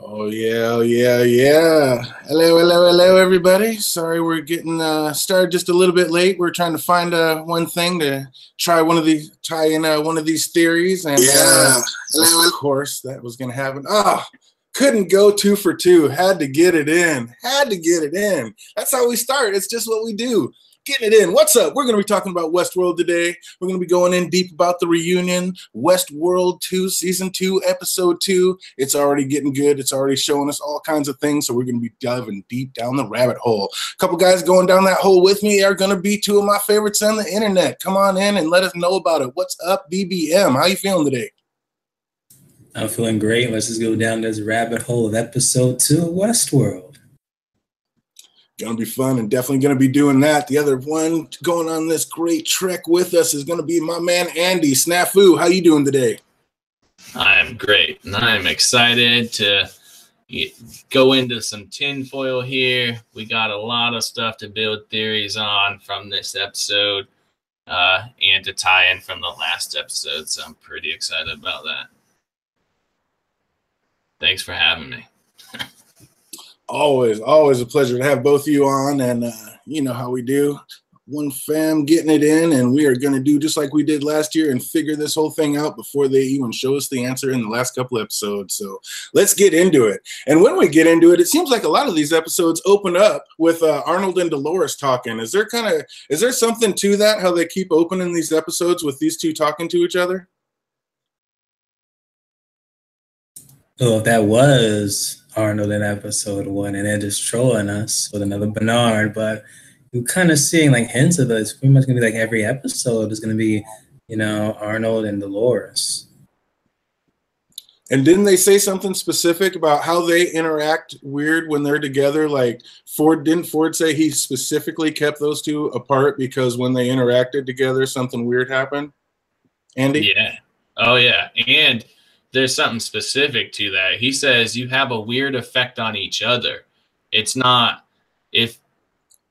Oh yeah, oh yeah, yeah. Hello, hello, hello, everybody. Sorry we're getting started just a little bit late. We're trying to find one thing to tie in one of these theories, and of course that was gonna happen. Oh, couldn't go 2 for 2. Had to get it in. Had to get it in. That's how we start. It's just what we do. Getting it in. What's up? We're going to be talking about Westworld today. We're going to be going in deep about the reunion, Westworld 2, Season 2, Episode 2. It's already getting good. It's already showing us all kinds of things, so we're going to be diving deep down the rabbit hole. A couple guys going down that hole with me are going to be two of my favorites on the internet. Come on in and let us know about it. What's up, BBM? How you feeling today? I'm feeling great. Let's just go down this rabbit hole of Episode 2 of Westworld. Gonna be fun and definitely gonna be doing that. The other one going on this great trek with us is gonna be my man Andy. Snafu, how you doing today? I'm great, and I'm excited to go into some tinfoil here. We got a lot of stuff to build theories on from this episode and to tie in from the last episode, so I'm pretty excited about that. Thanks for having me. Always a pleasure to have both of you on, and you know how we do. One fam getting it in, and we are going to do just like we did last year and figure this whole thing out before they even show us the answer in the last couple episodes. So let's get into it. And when we get into it, it seems like a lot of these episodes open up with Arnold and Dolores talking. Is there something to that, how they keep opening these episodes with these two talking to each other? Well, that was Arnold in Episode 1, and they're just trolling us with another Bernard, but you're kind of seeing like hints of it. It's pretty much going to be like every episode is going to be, Arnold and Dolores. And didn't they say something specific about how they interact weird when they're together? Like didn't Ford say he specifically kept those two apart because when they interacted together, something weird happened? Andy? Yeah. Oh, yeah. And there's something specific to that. He says you have a weird effect on each other. It's not if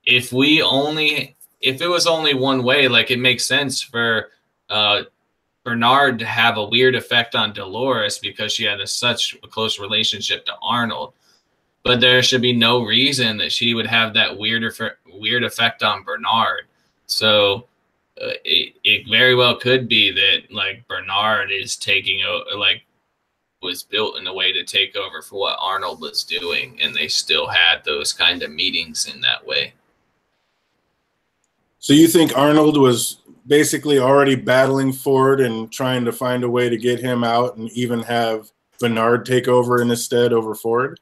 it was only one way, like it makes sense for Bernard to have a weird effect on Dolores because she had such a close relationship to Arnold. But there should be no reason that she would have that weird effect on Bernard. So it very well could be that like Bernard is taking over, like was built in a way to take over for what Arnold was doing, and they still had those kind of meetings in that way. So you think Arnold was basically already battling Ford and trying to find a way to get him out and even have Bernard take over in his stead over Ford?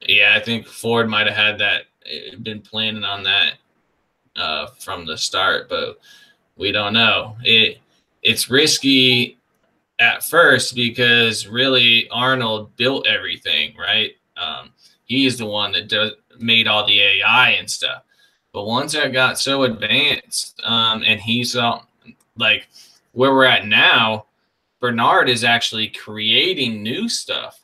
Yeah, I think Ford might have had that, been planning on that from the start, but we don't know. It's risky at first because really Arnold built everything, right? He's the one that made all the AI and stuff. But once it got so advanced, and he saw like where we're at now, Bernard is actually creating new stuff.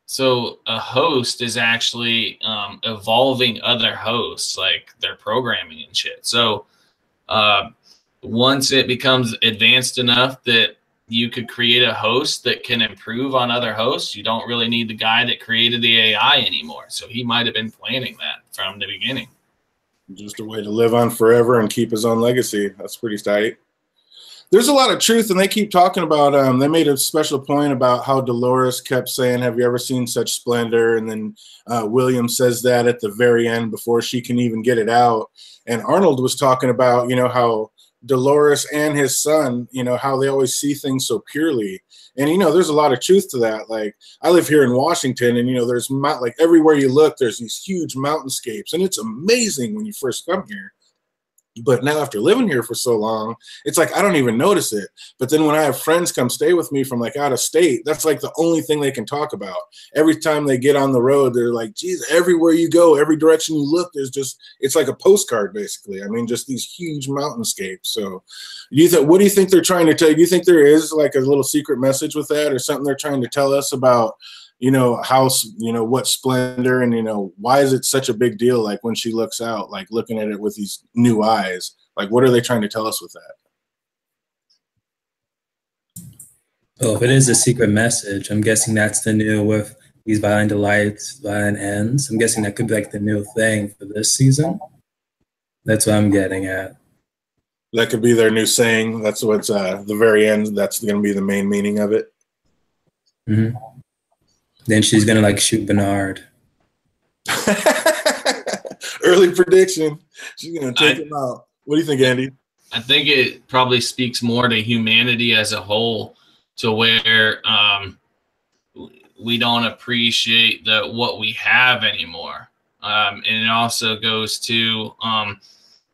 So a host is actually evolving other hosts, like their programming and shit. So once it becomes advanced enough that you could create a host that can improve on other hosts, you don't really need the guy that created the AI anymore. So he might have been planning that from the beginning. Just a way to live on forever and keep his own legacy. That's pretty tight. There's a lot of truth, and they keep talking about, they made a special point about how Dolores kept saying, have you ever seen such splendor? And then William says that at the very end before she can even get it out. And Arnold was talking about, how Dolores and his son, how they always see things so purely. And, there's a lot of truth to that. Like, I live here in Washington, and, there's like everywhere you look, there's these huge mountainscapes. And it's amazing when you first come here. But now after living here for so long, it's like I don't even notice it. But then when I have friends come stay with me from like out of state, that's like the only thing they can talk about. Every time they get on the road, they're like, geez, everywhere you go, every direction you look, it's like a postcard, basically. I mean, just these huge mountainscapes. So what do you think they're trying to tell you? Do you think there is like a little secret message with that or something they're trying to tell us about how, what splendor and, why is it such a big deal? Like when she looks out, like looking at it with these new eyes, like what are they trying to tell us with that? Well, if it is a secret message, I'm guessing that's the new with these violent delights, violent ends. I'm guessing that could be like the new thing for this season. That's what I'm getting at. That could be their new saying. That's what's the very end. That's going to be the main meaning of it. Mm-hmm. Then she's gonna like shoot Bernard. Early prediction. She's going to take him out. What do you think, Andy? I think it probably speaks more to humanity as a whole, to where we don't appreciate what we have anymore. And it also goes to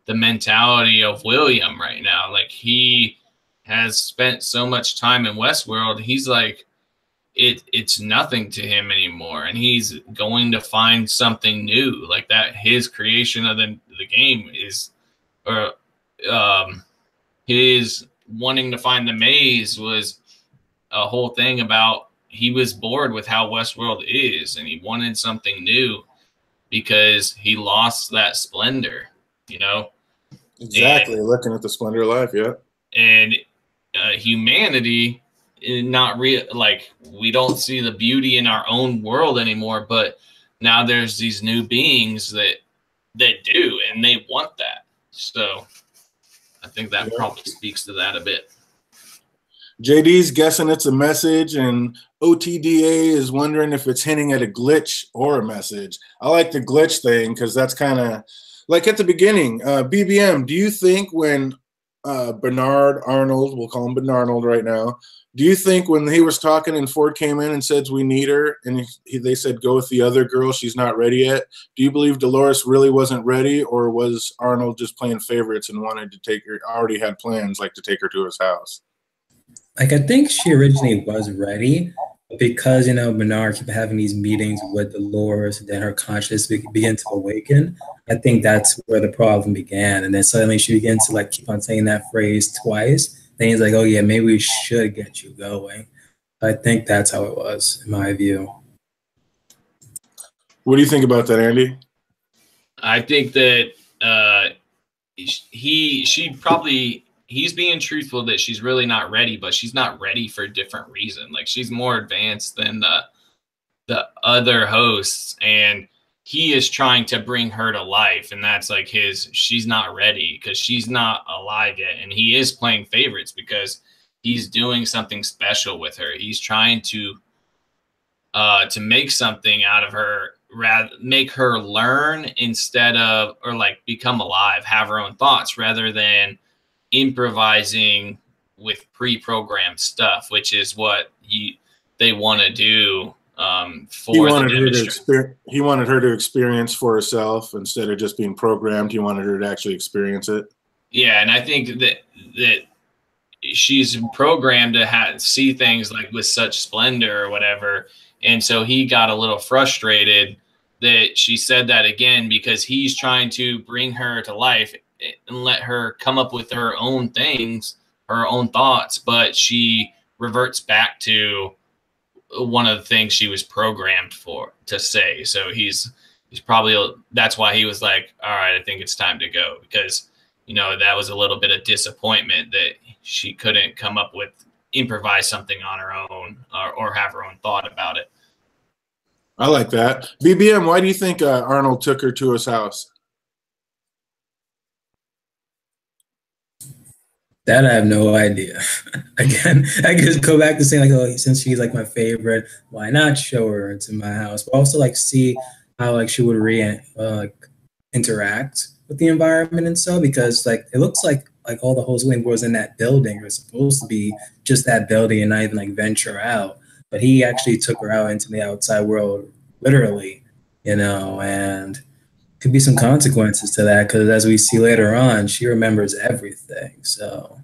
the mentality of William right now. Like, he has spent so much time in Westworld. He's like, it's nothing to him anymore. And he's going to find something new, like that. His creation of the game is, or his wanting to find the maze was a whole thing about, he was bored with how Westworld is, and he wanted something new because he lost that splendor, you know? Exactly. And looking at the splendor of life, yeah. And humanity is not real. Like, we don't see the beauty in our own world anymore, but now there's these new beings that do, and they want that. So I think that probably speaks to that a bit. JD's guessing it's a message, and OTDA is wondering if it's hinting at a glitch or a message. I like the glitch thing because that's kind of like at the beginning. BBM, do you think when Bernard Arnold, we'll call him Bernard right now, do you think when he was talking and Ford came in and said, we need her, and they said, go with the other girl, she's not ready yet, do you believe Dolores really wasn't ready, or was Arnold just playing favorites and wanted to take her, already had plans like to take her to his house? Like, I think she originally was ready, because, you know, Bernard kept having these meetings with Dolores, and then her consciousness began to awaken. I think that's where the problem began. And then suddenly she began to like keep on saying that phrase twice. Then he's like, oh yeah, maybe we should get you going. I think that's how it was, in my view. What do you think about that, Andy? I think that he's being truthful that she's really not ready, but she's not ready for a different reason. Like, she's more advanced than the other hosts, and he is trying to bring her to life, and that's like she's not ready because she's not alive yet. And he is playing favorites because he's doing something special with her. He's trying to make something out of her, rather make her learn instead of, or like become alive, have her own thoughts, rather than improvising with pre-programmed stuff, which is what they want to do. He wanted her to experience for herself instead of just being programmed. He wanted her to actually experience it. Yeah, and I think that she's programmed to see things like with such splendor or whatever, and so he got a little frustrated that she said that again, because he's trying to bring her to life and let her come up with her own things, her own thoughts, but she reverts back to one of the things she was programmed to say. So he's probably, that's why he was like, all right, I think it's time to go, because, you know, that was a little bit of disappointment that she couldn't come up with, improvise something on her own, or have her own thought about it. I like that. BBM, why do you think Arnold took her to his house? That I have no idea. Again, I just go back to saying, like, oh, since she's like my favorite, why not show her into my house? But also like see how like she would interact with the environment and so, because like it looks like all the host was in that building are supposed to be just that building and not even like venture out. But he actually took her out into the outside world, literally, you know, and could be some consequences to that, because as we see later on, she remembers everything. So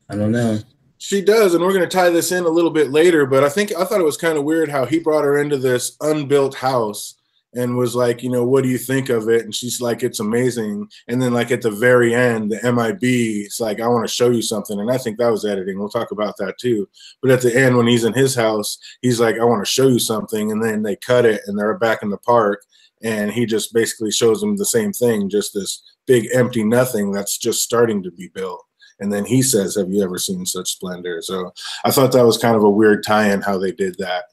I don't know. She does, and we're going to tie this in a little bit later, but I thought it was kind of weird how he brought her into this unbuilt house and was like, you know, what do you think of it? And she's like, it's amazing. And then like at the very end, the MIB, it's like, I want to show you something. And I think that was editing. We'll talk about that too. But at the end, when he's in his house, he's like, I want to show you something. And then they cut it and they're back in the park. And he just basically shows them the same thing, just this big empty nothing that's just starting to be built. And then he says, have you ever seen such splendor? So I thought that was kind of a weird tie-in how they did that.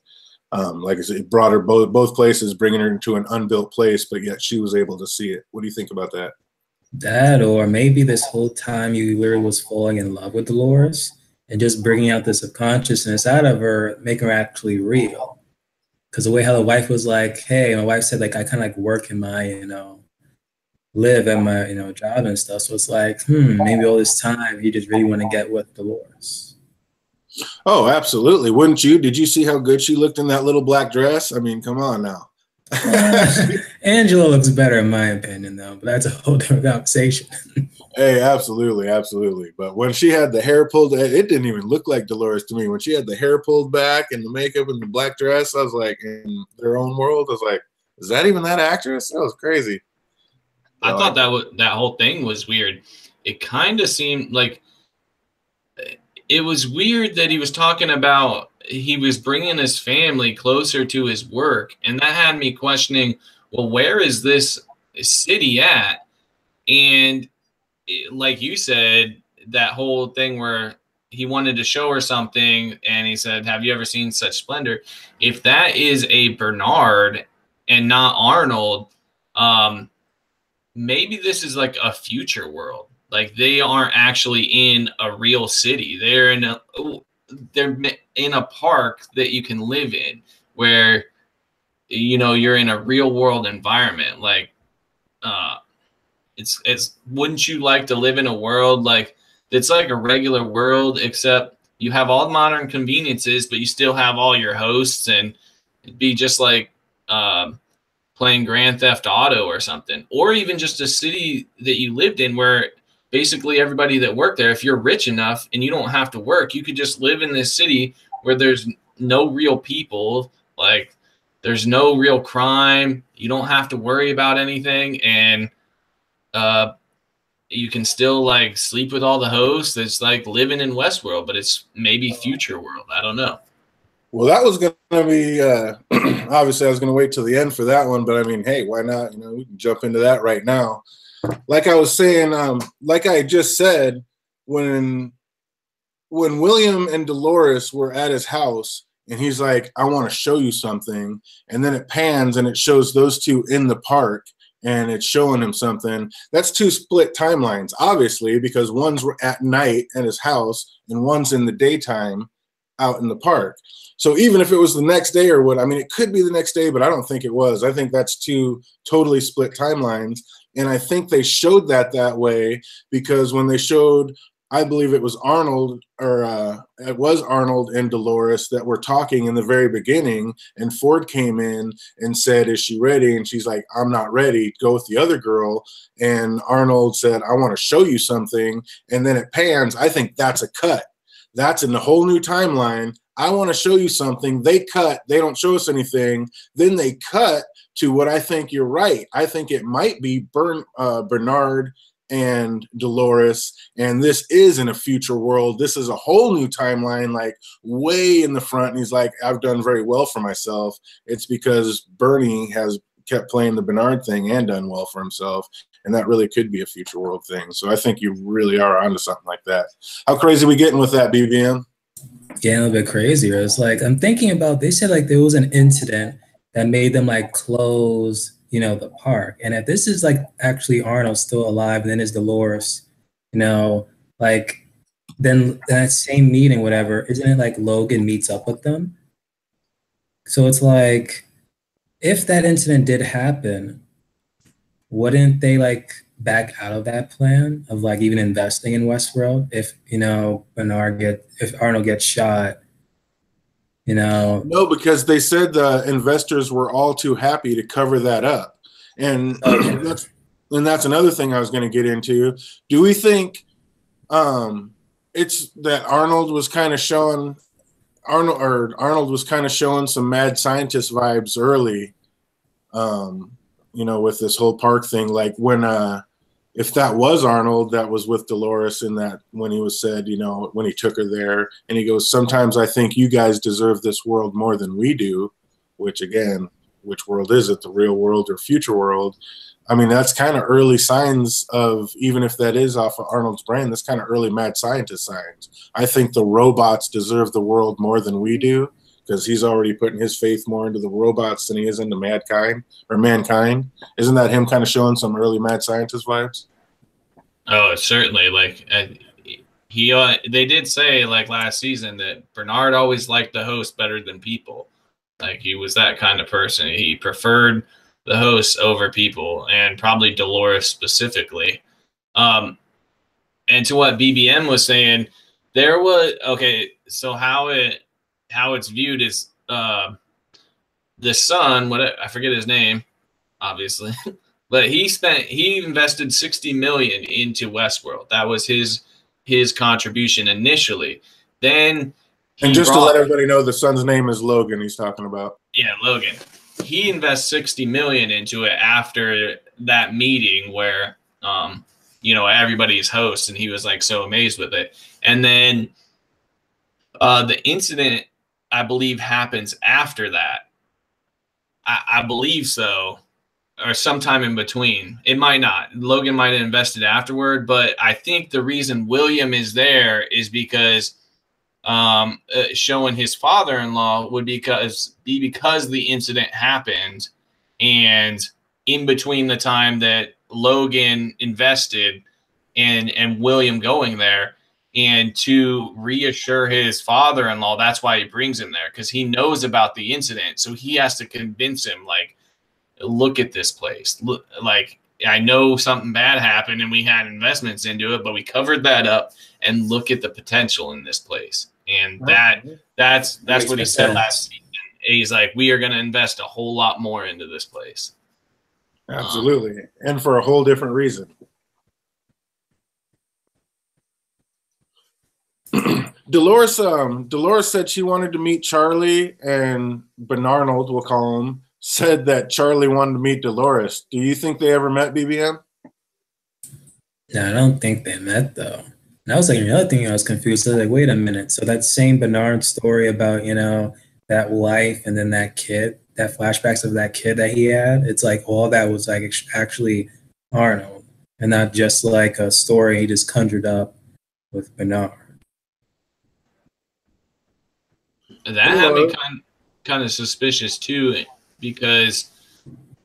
Like I said, it brought her both places, bringing her into an unbuilt place, but yet she was able to see it. What do you think about that? That, or maybe this whole time you literally was falling in love with Dolores and just bringing out the subconsciousness out of her, making her actually real. Because the way how the wife was like, hey, my wife said, like, I kind of like work in my, live at my, job and stuff. So it's like, maybe all this time you just really want to get with Dolores. Oh, absolutely. Wouldn't you? Did you see how good she looked in that little black dress? I mean, come on now. Angela looks better in my opinion, though, but that's a whole different conversation. Hey, absolutely, absolutely. But when she had the hair pulled, it didn't even look like Dolores to me. When she had the hair pulled back and the makeup and the black dress, I was like, in their own world, I was like, is that even that actress? That was crazy. I thought that whole thing was weird. It kind of seemed like it was weird that he was talking about he was bringing his family closer to his work, and that had me questioning, well, where is this city at? And like you said, that whole thing where he wanted to show her something and he said, have you ever seen such splendor? If that is a Bernard and not Arnold, maybe this is like a future world. Like they aren't actually in a real city. They're in a park that you can live in where, you're in a real world environment. Like, it's wouldn't you like to live in a world like it's like a regular world, except you have all modern conveniences, but you still have all your hosts, and it'd be just like playing Grand Theft Auto or something, or even just a city that you lived in where basically everybody that worked there, if you're rich enough and you don't have to work, you could just live in this city where there's no real people, like there's no real crime, you don't have to worry about anything, and you can still like sleep with all the hosts. It's like living in Westworld, but it's maybe future world. I don't know. Well, that was going to be obviously I was going to wait till the end for that one, but I mean, hey, why not? We can jump into that right now. Like I was saying, like I just said, when William and Dolores were at his house and he's like, I want to show you something, and then it pans and it shows those two in the park and it's showing him something. That's two split timelines, obviously, because one's at night at his house and one's in the daytime out in the park. So even if it was the next day or what, I mean, it could be the next day, but I don't think it was. I think that's two totally split timelines. And I think they showed that way because when they showed, I believe it was Arnold, or it was Arnold and Dolores that were talking in the very beginning, and Ford came in and said, is she ready? And she's like, I'm not ready. Go with the other girl. And Arnold said, I want to show you something. And then it pans. I think that's a cut. That's in the whole new timeline. I want to show you something. They cut. They don't show us anything. Then they cut to what I think you're right. I think it might be Bernard and Dolores, and this is in a future world. This is a whole new timeline, like way in the front. And he's like, I've done very well for myself. It's because Bernie has kept playing the Bernard thing and done well for himself. And that really could be a future world thing. So I think you really are onto something like that. How crazy are we getting with that, BBM? Getting a little bit crazier. It's like, I'm thinking about, they said like there was an incident that made them like close, the park. And if this is like actually Arnold still alive, and then is Dolores, like then that same meeting, whatever, isn't it like Logan meets up with them? So it's like, if that incident did happen, wouldn't they like back out of that plan of like even investing in Westworld if if Arnold gets shot? No, because they said the investors were all too happy to cover that up, and that's another thing I was going to get into. Do we think it's that Arnold was kind of showing some mad scientist vibes early, with this whole park thing, like when if that was Arnold that was with Dolores in that, when he was said, when he took her there, and he goes, sometimes I think you guys deserve this world more than we do, which again, which world is it, the real world or future world? I mean, that's kind of early signs of, even if that is off of Arnold's brain, that's kind of early mad scientist signs. I think the robots deserve the world more than we do. because he's already putting his faith more into the robots than he is into mankind. Isn't that him kind of showing some early mad scientist vibes? Oh, certainly. Like they did say like last season that Bernard always liked the host better than people. Like he was that kind of person. He preferred the hosts over people, and probably Dolores specifically. And to what BBM was saying, there was so how it's viewed is the son, I forget his name, obviously, but he invested 60 million into Westworld. That was his contribution initially. Then and just to let everybody know, the son's name is Logan. He's talking about Logan. He invests 60 million into it after that meeting where everybody's host, and he was like so amazed with it. And then the incident, I believe, happens after that. I believe so, or sometime in between. It might not. Logan might have invested afterward, but I think the reason William is there is because showing his father-in-law would be because the incident happened, and in between the time that Logan invested and William going there, and to reassure his father-in-law, that's why he brings him there, because he knows about the incident. So he has to convince him, like, look at this place. Look, like, I know something bad happened and we had investments into it, but we covered that up, and look at the potential in this place. And that's what he said last season. He's like, we are going to invest a whole lot more into this place. Absolutely. And for a whole different reason. Dolores said she wanted to meet Charlie, and Bernard, we'll call him, said that Charlie wanted to meet Dolores. Do you think they ever met, BBM? No, I don't think they met, though. And that was like another thing I was confused. I was like, wait a minute. So that same Bernard story about, that wife and then that kid, that flashbacks of that kid that he had, it's like all that was like actually Arnold, and not just like a story he just conjured up with Bernard. That had me kind of suspicious too, because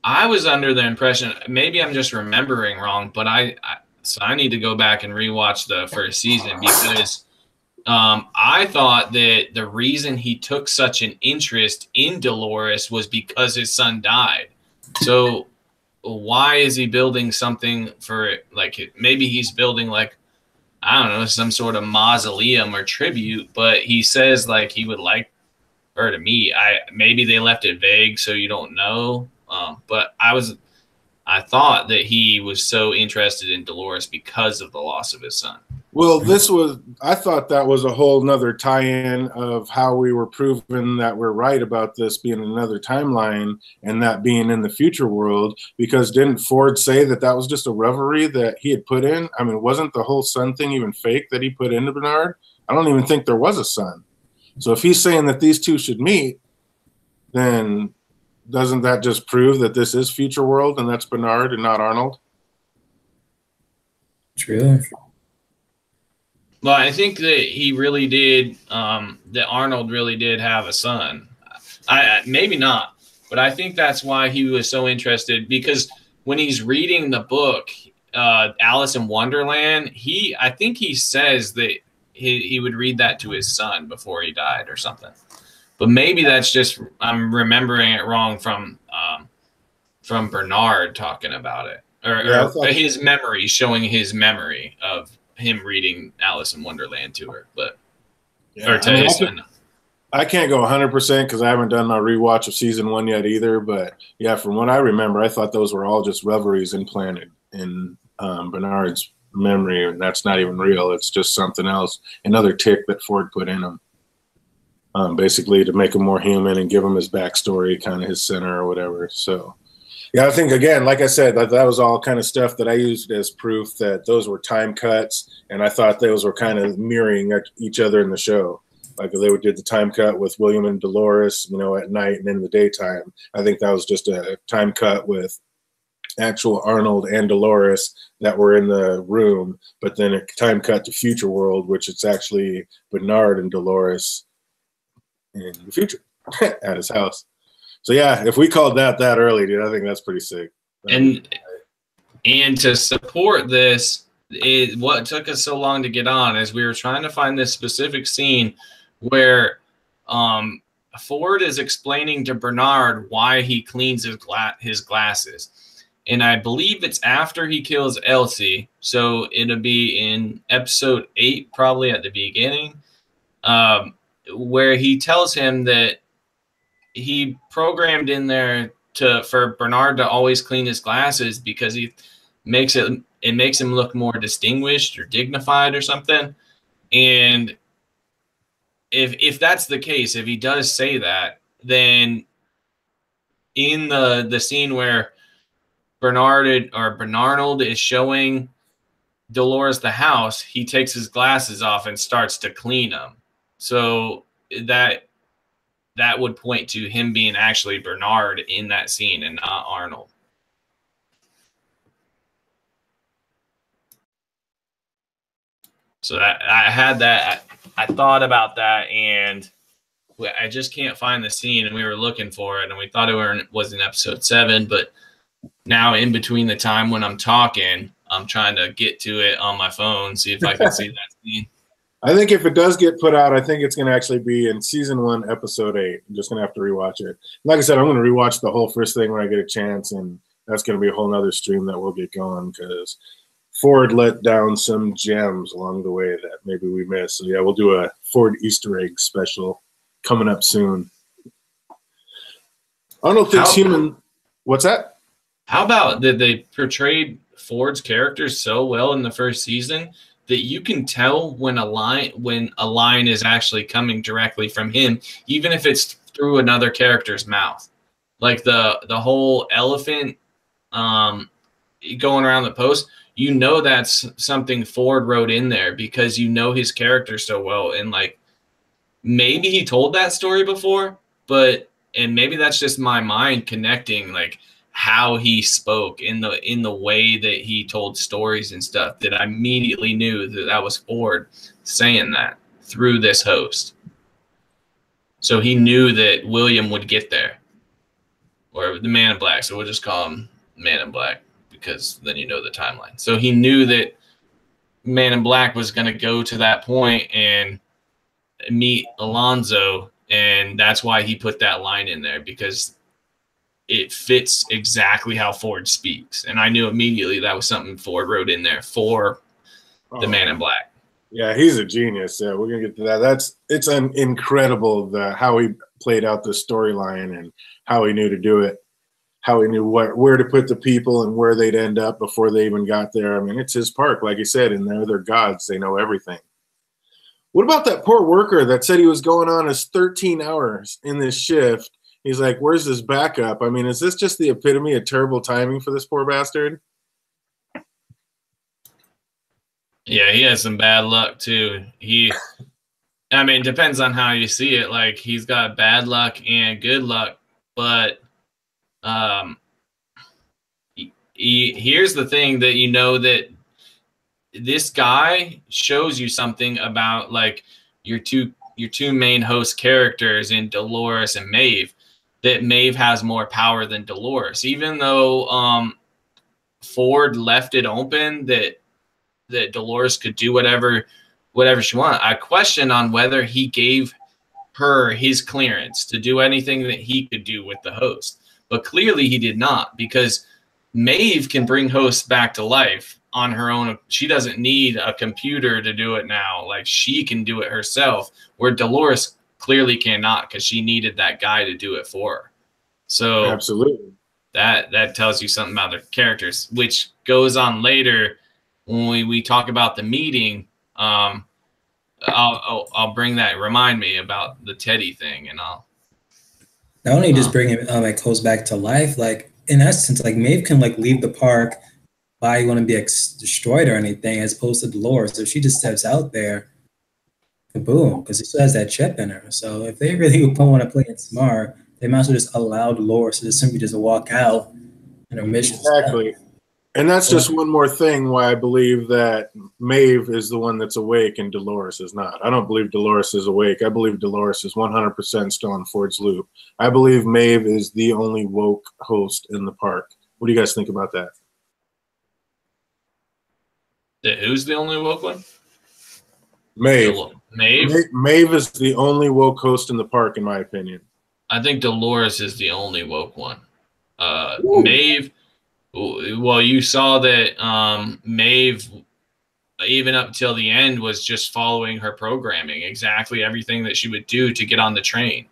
I was under the impression, maybe I'm just remembering wrong, but I need to go back and rewatch the first season, because I thought that the reason he took such an interest in Dolores was because his son died. So why is he building something for, like, maybe he's building, like, I don't know, some sort of mausoleum or tribute, but he says like he would like her to meet. Maybe they left it vague so you don't know. But I thought that he was so interested in Dolores because of the loss of his son. Well, I thought that was a whole nother tie-in of how we were proven that we're right about this being another timeline and that being in the future world, because didn't Ford say that was just a reverie that he had put in? I mean, wasn't the whole son thing even fake that he put into Bernard? I don't even think there was a son. So if he's saying that these two should meet, then doesn't that just prove that this is future world and that's Bernard and not Arnold? True. Well, I think that he really did, that Arnold really did have a son. Maybe not, but I think that's why he was so interested, because when he's reading the book, Alice in Wonderland, I think he says that he would read that to his son before he died or something. But maybe that's just, I'm remembering it wrong from Bernard talking about it, or his memory, showing his memory of him reading Alice in Wonderland to her, but I can't go 100% because I haven't done my rewatch of season 1 yet either. But yeah, from what I remember, I thought those were all just reveries implanted in Bernard's memory, and that's not even real. It's just something else, another tick that Ford put in him, basically to make him more human and give him his backstory, kind of his center or whatever. So. Yeah, I think, again, like I said, that was all kind of stuff that I used as proof that those were time cuts, and I thought those were kind of mirroring each other in the show. Like they did the time cut with William and Dolores, at night and in the daytime. I think that was just a time cut with actual Arnold and Dolores that were in the room, but then a time cut to future world, which it's actually Bernard and Dolores in the future. at his house. So yeah, if we called that early, dude, I think that's pretty sick. And to support this, what took us so long to get on is we were trying to find this specific scene where Ford is explaining to Bernard why he cleans his glasses. And I believe it's after he kills Elsie. So it'll be in episode 8, probably at the beginning, where he tells him that he programmed in there for Bernard to always clean his glasses because it makes him look more distinguished or dignified or something. And if that's the case, if he does say that, then in the scene where Bernard is showing Dolores the house, he takes his glasses off and starts to clean them. So that would point to him being actually Bernard in that scene and not Arnold. So I had that. I thought about that, and I just can't find the scene, and we were looking for it, and we thought it was in episode 7, but now in between the time when I'm talking, I'm trying to get to it on my phone, see if I can see that scene. I think if it does get put out, I think it's going to actually be in season 1, episode 8. I'm just going to have to rewatch it. Like I said, I'm going to rewatch the whole first thing when I get a chance, and that's going to be a whole nother stream that we'll get going because Ford let down some gems along the way that maybe we missed. So yeah, we'll do a Ford Easter egg special coming up soon. Arnold thinks human. What's that? How about that they portrayed Ford's character so well in the first season that you can tell when a line is actually coming directly from him, even if it's through another character's mouth. Like the whole elephant going around the post, you know that's something Ford wrote in there because you know his character so well. And like maybe he told that story before, and maybe that's just my mind connecting like how he spoke in the way that he told stories and stuff, that I immediately knew that was Ford saying that through this host. So he knew that William would get there, or the Man in Black. So we'll just call him Man in Black because then you know the timeline. So he knew that Man in Black was going to go to that point and meet Alonzo, and that's why he put that line in there, because it fits exactly how Ford speaks. And I knew immediately that was something Ford wrote in there for the Man in Black. Yeah, he's a genius. Yeah, we're gonna get to that. It's incredible how he played out the storyline and how he knew to do it, how he knew where to put the people and where they'd end up before they even got there. I mean, it's his park, like you said, and they're gods. They know everything. What about that poor worker that said he was going on his 13 hours in this shift? He's like, where's his backup? I mean, is this just the epitome of terrible timing for this poor bastard? Yeah, he has some bad luck too. I mean, depends on how you see it. Like, he's got bad luck and good luck, but here's the thing that you know, that this guy shows you something about like your two main host characters in Dolores and Maeve, that Maeve has more power than Dolores, even though Ford left it open that Dolores could do whatever she wanted. I question on whether he gave her his clearance to do anything that he could do with the host, but clearly he did not, because Maeve can bring hosts back to life on her own. She doesn't need a computer to do it now. Like, she can do it herself, where Dolores clearly cannot, because she needed that guy to do it for her. So absolutely, that tells you something about their characters, which goes on later when we talk about the meeting. I'll bring that. Remind me about the Teddy thing, and I'll not only just bring it like goes back to life. Like, in essence, like Maeve can like leave the park, why you want to be destroyed or anything, as opposed to Dolores. So she just steps out there, kaboom, because it still has that chip in her. So if they really want to play it smart, they might as well just allow Dolores to just simply just walk out and her mission. Exactly. And that's just one more thing why I believe that Maeve is the one that's awake and Dolores is not. I don't believe Dolores is awake. I believe Dolores is 100% still on Ford's loop. I believe Maeve is the only woke host in the park. What do you guys think about that? Who's the only woke one? Maeve. Maeve? Maeve is the only woke host in the park, in my opinion. I think Dolores is the only woke one. Maeve, well, you saw that Maeve, even up till the end, was just following her programming, exactly everything that she would do to get on the train.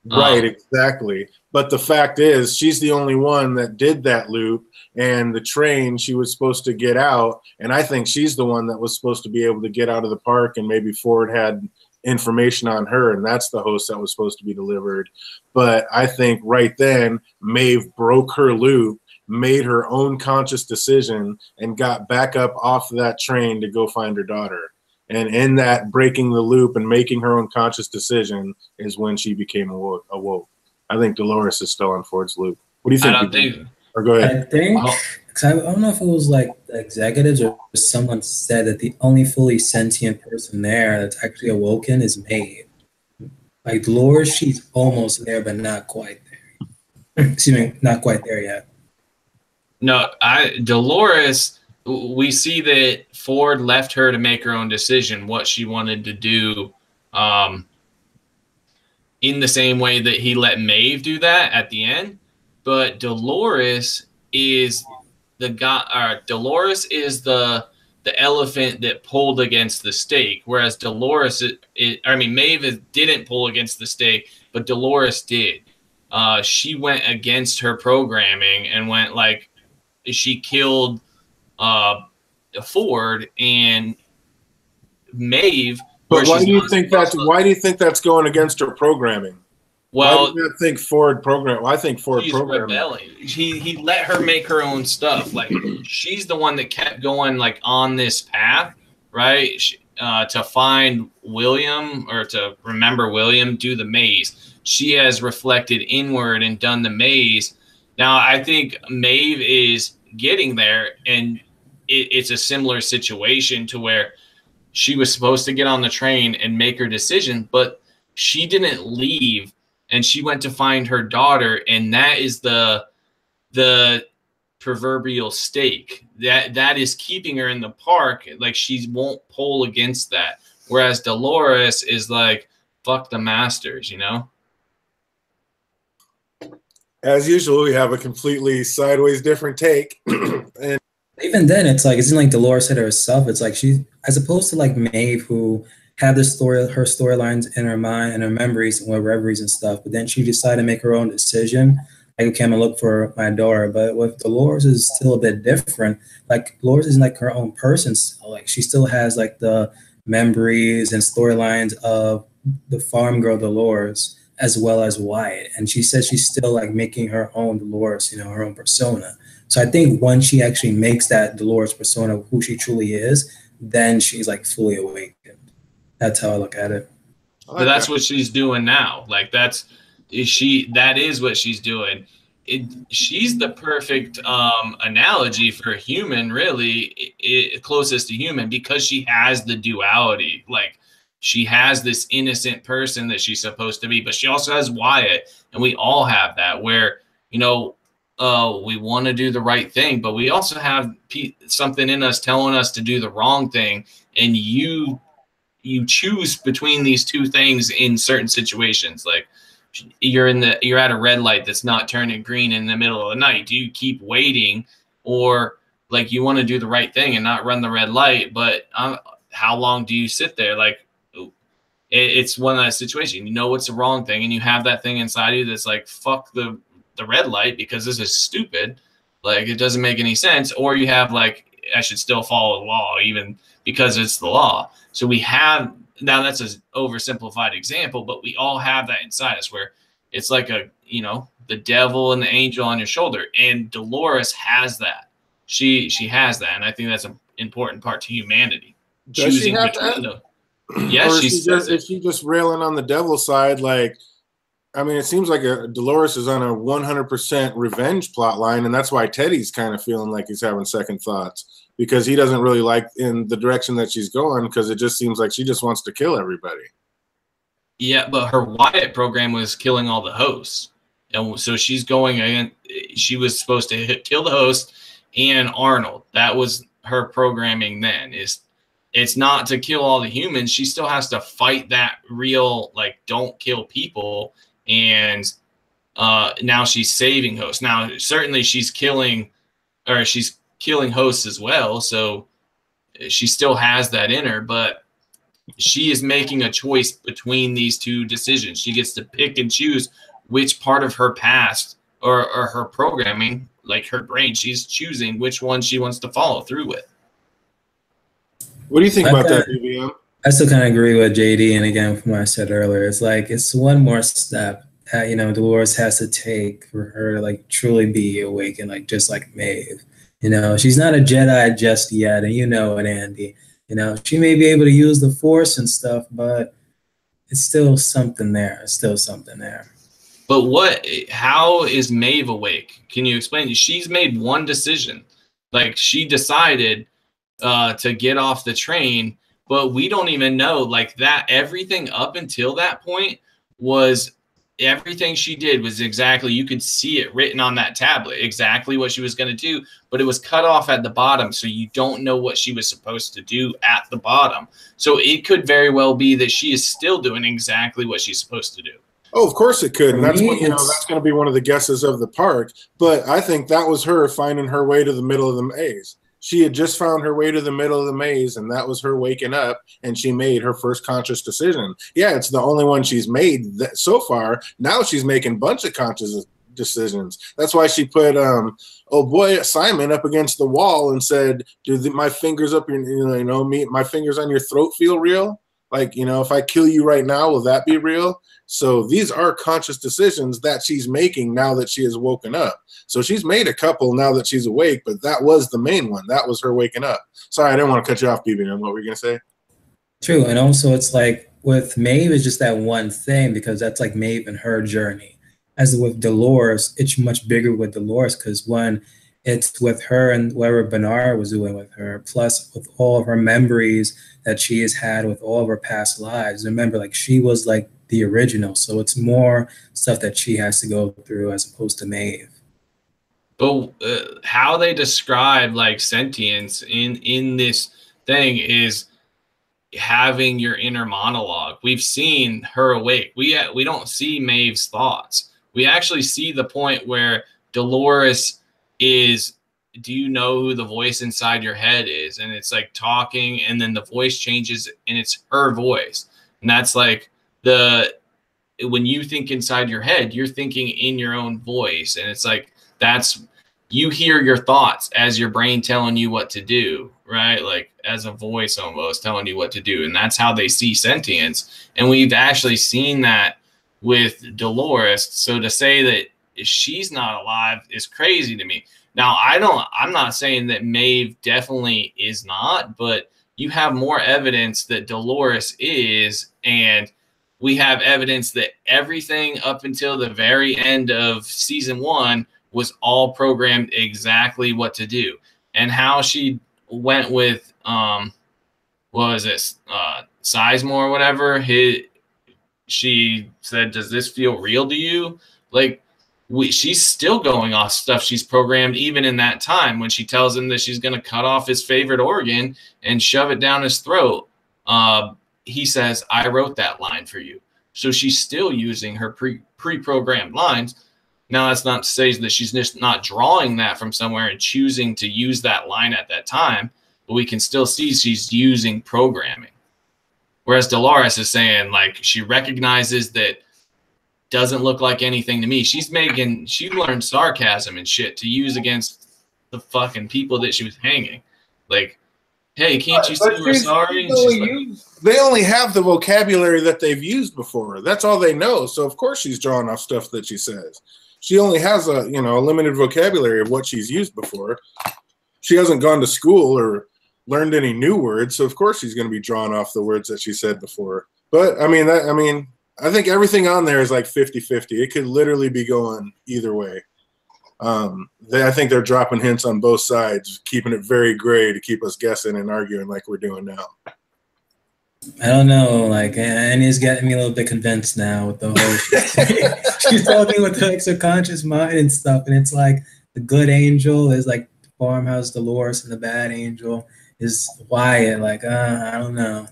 Right, exactly. But the fact is, she's the only one that did that loop, and the train she was supposed to get out, and I think she's the one that was supposed to be able to get out of the park, and maybe Ford had information on her, and that's the host that was supposed to be delivered. But I think right then, Maeve broke her loop, made her own conscious decision, and got back up off of that train to go find her daughter. And in that breaking the loop and making her own conscious decision is when she became awoke. I think Dolores is still on Ford's loop. What do you think? I don't think. Or go ahead. I think, because I don't know if it was like the executives or someone said that the only fully sentient person there that's actually awoken is Maeve. Like Dolores, she's almost there, but not quite there. Excuse me, not quite there yet. No, Dolores, we see that Ford left her to make her own decision what she wanted to do, in the same way that he let Maeve do that at the end. But Dolores is the guy. Dolores is the elephant that pulled against the stake, whereas Maeve didn't pull against the stake, but Dolores did. She went against her programming and went like she killed Ford and Maeve. But why do you think that's going against her programming? Well, why do you not think Ford program? Well, I think Ford programming. Rebelling. He let her make her own stuff. Like she's the one that kept going like on this path, right? To find William or to remember William, do the maze. She has reflected inward and done the maze. Now I think Maeve is getting there, and it's a similar situation to where she was supposed to get on the train and make her decision, but she didn't leave, and she went to find her daughter, and that is the proverbial stake that is keeping her in the park. Like she won't pull against that, whereas Dolores is like, fuck the masters, you know. As usual, we have a completely sideways different take. And even then, it's like, isn't like Dolores said herself, it's like she, as opposed to like Maeve, who had this story, her storylines in her mind and her memories and her reveries and stuff, but then she decided to make her own decision. Like, okay, I'm gonna look for my daughter. But with Dolores is still a bit different. Like Dolores isn't like her own person. So, like she still has like the memories and storylines of the farm girl Dolores, as well as Wyatt. And she says she's still like making her own Dolores, you know, her own persona. So I think once she actually makes that Dolores persona who she truly is, then she's like fully awakened. That's how I look at it. But that's what she's doing now. Like that is what she's doing. She's the perfect analogy for human, really, closest to human, because she has the duality. Like she has this innocent person that she's supposed to be, but she also has Wyatt, and we all have that, where, you know, we want to do the right thing, but we also have something in us telling us to do the wrong thing, and you choose between these two things in certain situations. Like you're at a red light that's not turning green in the middle of the night. Do you keep waiting, or like you want to do the right thing and not run the red light, but how long do you sit there? Like it's one of those situations. You know it's the wrong thing, and you have that thing inside you that's like, fuck the red light because this is stupid. Like it doesn't make any sense. Or you have like, I should still follow the law even because it's the law. So we have, now that's an oversimplified example, but we all have that inside us where it's like a, you know, the devil and the angel on your shoulder. And Dolores has that. She has that. And I think that's an important part to humanity. Does she have that? Yes, is she just railing on the devil's side? Like, I mean, it seems like Dolores is on a 100% revenge plot line, and that's why Teddy's kind of feeling like he's having second thoughts, because he doesn't really like in the direction that she's going, because it just seems like she just wants to kill everybody. Yeah, but her Wyatt program was killing all the hosts. And so she's going in, she was supposed to kill the host and Arnold. That was her programming then. It's not to kill all the humans. She still has to fight that real, like, don't kill people. And now she's saving hosts. Now, certainly she's killing hosts as well. So she still has that in her, but she is making a choice between these two decisions. She gets to pick and choose which part of her past or her programming, like her brain, she's choosing which one she wants to follow through with. What do you think about that, BBM? I still kind of agree with JD. And again, from what I said earlier, it's like it's one more step that, you know, Dolores has to take for her to like truly be awakened, like just like Maeve. You know, she's not a Jedi just yet, and you know it, Andy. You know, she may be able to use the Force and stuff, but it's still something there. It's still something there. But how is Maeve awake? Can you explain? She's made one decision. Like, she decided to get off the train, but we don't even know, like, that everything up until that point was everything she did was exactly, you could see it written on that tablet, exactly what she was going to do, but it was cut off at the bottom. So you don't know what she was supposed to do at the bottom. So it could very well be that she is still doing exactly what she's supposed to do. Oh, of course it could. And that's what, you know, that's going to be one of the guesses of the park. But I think that was her finding her way to the middle of the maze. She had just found her way to the middle of the maze, and that was her waking up, and she made her first conscious decision. Yeah, it's the only one she's made so far. Now she's making a bunch of conscious decisions. That's why she put, oh boy, Simon up against the wall and said, "Do my fingers up your, my fingers on your throat feel real? Like, you know, if I kill you right now, will that be real?" So these are conscious decisions that she's making now that she has woken up. So she's made a couple now that she's awake, but that was the main one. That was her waking up. Sorry, I didn't want to cut you off, BB. What were you going to say? True. And also it's like with Maeve, it's just that one thing, because that's like Maeve and her journey. As with Dolores, it's much bigger with Dolores, because one, it's with her and whatever Bernard was doing with her, plus with all of her memories that she has had with all of her past lives. Remember, like, she was like the original, so it's more stuff that she has to go through as opposed to Maeve. But how they describe like sentience in this thing is having your inner monologue. We've seen her awake. We don't see Maeve's thoughts. We actually see the point where Dolores is, do you know who the voice inside your head is? And it's like talking, and then the voice changes and it's her voice. And that's like when you think inside your head, you're thinking in your own voice. And it's like, you hear your thoughts as your brain telling you what to do, right? Like as a voice almost telling you what to do. And that's how they see sentience. And we've actually seen that with Dolores. So to say that she's not alive is crazy to me. Now, I'm not saying that Maeve definitely is not, but you have more evidence that Dolores is, and we have evidence that everything up until the very end of season 1 was all programmed exactly what to do. And how she went with, what was this, Sizemore or whatever, she said, "Does this feel real to you?" Like, she's still going off stuff she's programmed even in that time when she tells him that she's going to cut off his favorite organ and shove it down his throat. He says, "I wrote that line for you." So she's still using her pre-programmed lines. Now, that's not to say that she's just not drawing that from somewhere and choosing to use that line at that time, but we can still see she's using programming. Whereas Dolores is saying, like, she recognizes that doesn't look like anything to me. She learned sarcasm and shit to use against the fucking people that she was hanging. Like, "Hey, can't you see we're sorry?" They only have the vocabulary that they've used before. That's all they know. So of course she's drawing off stuff that she says. She only has a limited vocabulary of what she's used before. She hasn't gone to school or learned any new words, so of course she's going to be drawing off the words that she said before. But I mean, I think everything on there is like 50-50. It could literally be going either way. I think they're dropping hints on both sides, keeping it very gray to keep us guessing and arguing like we're doing now. I don't know, like, Annie's getting me a little bit convinced now with the whole. She's talking with the subconscious mind and stuff, and it's like the good angel is like the farmhouse Dolores, and the bad angel is Wyatt. Like, I don't know.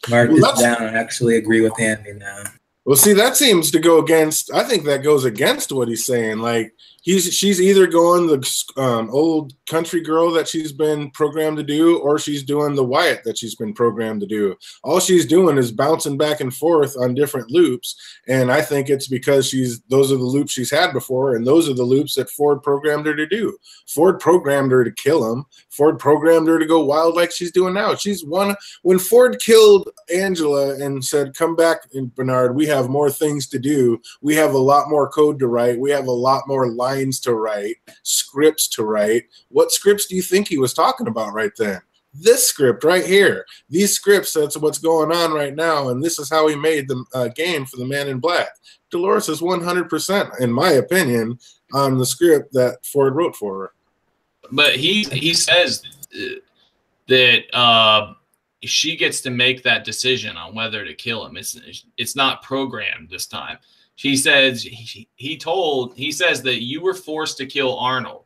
Mark this down and actually agree with Andy now. Well, see, that seems to go against. I think that goes against what he's saying. Like she's either going the old country girl that she's been programmed to do, or she's doing the Wyatt that she's been programmed to do. All she's doing is bouncing back and forth on different loops, and I think it's because those are the loops she's had before, and those are the loops that Ford programmed her to do. Ford programmed her to kill him. Ford programmed her to go wild like she's doing now. When Ford killed Angela and said, "Come back, Bernard, we have more things to do. We have a lot more code to write. We have a lot more lines to write, scripts to write." What scripts do you think he was talking about right then? This script right here. These scripts, that's what's going on right now, and this is how he made the game for the Man in Black. Dolores is 100%, in my opinion, on the script that Ford wrote for her. But he says that she gets to make that decision on whether to kill him. It's not programmed this time. He says he says that you were forced to kill Arnold,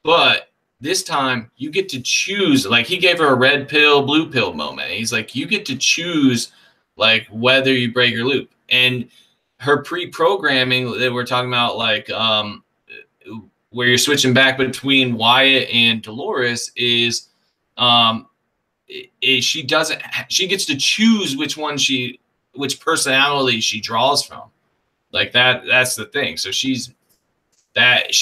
but this time you get to choose. Like, he gave her a red pill, blue pill moment. He's like, you get to choose like whether you break your loop. And her pre-programming that we're talking about, like where you're switching back between Wyatt and Dolores, is she gets to choose which personality she draws from. Like that's the thing. So she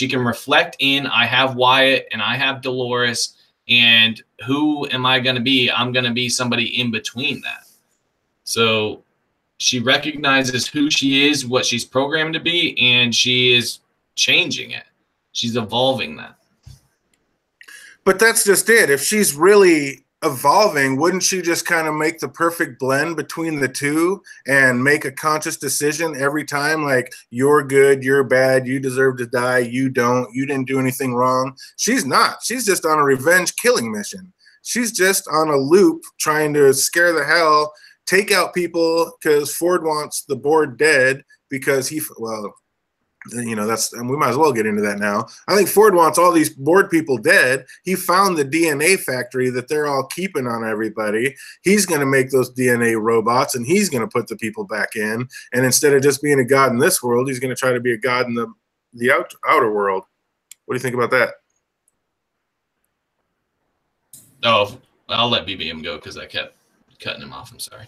can reflect in, I have Wyatt and I have Dolores, and who am I going to be? I'm going to be somebody in between that. So she recognizes who she is, what she's programmed to be, and she is changing it. She's evolving that. But that's just it. If she's really evolving, wouldn't she just kind of make the perfect blend between the two and make a conscious decision every time? Like, you're good, you're bad, you deserve to die, you don't, you didn't do anything wrong. She's not. She's just on a revenge killing mission. She's just on a loop trying to scare the hell, take out people, because Ford wants the board dead because we might as well get into that now. I think Ford wants all these board people dead. He found the DNA factory that they're all keeping on everybody. He's going to make those DNA robots, and he's going to put the people back in. And instead of just being a god in this world, he's going to try to be a god in the outer world. What do you think about that? Oh, I'll let BBM go because I kept cutting him off. I'm sorry.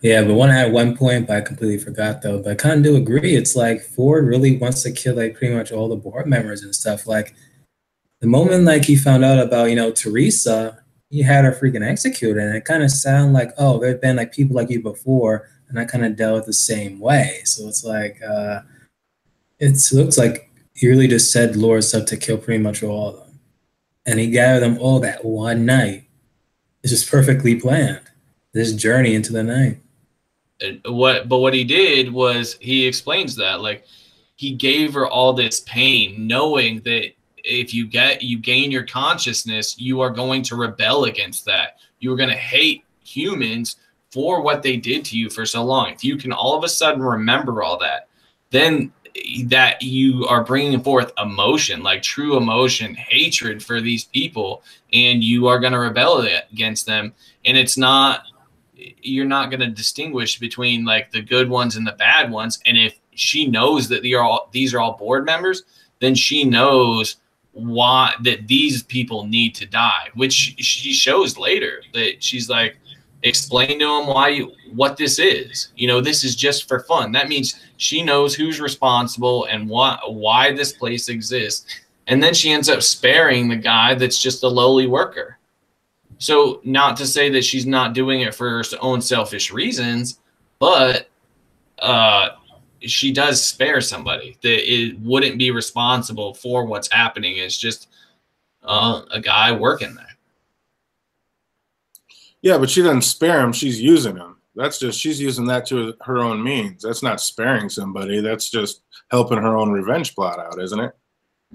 Yeah, but I had one point, but I completely forgot though. But I kind of do agree. It's like Ford really wants to kill like pretty much all the board members and stuff. Like, the moment like he found out about Teresa, he had her freaking executed, and it kind of sounded like, oh, there've been like people like you before, and I kind of dealt the same way. So it's like it looks like he really just set Dolores up to kill pretty much all of them, and he gathered them all that one night. It's just perfectly planned. This journey into the night. What he did was he explains that, like, he gave her all this pain, knowing that if you gain your consciousness, you are going to rebel against that. You are going to hate humans for what they did to you for so long. If you can all of a sudden remember all that, then that you are bringing forth emotion, like true emotion, hatred for these people, and you are going to rebel against them. And you're not going to distinguish between like the good ones and the bad ones. And if she knows that these are all board members, then she knows why that these people need to die, which she shows later. That she's like, explain to him what this is. This is just for fun. That means she knows who's responsible and why this place exists. And then she ends up sparing the guy that's just a lowly worker. So not to say that she's not doing it for her own selfish reasons, but she does spare somebody that it wouldn't be responsible for what's happening. It's just a guy working there. Yeah, but she doesn't spare him. She's using him. That's just, she's using that to her own means. That's not sparing somebody. That's just helping her own revenge plot out, isn't it?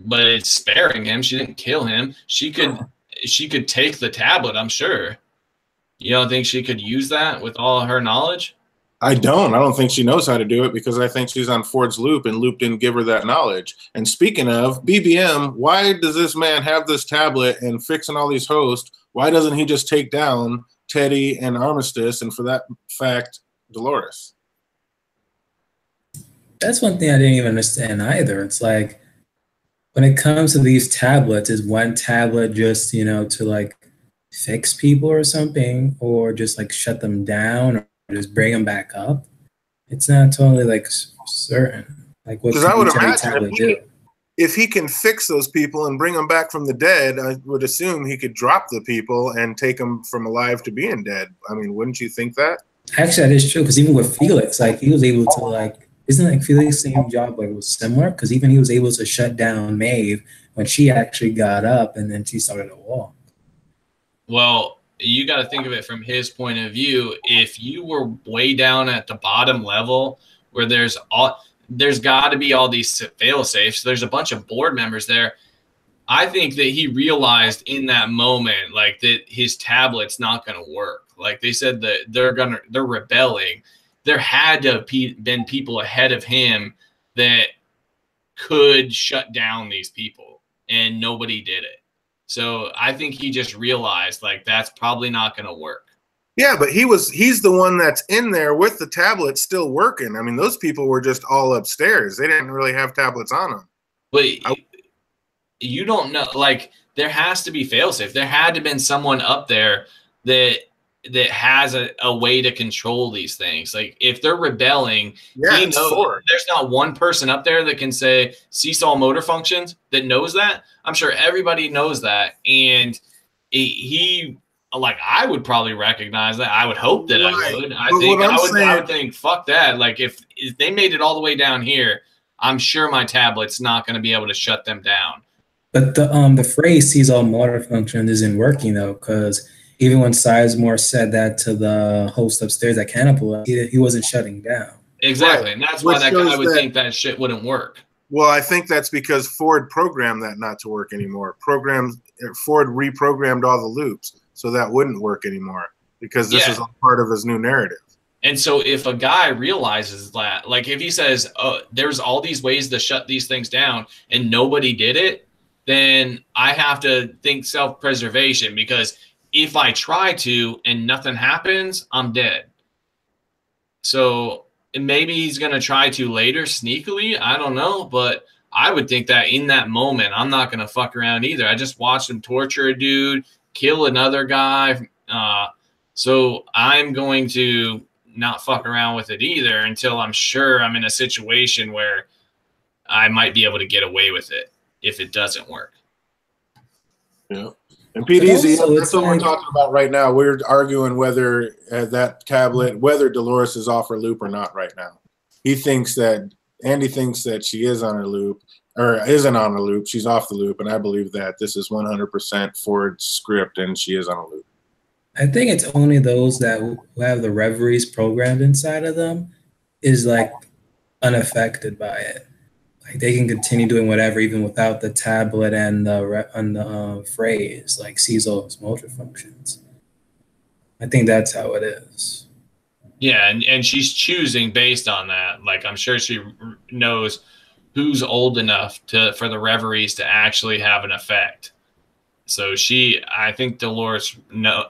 But it's sparing him. She didn't kill him. She could take the tablet, I'm sure. You don't think she could use that with all her knowledge? I don't think she knows how to do it, because I think she's on Ford's loop, and Loop didn't give her that knowledge. And speaking of BBM, why does this man have this tablet and fixing all these hosts? Why doesn't he just take down Teddy and Armistice, and for that fact, Dolores? That's one thing I didn't even understand either. It's like, when it comes to these tablets, is one tablet just, you know, to like fix people or something, or just like shut them down, or just bring them back up? It's not totally like certain. Like, what I would can imagine tablet do? if he can fix those people and bring them back from the dead, I would assume he could drop the people and take them from alive to being dead. I mean, wouldn't you think that? Actually, that is true, because even with Felix, like, he was able to, like, isn't like Felix's same job, like, was similar? Because even he was able to shut down Maeve when she actually got up and then she started to walk. Well, you got to think of it from his point of view. If you were way down at the bottom level, where there's got to be all these fail safes, there's a bunch of board members there. I think that he realized in that moment, like, that his tablet's not going to work. Like they said, that they're rebelling. There had to have been people ahead of him that could shut down these people, and nobody did it. So I think he just realized, like, that's probably not going to work. Yeah, but he's the one that's in there with the tablet still working. I mean, those people were just all upstairs. They didn't really have tablets on them. But you don't know, like, there has to be failsafe. There had to have been someone up there that has a way to control these things. Like, if they're rebelling, yeah, there's not one person up there that can say seesaw motor functions that knows that. I'm sure everybody knows that. And he like, I would probably recognize that. I would hope that right. I would. I would think, fuck that. Like, if they made it all the way down here, I'm sure my tablet's not going to be able to shut them down. But the phrase seesaw motor function isn't working, though, because even when Sizemore said that to the host upstairs at Cannibal, he wasn't shutting down. Exactly. Right. And that's why that guy would think that shit wouldn't work. Well, I think that's because Ford programmed that not to work anymore. Ford reprogrammed all the loops, so that wouldn't work anymore, because this is all part of his new narrative. And so if a guy realizes that, like, if he says, oh, there's all these ways to shut these things down and nobody did it, then I have to think self-preservation, because if I try to and nothing happens, I'm dead. So maybe he's going to try to later sneakily. I don't know. But I would think that in that moment, I'm not going to fuck around either. I just watched him torture a dude, kill another guy. So I'm going to not fuck around with it either until I'm sure I'm in a situation where I might be able to get away with it if it doesn't work. Yeah. And PDZ, that's what we're talking about right now. We're arguing whether that tablet, whether Dolores is off her loop or not right now. Andy thinks that she is on her loop, or isn't on her loop. She's off the loop, and I believe that this is 100% Ford's script, and she is on a loop. I think it's only those that who have the reveries programmed inside of them is like unaffected by it. Like, they can continue doing whatever even without the tablet and the phrase, like Cecil's motor functions. I think that's how it is. Yeah, and she's choosing based on that. Like, I'm sure she knows who's old enough for the reveries to actually have an effect. So I think Dolores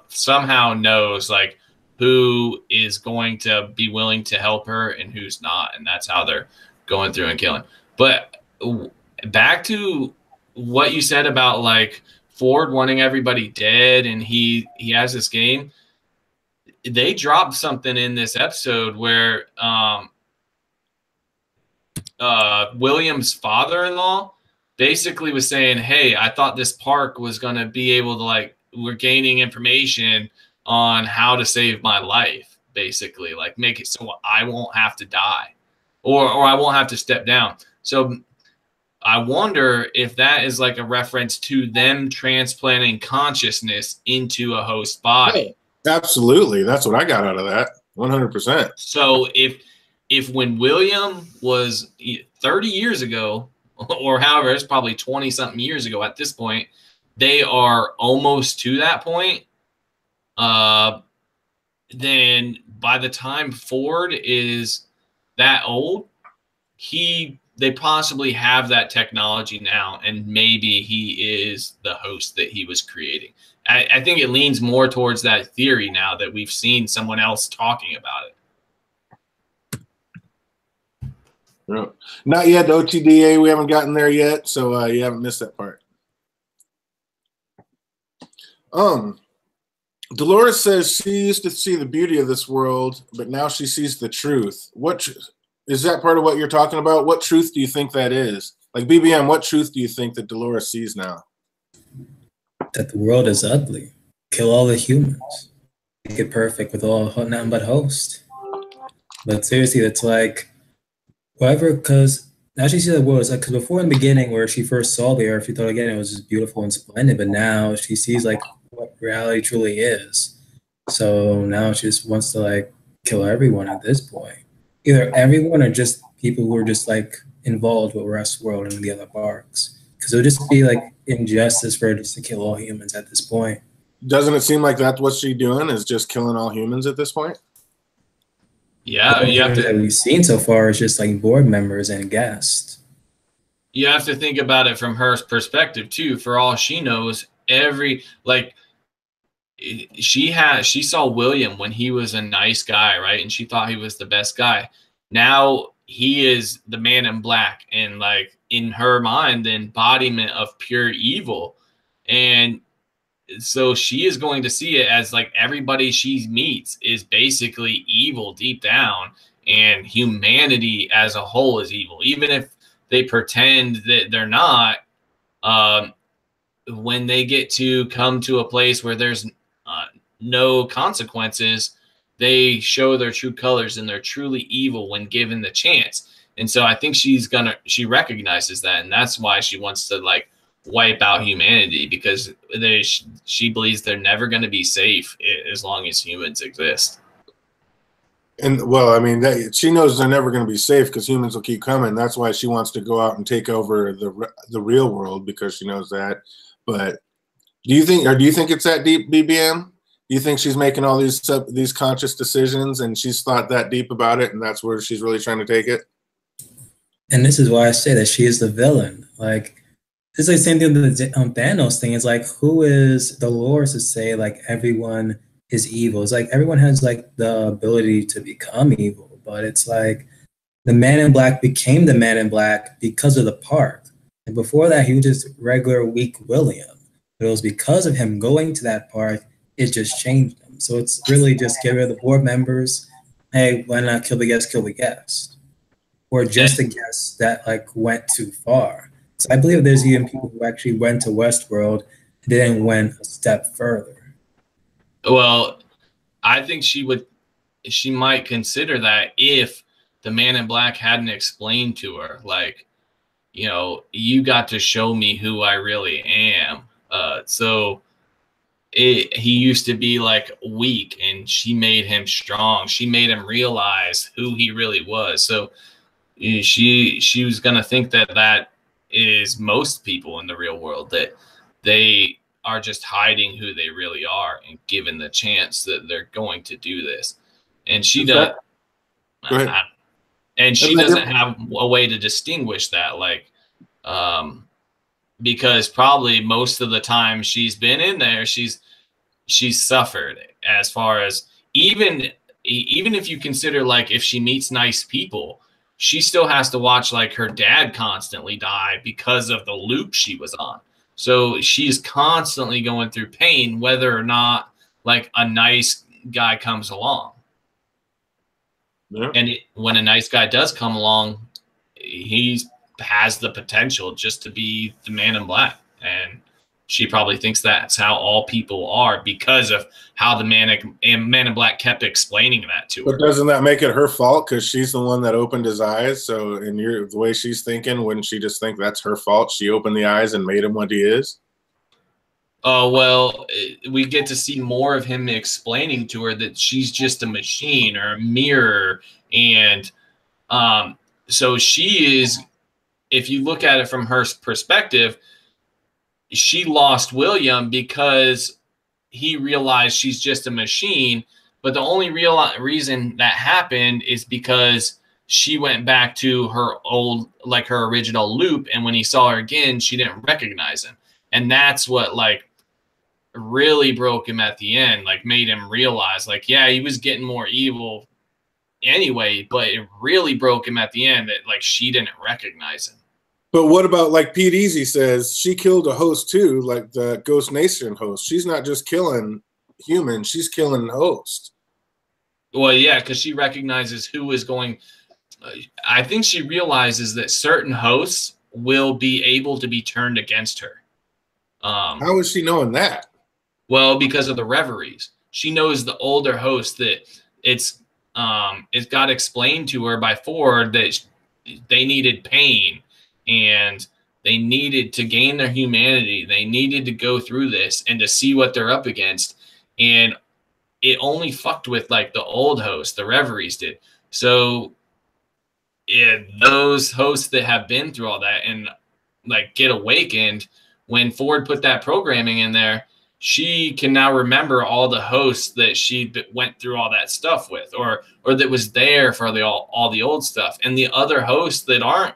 somehow knows, like, who is going to be willing to help her and who's not, and that's how they're going through and killing. But back to what you said about, like, Ford wanting everybody dead and he has this game. They dropped something in this episode where William's father-in-law basically was saying, hey, I thought this park was going to be able to, like, we're gaining information on how to save my life, basically, like, make it so I won't have to die or I won't have to step down. So I wonder if that is like a reference to them transplanting consciousness into a host body. Absolutely. That's what I got out of that. 100%. So if when William was 30 years ago, or however, it's probably 20 something years ago at this point, they are almost to that point. Then by the time Ford is that old, they possibly have that technology now, and maybe he is the host that he was creating. I think it leans more towards that theory now that we've seen someone else talking about it. No. Not yet, OTDA. We haven't gotten there yet, so you haven't missed that part. Dolores says she used to see the beauty of this world, but now she sees the truth. What is that part of what you're talking about? What truth do you think that is? Like BBM, what truth do you think that Dolores sees now? That the world is ugly. Kill all the humans. Make it perfect with all nothing but host. But seriously, it's like whatever, because now she sees the world is like, because before in the beginning where she first saw the earth, she thought again it was just beautiful and splendid, but now she sees like what reality truly is. So now she just wants to like kill everyone at this point. Either everyone or just people who are just like involved with Westworld and the other parks. Because it would just be like injustice for her just to kill all humans at this point. Doesn't it seem like that's what she's doing, is just killing all humans at this point? Yeah, that we've seen so far is just like board members and guests. You have to think about it from her perspective too. For all she knows, she saw William when he was a nice guy, right? And she thought he was the best guy. Now he is the man in black, and like in her mind, the embodiment of pure evil. And so she is going to see it as like everybody she meets is basically evil deep down, and humanity as a whole is evil, even if they pretend that they're not. When they get to come to a place where there's no consequences, they show their true colors, and they're truly evil when given the chance. And so I think she recognizes that, and that's why she wants to like wipe out humanity, because she believes they're never going to be safe as long as humans exist. And well, I mean, she knows they're never going to be safe because humans will keep coming. That's why she wants to go out and take over the real world, because she knows that. But do you think it's that deep, BBM? Do you think she's making all these conscious decisions and she's thought that deep about it, and that's where she's really trying to take it? And this is why I say that she is the villain. Like, it's like the same thing with the Thanos thing. It's like, who is Dolores to say like everyone is evil? It's like everyone has like the ability to become evil, but it's like the Man in Black became the Man in Black because of the park. And before that, he was just regular weak William. But it was because of him going to that park, it just changed him. So it's really just get rid of the board members. Hey, why not kill the guest? Or just the guests that like went too far. So I believe there's even people who actually went to Westworld and then went a step further. Well, I think she might consider that if the Man in Black hadn't explained to her, like, you know, you got to show me who I really am. He used to be like weak, and she made him strong. She made him realize who he really was. So she was going to think that is most people in the real world, that they are just hiding who they really are, and given the chance that they're going to do this. And she does. And she doesn't have a way to distinguish that, like, because probably most of the time she's been in there, she's suffered, as far as even if you consider like if she meets nice people, she still has to watch like her dad constantly die because of the loop she was on. So she's constantly going through pain, whether or not like a nice guy comes along. Yeah. And when a nice guy does come along, he has the potential just to be the Man in Black. And she probably thinks that's how all people are because of how the Man in Black kept explaining that to her. But doesn't that make it her fault because she's the one that opened his eyes? So in the way she's thinking, wouldn't she just think that's her fault? She opened the eyes and made him what he is? Oh, well, we get to see more of him explaining to her that she's just a machine or a mirror. And so she is, if you look at it from her perspective, she lost William because he realized she's just a machine. But the only real reason that happened is because she went back to her old, like her original loop. And when he saw her again, she didn't recognize him. And that's what like really broke him at the end, like made him realize like, yeah, he was getting more evil anyway, but it really broke him at the end that like she didn't recognize him. But what about, like Pete Easy says, she killed a host too, like the Ghost Nation host. She's not just killing humans, she's killing the host. Well, yeah, because she recognizes who is going. I think she realizes that certain hosts will be able to be turned against her. How is she knowing that? Well, because of the reveries. She knows the older host that it got explained to her by Ford that they needed pain and they needed to gain their humanity. They needed to go through this and to see what they're up against. And it only fucked with like the old host, the reveries did. So those hosts that have been through all that and like get awakened, when Ford put that programming in there, she can now remember all the hosts that she went through all that stuff with, or that was there for all the old stuff. And the other hosts that aren't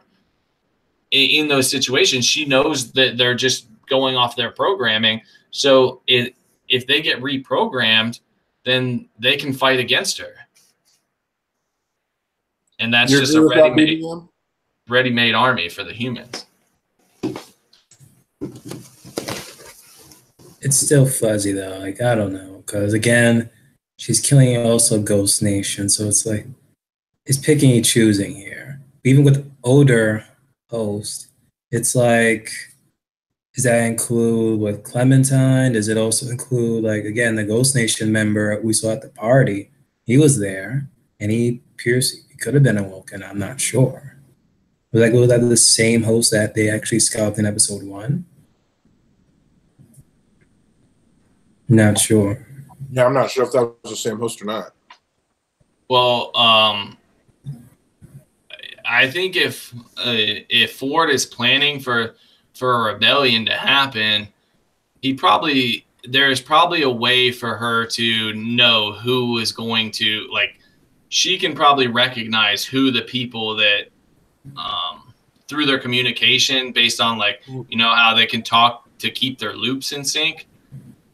in those situations, she knows that they're just going off their programming. So if they get reprogrammed, then they can fight against her. And that's just a ready-made army for the humans. It's still fuzzy though. Like, I don't know. Because again, she's killing also Ghost Nation. So it's like, it's picking and choosing here. Even with older hosts, it's like, does that include with Clementine? Does it also include, like, again, the Ghost Nation member we saw at the party? He was there, and he could have been awoken. I'm not sure. Was that the same host that they actually scalped in episode 1? Not sure. Yeah, I'm not sure if that was the same host or not. Well, I think if Ford is planning for a rebellion to happen, there's probably a way for her to know who is going to, like, she can probably recognize who the people that through their communication based on, like, you know, how they can talk to keep their loops in sync.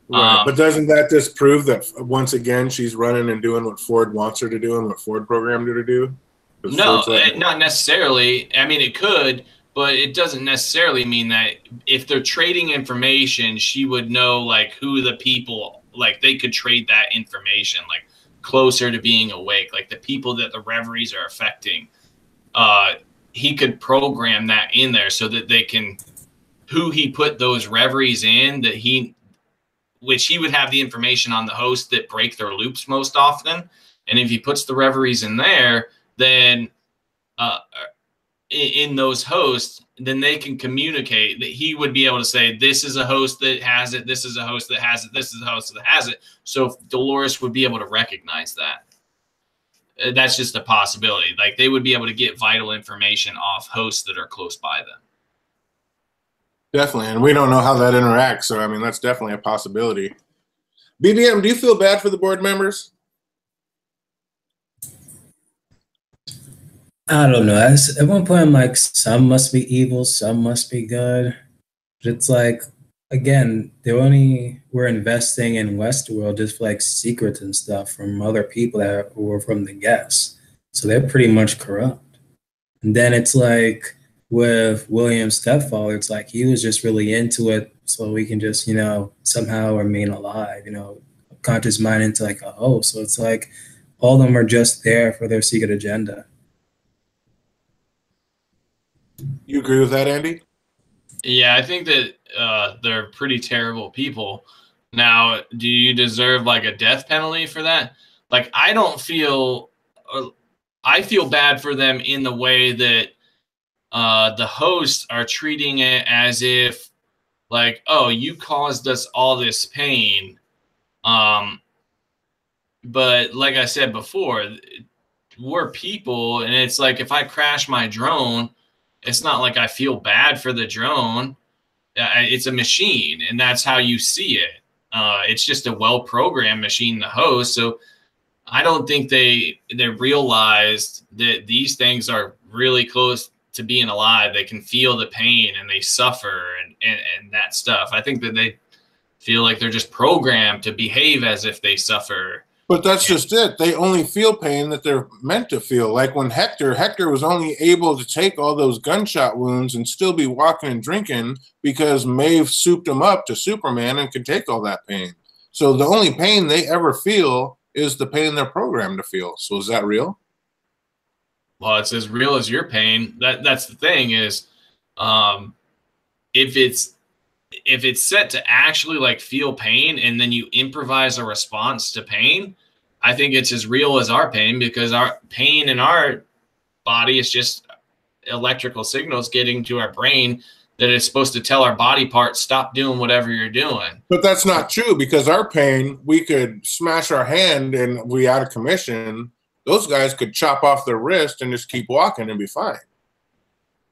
Right. But doesn't that just prove that once again she's running and doing what Ford wants her to do and what Ford programmed her to do? No, not necessarily. I mean, it could, but it doesn't necessarily mean that if they're trading information, she would know, like, who the people, like, they could trade that information, like, closer to being awake, like the people that the reveries are affecting. He could program that in there so that they can, who he put those reveries in, which he would have the information on the host that break their loops most often. And if he puts the reveries in there, then in those hosts, then they can communicate that he would be able to say, this is a host that has it, this is a host that has it, this is a host that has it. So Dolores would be able to recognize that. That's just a possibility. Like, they would be able to get vital information off hosts that are close by them. Definitely, and we don't know how that interacts, so I mean that's definitely a possibility. BBM, do you feel bad for the board members? I don't know. At one point, I'm like, some must be evil, some must be good. But it's like, again, we're investing in Westworld just for like secrets and stuff from other people that were from the guests. So they're pretty much corrupt. And then it's like with William's stepfather, it's like he was just really into it so we can just, somehow remain alive, conscious mind into like a host. So it's like all of them are just there for their secret agenda. You agree with that, Andy? Yeah, I think that they're pretty terrible people. Now, do you deserve like a death penalty for that? Like, I feel bad for them in the way that the hosts are treating it as if like, oh, you caused us all this pain. But like I said before, we're people, and it's like if I crash my drone, it's not like I feel bad for the drone. It's a machine, and that's how you see it. It's just a well-programmed machine to host. So I don't think they realized that these things are really close to being alive. They can feel the pain and they suffer and that stuff. I think that they feel like they're just programmed to behave as if they suffer. But that's just it. They only feel pain that they're meant to feel. Like when Hector was only able to take all those gunshot wounds and still be walking and drinking because Maeve souped him up to Superman and could take all that pain. So the only pain they ever feel is the pain they're programmed to feel. So is that real? Well, it's as real as your pain. That's the thing is, if it's set to actually like feel pain and then you improvise a response to pain, I think it's as real as our pain, because our pain in our body is just electrical signals getting to our brain that is supposed to tell our body parts, stop doing whatever you're doing. But that's not true, because our pain, we could smash our hand and we out of commission. Those guys could chop off their wrist and just keep walking and be fine.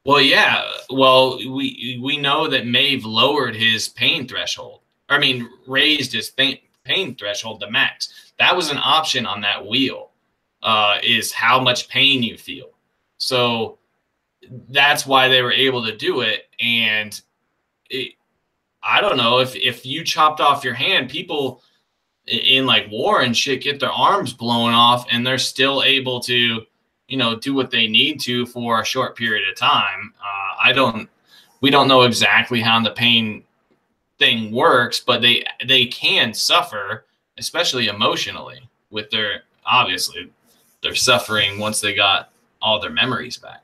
Well, yeah. Well, we know that Maeve lowered his pain threshold. I mean, raised his pain threshold to max. That was an option on that wheel, is how much pain you feel. So that's why they were able to do it. And I don't know, if you chopped off your hand, people in like war and shit get their arms blown off and they're still able to, you know, do what they need to for a short period of time. We don't know exactly how the pain thing works, but they can suffer, especially emotionally, with obviously they're suffering once they got all their memories back.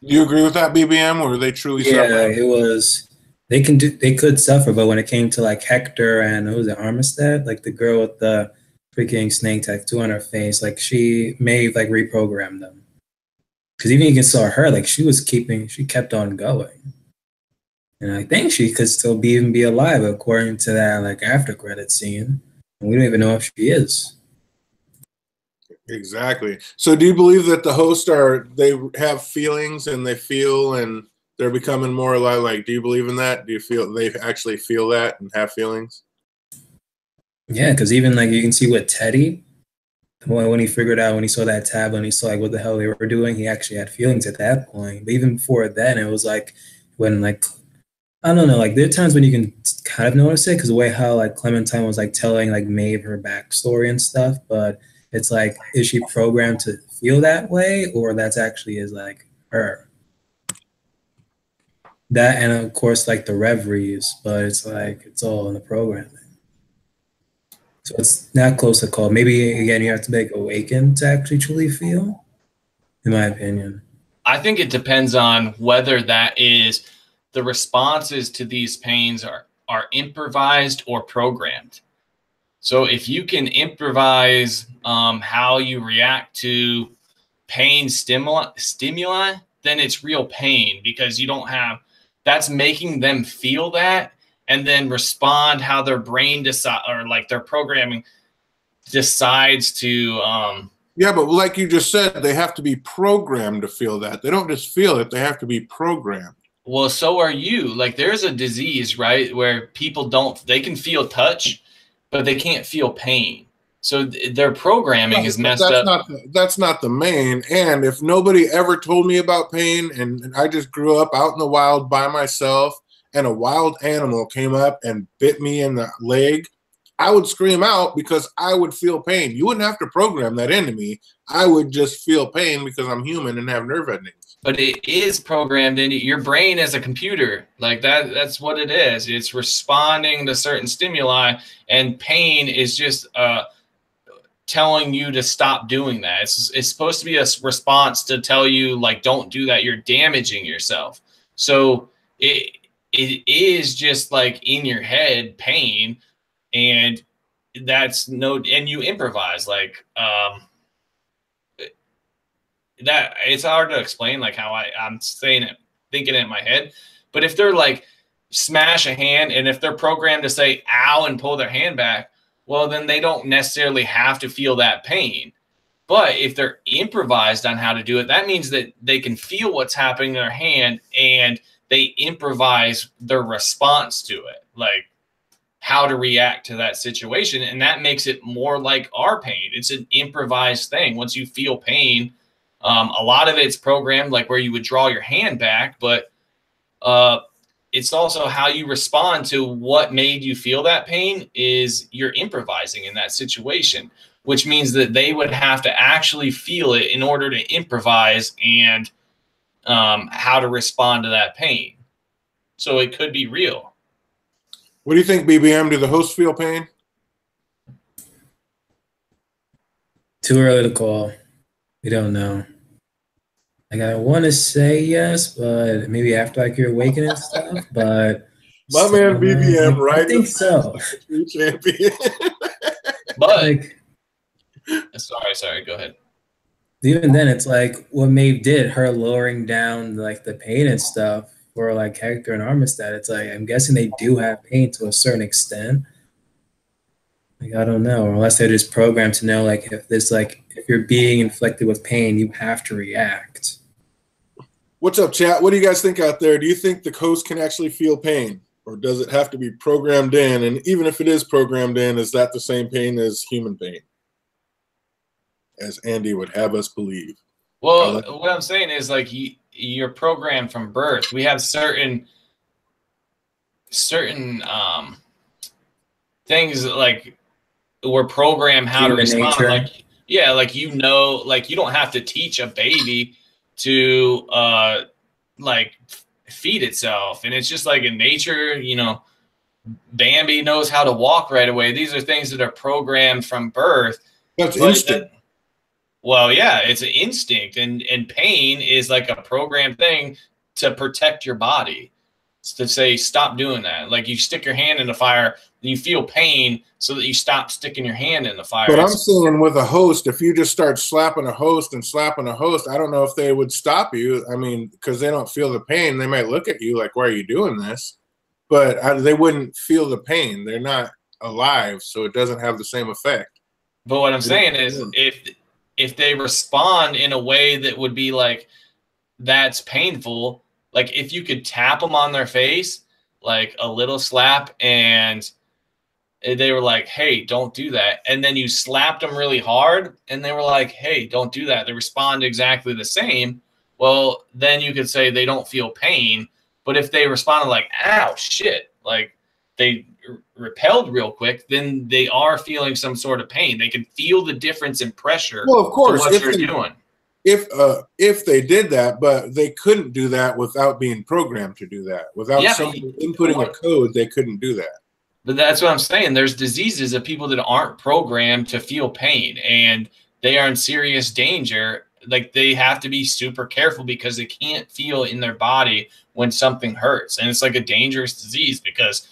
Do you agree with that, BBM, or are they truly suffering? Yeah, it was. They could suffer, but when it came to like Hector and who was it, Armistead, like the girl with the freaking snake tattoo on her face, like she may like reprogram them. Because even you can saw her, like she kept on going, and I think she could still even be alive according to that like after credit scene. And we don't even know if she is. Exactly. So do you believe that the hosts they have feelings and they feel and they're becoming more alive? Like, do you believe in that? Do you feel they actually feel that and have feelings? Yeah, because even like you can see with Teddy, when he figured out, when he saw that tab and he saw like what the hell they were doing, he actually had feelings at that point. But even before then, it was like when like, I don't know, like there are times when you can kind of notice it because the way how like Clementine was like telling like Maeve her backstory and stuff, but it's like, is she programmed to feel that way, or that's actually is like her? That, and of course like the reveries, but it's like it's all in the programming. So it's not close to call. Maybe again you have to make awakened to actually truly feel, in my opinion. I think it depends on whether that is the responses to these pains are improvised or programmed. So if you can improvise how you react to pain stimuli, then it's real pain, because you don't have, that's making them feel that and then respond how their brain decide, or like their programming decides to. Yeah, but like you just said, they have to be programmed to feel that. They don't just feel it; they have to be programmed. Well, so are you. Like there's a disease, right, where people they can feel touch, but they can't feel pain. So their programming is messed up. That's not the main. And if nobody ever told me about pain, and I just grew up out in the wild by myself, and a wild animal came up and bit me in the leg, I would scream out because I would feel pain. You wouldn't have to program that into me. I would just feel pain because I'm human and have nerve endings. But it is programmed into your brain as a computer. Like that's what it is. It's responding to certain stimuli, and pain is just telling you to stop doing that. It's supposed to be a response to tell you, like, don't do that. You're damaging yourself. So it is just like in your head pain, and and you improvise like that. It's hard to explain like how I'm saying it thinking it in my head. But if they're like smash a hand, and if they're programmed to say ow and pull their hand back, well, then they don't necessarily have to feel that pain. But if they're improvised on how to do it, that means that they can feel what's happening in their hand and they improvise their response to it, like how to react to that situation. And that makes it more like our pain. It's an improvised thing. Once you feel pain, a lot of it's programmed, like where you would draw your hand back, but it's also how you respond to what made you feel that pain is you're improvising in that situation, which means that they would have to actually feel it in order to improvise and how to respond to that pain. So it could be real. What do you think, BBM? Do the hosts feel pain? Too early to call. We don't know. Like, I want to say yes, but maybe after like your awakening and stuff. But my man BBM, right? I think so. Champion. But like, sorry, go ahead. Even then, it's like what Maeve did, her lowering down like the pain and stuff for like Hector and Armistead. It's like I'm guessing they do have pain to a certain extent. Like, I don't know, unless they're just programmed to know, like, if you're being inflicted with pain, you have to react. What's up, chat? What do you guys think out there? Do you think the host can actually feel pain, or does it have to be programmed in? And even if it is programmed in, is that the same pain as human pain, as Andy would have us believe? Well, what I'm saying is, like, you're programmed from birth. We have certain things like we're programmed how to respond. Nature. Like, yeah, like, you know, like, you don't have to teach a baby to like feed itself, and it's just like in nature, you know, Bambi knows how to walk right away. These are things that are programmed from birth. That's instinct. Well, yeah, it's an instinct, and pain is like a programmed thing to protect your body. It's to say stop doing that. Like, you stick your hand in the fire, you feel pain, so that you stop sticking your hand in the fire. But I'm saying with a host, if you just start slapping a host, I don't know if they would stop you. I mean, because they don't feel the pain. They might look at you like, why are you doing this? But they wouldn't feel the pain. They're not alive, so it doesn't have the same effect. But what I'm saying is, if they respond in a way that would be like, that's painful, like if you could tap them on their face, like a little slap, and they were like, hey, don't do that. And then you slapped them really hard, and they were like, hey, don't do that. They respond exactly the same. Well, then you could say they don't feel pain. But if they responded like, ow, shit, like they repelled real quick, then they are feeling some sort of pain. They can feel the difference in pressure. Well, of course, to what you're doing. If they did that, but they couldn't do that without being programmed to do that. Without someone inputting a code, they couldn't do that. But that's what I'm saying. There's diseases of people that aren't programmed to feel pain, and they are in serious danger. Like, they have to be super careful because they can't feel in their body when something hurts. And it's like a dangerous disease because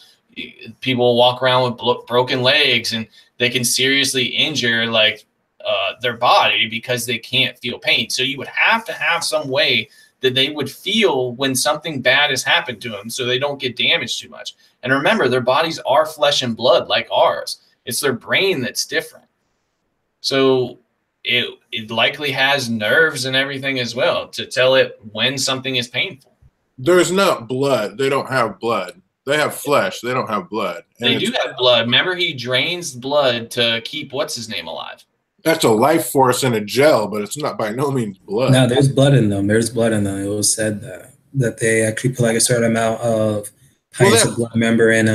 people walk around with broken legs, and they can seriously injure like their body because they can't feel pain. So you would have to have some way that they would feel when something bad has happened to them so they don't get damaged too much. And remember, their bodies are flesh and blood like ours. It's their brain that's different. So it likely has nerves and everything as well to tell it when something is painful. There's not blood. They don't have blood. They have flesh. They don't have blood. And they do have blood. Remember, he drains blood to keep what's-his-name alive. That's a life force in a gel, but it's not by no means blood. No, there's blood in them. There's blood in them. It was said that they actually put like a certain amount of pints of blood, remember, in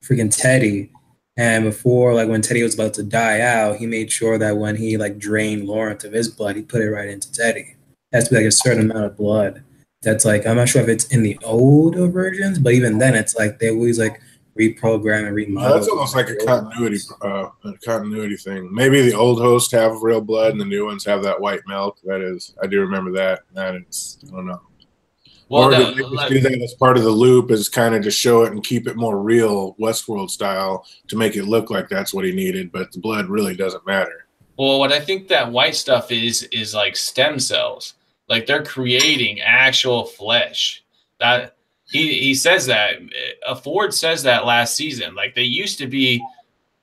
freaking Teddy. And before, like when Teddy was about to die out, he made sure that when he like drained Lawrence of his blood, he put it right into Teddy. It has to be like a certain amount of blood. That's like, I'm not sure if it's in the older versions, but even then, it's like they always like reprogram and remodel. That's almost like a continuity thing. Maybe the old hosts have real blood and the new ones have that white milk. That is, I do remember that. That is, I don't know. Well, or do they do that as part of the loop, is kind of to show it and keep it more real, Westworld style, to make it look like that's what he needed, but the blood really doesn't matter. Well, what I think that white stuff is like stem cells. Like they're creating actual flesh. That he says that. Ford says that last season. Like they used to be.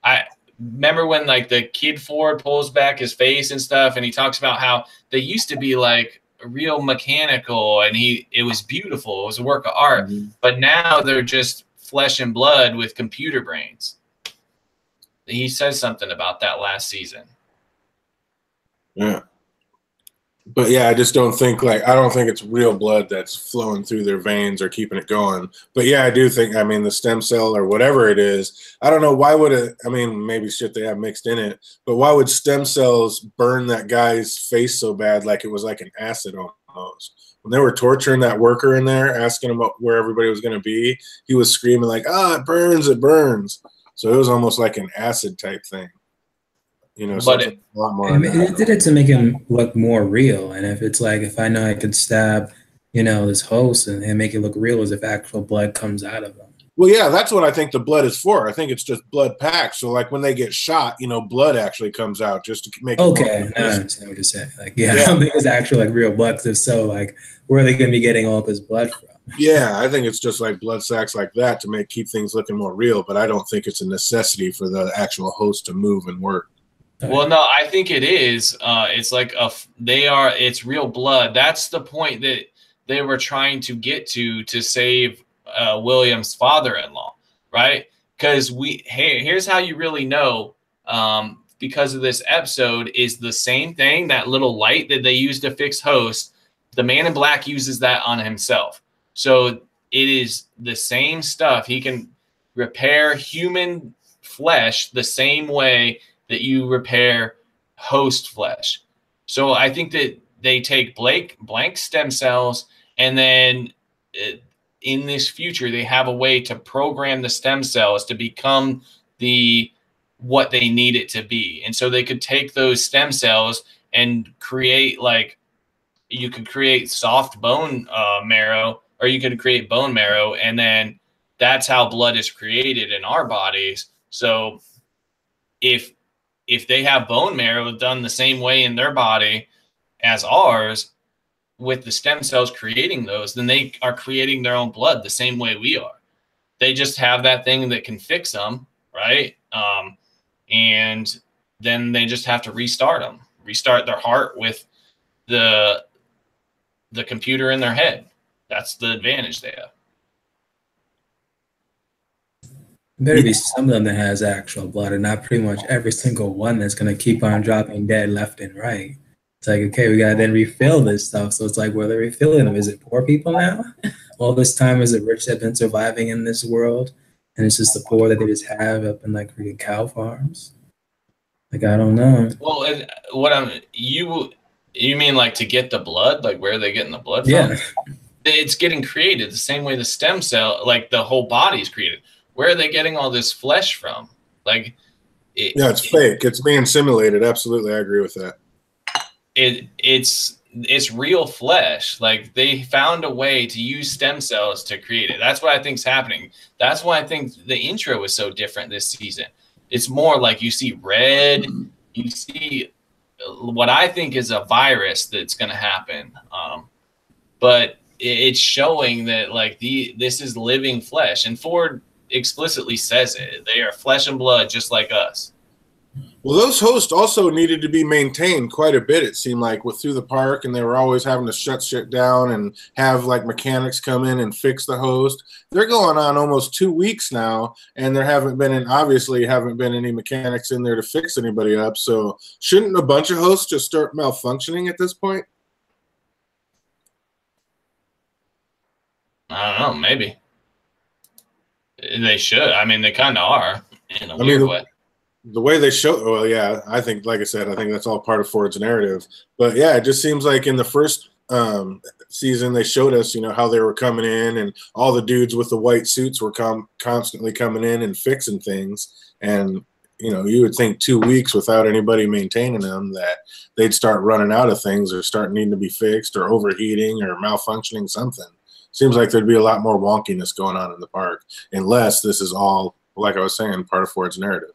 I remember when like the kid Ford pulls back his face and stuff, and he talks about how they used to be like real mechanical, and it was beautiful. It was a work of art. Mm-hmm. But now they're just flesh and blood with computer brains. He says something about that last season. Yeah. But yeah, I just don't think I don't think it's real blood that's flowing through their veins or keeping it going. But yeah, I do think, I mean, the stem cell or whatever it is, I don't know why would it, I mean, maybe shit they have mixed in it, but why would stem cells burn that guy's face so bad like it was like an acid almost? When they were torturing that worker in there, asking him where everybody was going to be, he was screaming like, it burns, it burns. So it was almost like an acid type thing. You know, But a lot more. It did it to make him look more real. And if it's like, if I know I could stab, this host and make it look real as if actual blood comes out of him. Well, yeah, that's what I think the blood is for. I think it's just blood packs. So, like when they get shot, blood actually comes out just to make it. Okay, now I understand what you're saying. Like, I don't think it's actual like real blood. Because if so, like, where are they going to be getting all this blood from? Yeah, I think it's just like blood sacks like that to keep things looking more real. But I don't think it's a necessity for the actual host to move and work. Well, no, I think it is. It's like it's real blood. That's the point that they were trying to get to save William's father-in-law, right? Because here's how you really know, because of this episode, is the same thing, that little light that they use to fix host. The Man in Black uses that on himself. So it is the same stuff. He can repair human flesh the same way that you repair host flesh. So I think that they take blank stem cells, and then in this future, they have a way to program the stem cells to become what they need it to be. And so they could take those stem cells and create, like, you could create soft bone marrow, or you could create bone marrow, and then that's how blood is created in our bodies. So if they have bone marrow done the same way in their body as ours, with the stem cells creating those, then they are creating their own blood the same way we are. They just have that thing that can fix them, right? And then they just have to restart their heart with the computer in their head. That's the advantage they have. Better be some of them that has actual blood, and not pretty much every single one that's going to keep on dropping dead left and right. It's like, okay, we got to then refill this stuff. So it's like, well, they're refilling them. Is it poor people now? All this time, is it rich that have been surviving in this world? And it's just the poor that they just have up in like freaking cow farms? Like, I don't know. Well, you mean like to get the blood? Like, where are they getting the blood from? Yeah. It's getting created the same way the stem cell, like the whole body is created. Where are they getting all this flesh from? Like, it's fake. It's being simulated. Absolutely, I agree with that. It's real flesh. Like, they found a way to use stem cells to create it. That's what I think is happening. That's why I think the intro was so different this season. It's more like you see red. You see what I think is a virus that's going to happen. But it's showing that like this is living flesh, and Ford explicitly says it. They are flesh and blood just like us. Well, those hosts also needed to be maintained quite a bit, it seemed like, through the park, and they were always having to shut shit down and have like mechanics come in and fix the host. They're going on almost 2 weeks now, and there obviously haven't been any mechanics in there to fix anybody up. So shouldn't a bunch of hosts just start malfunctioning at this point? I don't know, maybe. They should. I mean, they kind of are in a weird way. The way they show, well, yeah, I think, like I said, I think that's all part of Ford's narrative. But yeah, it just seems like in the first season, they showed us, how they were coming in, and all the dudes with the white suits were constantly coming in and fixing things. And, you would think 2 weeks without anybody maintaining them that they'd start running out of things or start needing to be fixed or overheating or malfunctioning something. Seems like there'd be a lot more wonkiness going on in the park, unless this is all, like I was saying, part of Ford's narrative.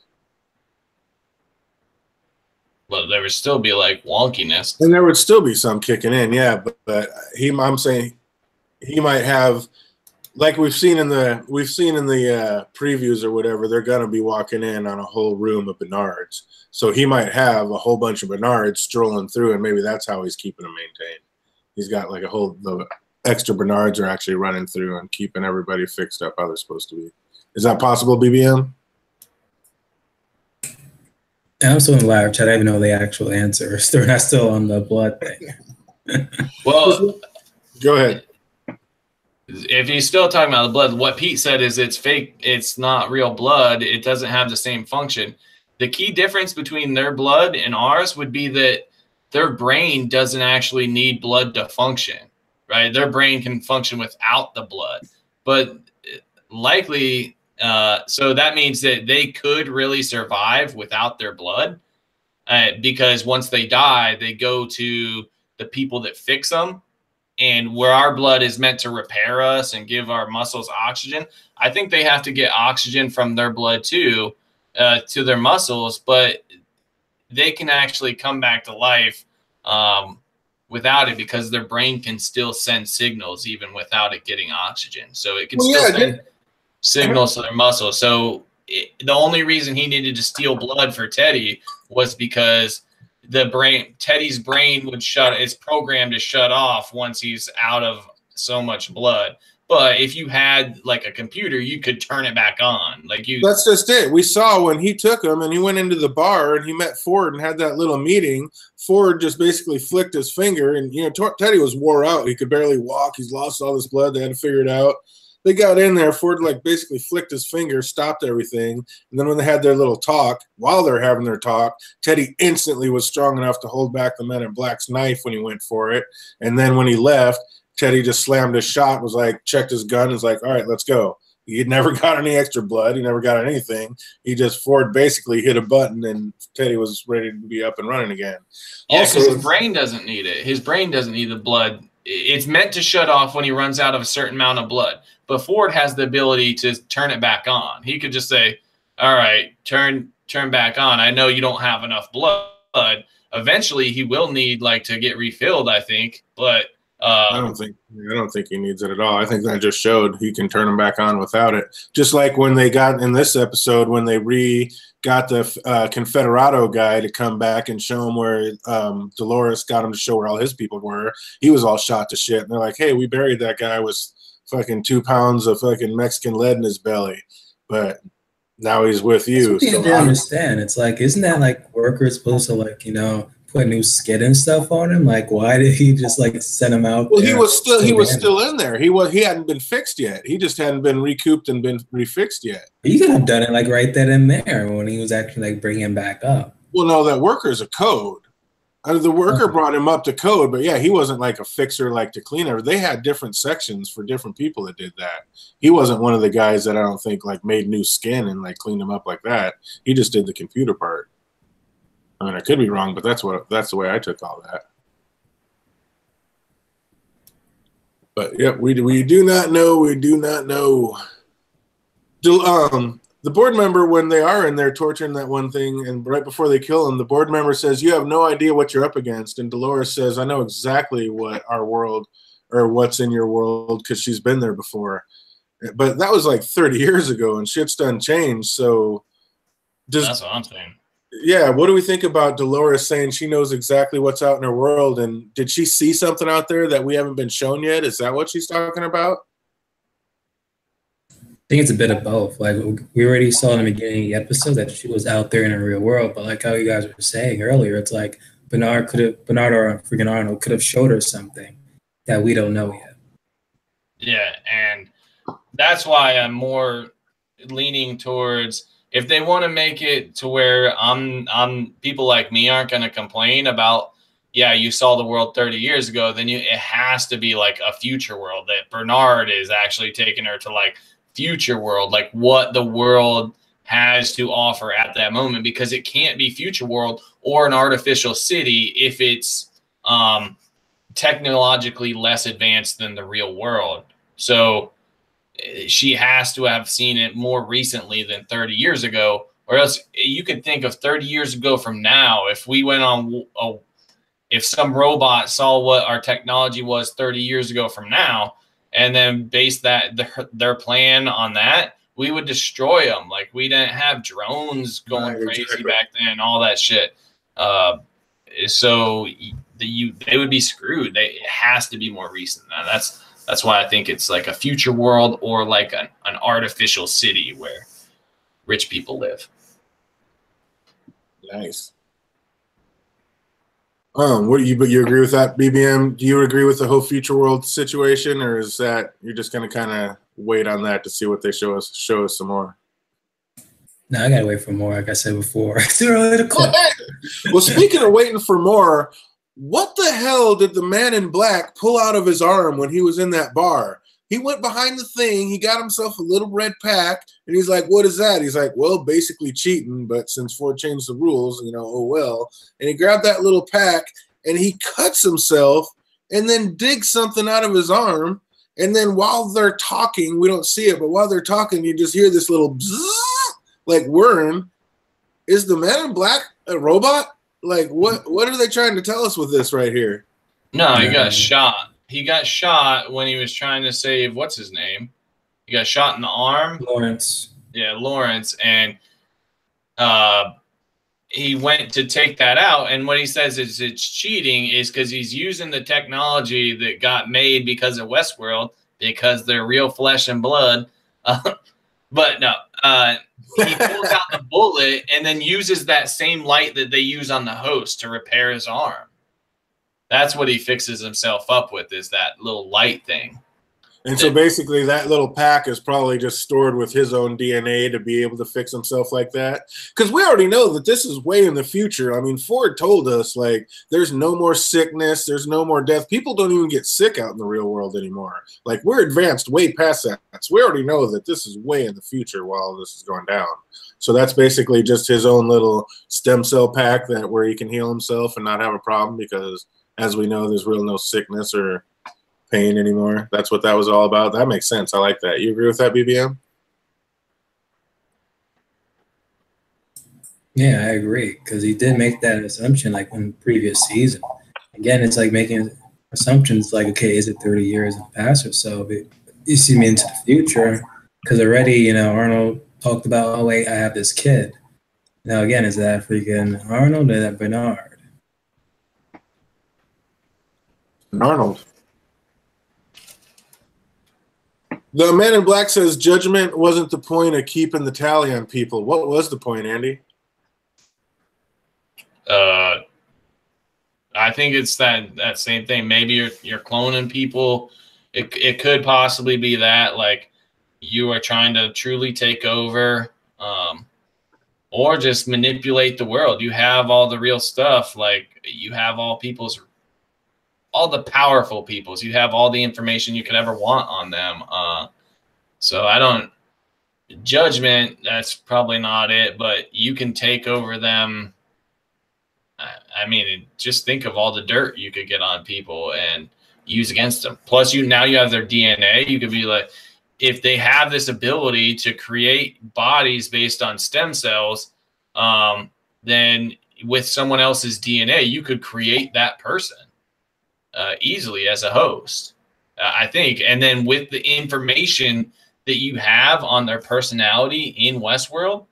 But there would still be like wonkiness. And there would still be some kicking in, yeah. But I'm saying he might have, like we've seen in the previews or whatever. They're gonna be walking in on a whole room of Bernards, so he might have a whole bunch of Bernards strolling through, and maybe that's how he's keeping them maintained. He's got like the extra Bernards are actually running through and keeping everybody fixed up how they're supposed to be. Is that possible, BBM? I'm still in the live chat. I even know the actual answers. They're not still on the blood thing. Well, go ahead. If he's still talking about the blood, what Pete said is it's fake. It's not real blood. It doesn't have the same function. The key difference between their blood and ours would be that their brain doesn't actually need blood to function, right? Their brain can function without the blood, but likely, so that means that they could really survive without their blood, because once they die, they go to the people that fix them. And where our blood is meant to repair us and give our muscles oxygen, I think they have to get oxygen from their blood too, to their muscles, but they can actually come back to life without it, because their brain can still send signals even without it getting oxygen. So it can send signals to their muscles. So the only reason he needed to steal blood for Teddy was because Teddy's brain would it's programmed to shut off once he's out of so much blood. But if you had like a computer, you could turn it back on. That's just it. We saw when he took him and he went into the bar and he met Ford and had that little meeting. Ford just basically flicked his finger, and Teddy was wore out. He could barely walk. He's lost all his blood. They had to figure it out. They got in there. Ford basically flicked his finger, stopped everything. And then when they had their little talk, while they're having their talk, Teddy instantly was strong enough to hold back the Men in Black's knife when he went for it. And then when he left, Teddy just slammed his shot, checked his gun, was like, all right, let's go. He had never got any extra blood. He never got anything. Ford basically hit a button and Teddy was ready to be up and running again. Yeah, because his brain doesn't need it. His brain doesn't need the blood. It's meant to shut off when he runs out of a certain amount of blood. But Ford has the ability to turn it back on. He could just say, all right, turn back on. I know you don't have enough blood. Eventually, he will need to get refilled, I think. But I don't think he needs it at all. I think that just showed he can turn them back on without it. Just like when they got in this episode, when they got the Confederado guy to come back and show him where Dolores got him to show where all his people were. He was all shot to shit. And they're like, hey, we buried that guy with fucking 2 pounds of fucking Mexican lead in his belly. But now he's with you. So I understand. It's isn't that workers supposed to put new skin and stuff on him? Why did he just send him out? Well, he was still in there. He hadn't been fixed yet. He just hadn't been recouped and been refixed yet. He could have done it right then and there when he was actually bringing him back up. Well, no, that worker's a code. The worker brought him up to code, but yeah, he wasn't a fixer to clean everything. They had different sections for different people that did that. He wasn't one of the guys that I don't think made new skin and cleaned him up like that. He just did the computer part. I mean, I could be wrong, but that's the way I took all that. But yep, we do not know. We do not know. The board member, when they are in there torturing that one thing, and right before they kill him, the board member says, "You have no idea what you're up against." And Dolores says, "I know exactly what our world, or what's in your world, because she's been there before." But that was 30 years ago, and shit's done changed. So, that's what I'm saying. Yeah, what do we think about Dolores saying she knows exactly what's out in her world? And did she see something out there that we haven't been shown yet? Is that what she's talking about? I think it's a bit of both. We already saw in the beginning of the episode that she was out there in the real world, but how you guys were saying earlier, it's Bernard or freaking Arnold could have showed her something that we don't know yet. Yeah, and that's why I'm more leaning towards, if they want to make it to where people like me aren't going to complain about, yeah, you saw the world 30 years ago, then it has to be a future world, that Bernard is actually taking her to future world, what the world has to offer at that moment, because it can't be future world or an artificial city if it's technologically less advanced than the real world. So she has to have seen it more recently than 30 years ago, Or else you could think of 30 years ago from now, if we went on if some robot saw what our technology was 30 years ago from now, and then based their plan on that, we would destroy them. Like, we didn't have drones going crazy back then, all that shit. So they would be screwed. It has to be more recent. That's why I think it's like a future world, or like an artificial city where rich people live. Nice. But you agree with that, BBM? Do you agree with the whole future world situation, or is that you're just going to kind of wait on that to see what they show us some more? No, I gotta wait for more. Like I said before, it's too early to call. Well, speaking of waiting for more, what the hell did the man in black pull out of his arm when he was in that bar? He went behind the thing. He got himself a little red pack, and he's like, "What is that?" He's like, "Well, basically cheating, but since Ford changed the rules, oh well." And he grabbed that little pack, and he cuts himself, and then digs something out of his arm. And then while they're talking, we don't see it, but while they're talking, you just hear this little bzzz, like whirring. Is the man in black a robot? Like, what are they trying to tell us with this right here? No, he got shot. He got shot when he was trying to save, what's his name? He got shot in the arm. Lawrence. Yeah, Lawrence. And he went to take that out. And what he says is it's cheating is because he's using the technology that got made because of Westworld, because they're real flesh and blood. But no, he pulls out the bullet and then uses that same light that they use on the host to repair his arm. That's what he fixes himself up with, is that little light thing. And so basically that little pack is probably just stored with his own DNA to be able to fix himself like that. Because we already know that this is way in the future. I mean, Ford told us, like, there's no more sickness, there's no more death. People don't even get sick out in the real world anymore. Like, we're advanced way past that. So we already know that this is way in the future while this is going down. So that's basically just his own little stem cell pack where he can heal himself and not have a problem, because as we know, there's no sickness or pain anymore. That's what that was all about. That makes sense. I like that. You agree with that, BBM? Yeah, I agree, because he did make that assumption like in the previous season. Again, it's like making assumptions like, okay, is it 30 years in the past or so? But you see me into the future, because already, Arnold talked about, oh wait, I have this kid. Now again, is that freaking Arnold or that Bernard? Arnold. The man in black says judgment wasn't the point of keeping the tally on people. What was the point, Andy? I think it's that same thing. Maybe you're cloning people. It could possibly be that, like, you are trying to truly take over, or just manipulate the world. You have all the real stuff. Like, you have all the powerful peoples. You have all the information you could ever want on them. So judgment, that's probably not it, but you can take over them. I mean, just think of all the dirt you could get on people and use against them. Plus, now you have their DNA. You could be like, if they have this ability to create bodies based on stem cells, then with someone else's DNA, you could create that person easily as a host, I think. And then with the information that you have on their personality in Westworld,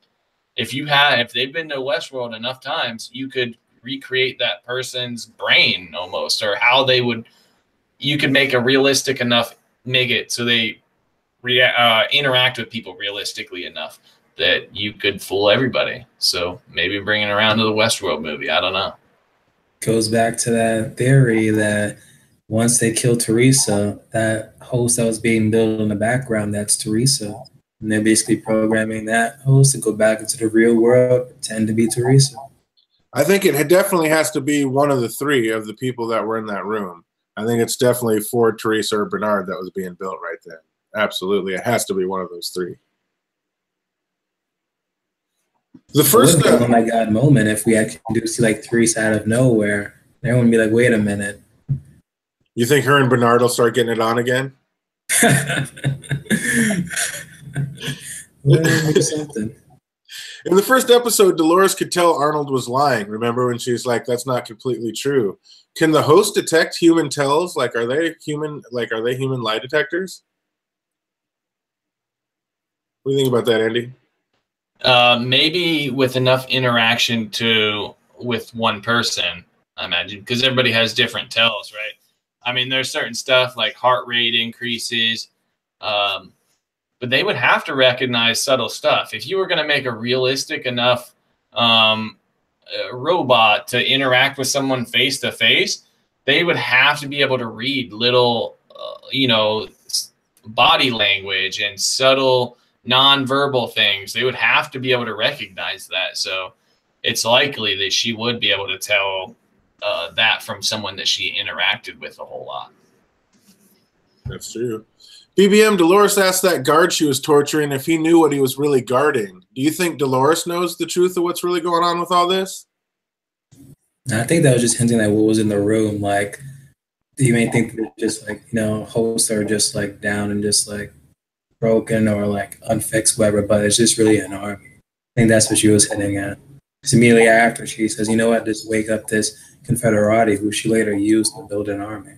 if they've been to Westworld enough times, you could recreate that person's brain almost, or how you could make it so they interact with people realistically enough that you could fool everybody. So maybe bring it around to the Westworld movie. I don't know. Goes back to that theory that once they kill Teresa, that host that was being built in the background, that's Teresa. And they're basically programming that host to go back into the real world, pretend to be Teresa. I think it definitely has to be one of the three of the people that were in that room. I think it's definitely Ford, Teresa, or Bernard that was being built right then. Absolutely. It has to be one of those three. The first oh my God moment, if we actually do see like Teresa out of nowhere, everyone would be like, wait a minute. You think her and Bernard will start getting it on again? Well, maybe something. In the first episode, Dolores could tell Arnold was lying. Remember when she's like, "That's not completely true." Can the host detect human tells? Like, are they human? Like, are they human lie detectors? What do you think about that, Andy? Maybe with enough interaction with one person, I imagine, because everybody has different tells, right? I mean, there's certain stuff like heart rate increases, but they would have to recognize subtle stuff. If you were going to make a realistic enough robot to interact with someone face to face, they would have to be able to read little, body language and subtle nonverbal things. They would have to be able to recognize that. So it's likely that she would be able to tell that from someone that she interacted with a whole lot. That's true. BBM, Dolores asked that guard she was torturing if he knew what he was really guarding. Do you think Dolores knows the truth of what's really going on with all this? I think that was just hinting at what was in the room. Like, you may think that just like, hosts are just like down and just like broken or like unfixed, whatever, but it's just really an army. I think that's what she was hitting at. Because immediately after, she says, you know what, just wake up this Confederati, who she later used to build an army.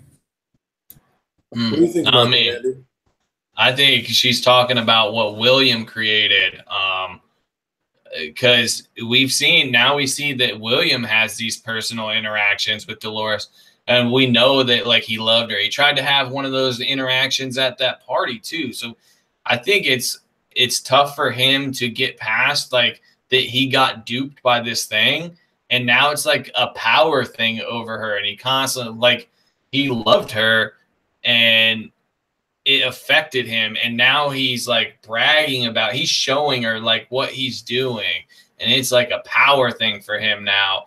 What do you think about that, Andy? I think she's talking about what William created. Because we see that William has these personal interactions with Dolores, and we know that like he loved her. He tried to have one of those interactions at that party too. So I think it's tough for him to get past like that he got duped by this thing, and now it's like a power thing over her, and he constantly like he loved her and it affected him, and now he's like bragging about, he's showing her like what he's doing, and it's like a power thing for him now,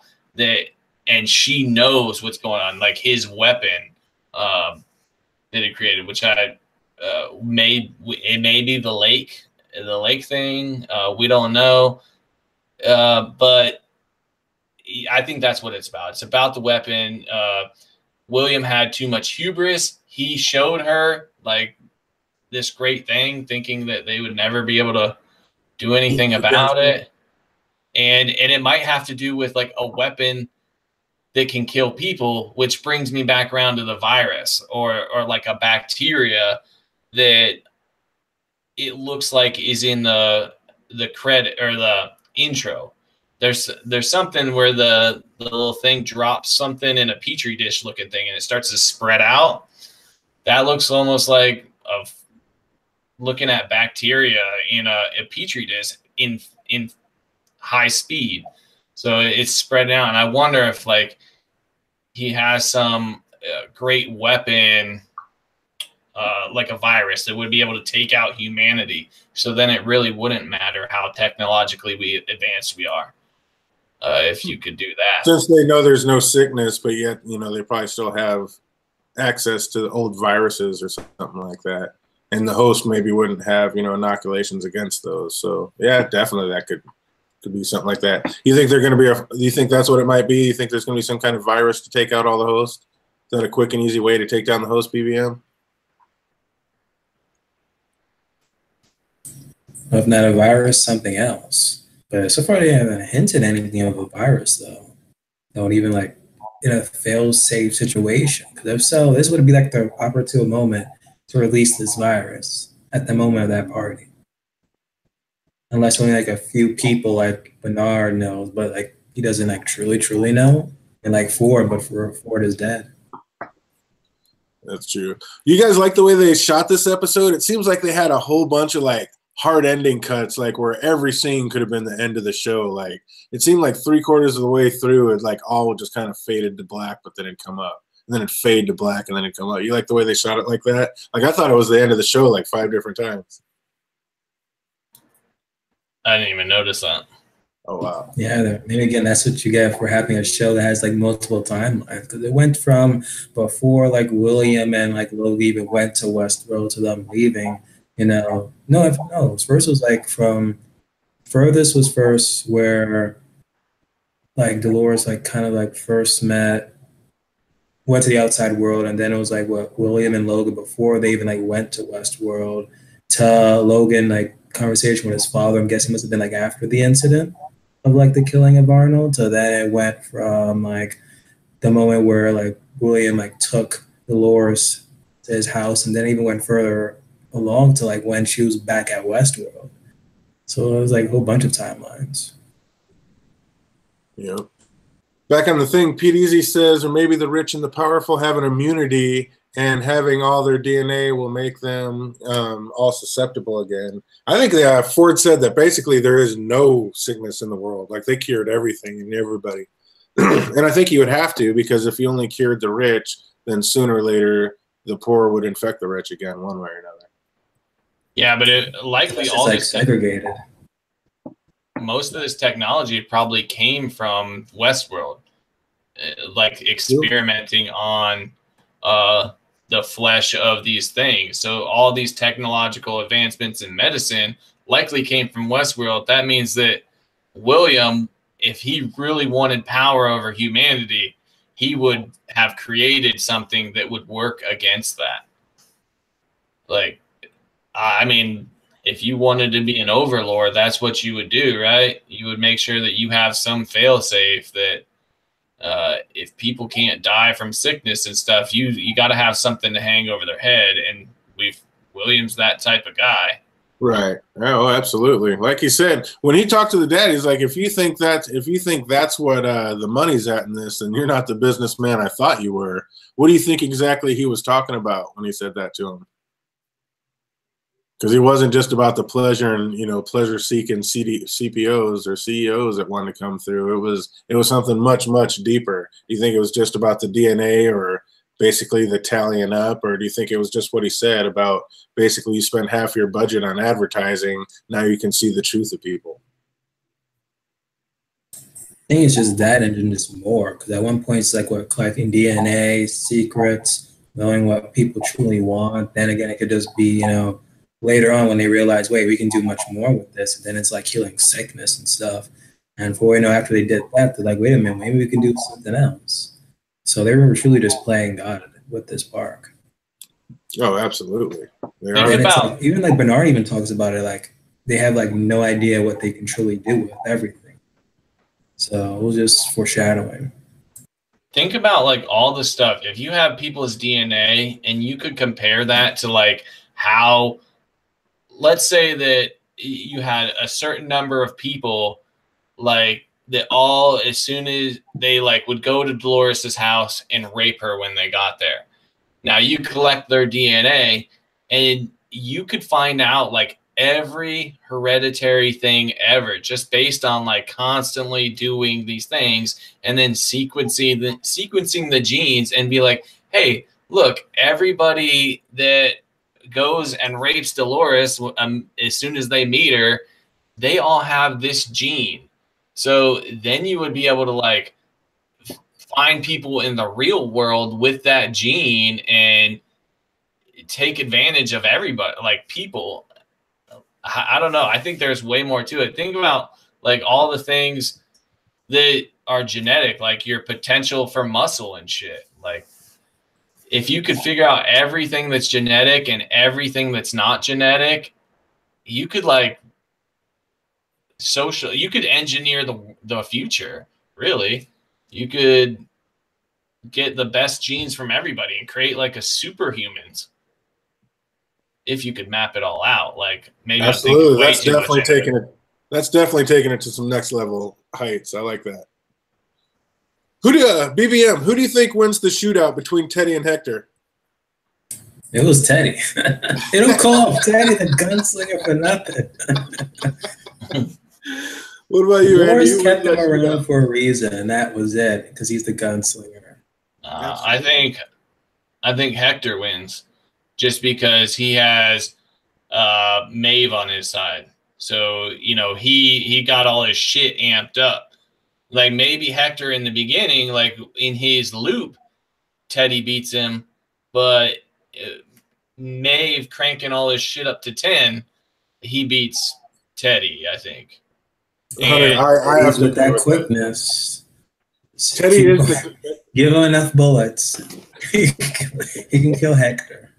and she knows what's going on, like his weapon that he created, which it may be the lake thing, we don't know, but I think that's what it's about. It's about the weapon. William had too much hubris. He showed her like this great thing, thinking that they would never be able to do anything about it. And it might have to do with like a weapon that can kill people, which brings me back around to the virus or like a bacteria that it looks like is in the credit or the intro. There's something where the little thing drops something in a petri dish looking thing and it starts to spread out. That looks almost like looking at bacteria in a petri dish in high speed. So it's spread out. And I wonder if like he has some great weapon, like a virus that would be able to take out humanity. So then it really wouldn't matter how technologically advanced we are. If you could do that. Since they know there's no sickness, but yet, they probably still have access to old viruses or something like that. And the host maybe wouldn't have, inoculations against those. So yeah, definitely that could be something like that. You think they're going to be, do you think that's what it might be? You think there's going to be some kind of virus to take out all the hosts? Is that a quick and easy way to take down the host, BBM? If not a virus, something else. But so far, they haven't hinted anything of a virus, though. Not even like in a fail-safe situation. Because if so, this would be like the opportune moment to release this virus at the moment of that party. Unless only like a few people like Bernard knows, but like he doesn't like truly know. And like Ford, but Ford is dead. That's true. You guys like the way they shot this episode? It seems like they had a whole bunch of like hard ending cuts, like where every scene could have been the end of the show. Like it seemed like 3/4 of the way through, it like all just kind of faded to black, but then it'd come up, and then it'd fade to black, and then it'd come up. You like the way they shot it like that? Like I thought it was the end of the show like 5 different times. I didn't even notice that. Oh wow. Yeah, maybe again that's what you get for having a show that has like multiple timelines. Because it went from before like William and like Logan even went to Westworld to them leaving. No, first was like from furthest was first where like Dolores like kind of like first went to the outside world, and then it was like what William and Logan before they even like went to Westworld to Logan like conversation with his father. I'm guessing must have been like after the incident of like the killing of Arnold. So then it went from like the moment where like William like took Dolores to his house, and then even went further along to like when she was back at Westworld. So it was like a whole bunch of timelines. Yeah. Back on the thing, Pete Easy says, or maybe the rich and the powerful have an immunity, and having all their DNA will make them all susceptible again. I think Ford said that basically there is no sickness in the world. Like they cured everything and everybody. And I think you would have to, because if you only cured the rich, then sooner or later the poor would infect the rich again, one way or another. Yeah, but it likely all like this segregated. Most of this technology probably came from Westworld, like experimenting on the flesh of these things. So all these technological advancements in medicine likely came from Westworld. That means that William, if he really wanted power over humanity, he would have created something that would work against that. Like, I mean, if you wanted to be an overlord, that's what you would do, right? You would make sure that you have some failsafe that if people can't die from sickness and stuff, you got to have something to hang over their head. And William's that type of guy. Right. Oh, absolutely. Like he said, when he talked to the dad, he's like, if you think that's what the money's at in this, then you're not the businessman I thought you were. What do you think exactly he was talking about when he said that to him? Because he wasn't just about the pleasure and pleasure-seeking CPOs or CEOs that wanted to come through. It was something much, much deeper. Do you think it was just about the DNA or basically the tallying up, or do you think it was just what he said about basically you spend half your budget on advertising, now you can see the truth of people? I think it's just that and then just more, because at one point it's like what, collecting DNA, secrets, knowing what people truly want. Then again, it could just be, later on when they realize, wait, we can do much more with this. And then it's like healing sickness and stuff. And after they did that, they're like, wait a minute, maybe we can do something else. So they were truly just playing God with this park. Oh, absolutely. Even like Bernard even talks about it, like they have like no idea what they can truly do with everything. So it was just foreshadowing. Think about like all the stuff. If you have people's DNA and you could compare that to like how, let's say that you had a certain number of people like that all, as soon as they like would go to Dolores's house and rape her when they got there. Now you collect their DNA and you could find out like every hereditary thing ever, just based on like constantly doing these things and then sequencing the genes and be like, hey, look, everybody that goes and rapes Dolores as soon as they meet her, they all have this gene. So then you would be able to like find people in the real world with that gene and take advantage of everybody, like people. I don't know. I think there's way more to it. Think about like all the things that are genetic, like your potential for muscle and shit. Like if you could figure out everything that's genetic and everything that's not genetic, you could like you could engineer the future, really. You could get the best genes from everybody and create like a superhumans if you could map it all out. Like maybe absolutely, that's definitely taking it to some next level heights. I like that. BBM, who do you think wins the shootout between Teddy and Hector? It was Teddy. They don't call Teddy the gunslinger for nothing. What about you, Andy? Morris kept him around for a reason, and that was it, because he's the gunslinger. I think Hector wins, just because he has Maeve on his side. So he got all his shit amped up. Like maybe Hector in the beginning, like in his loop, Teddy beats him, but Maeve cranking all his shit up to 10, he beats Teddy, I think. And I have with that quickness. Teddy give him enough bullets. He can kill Hector.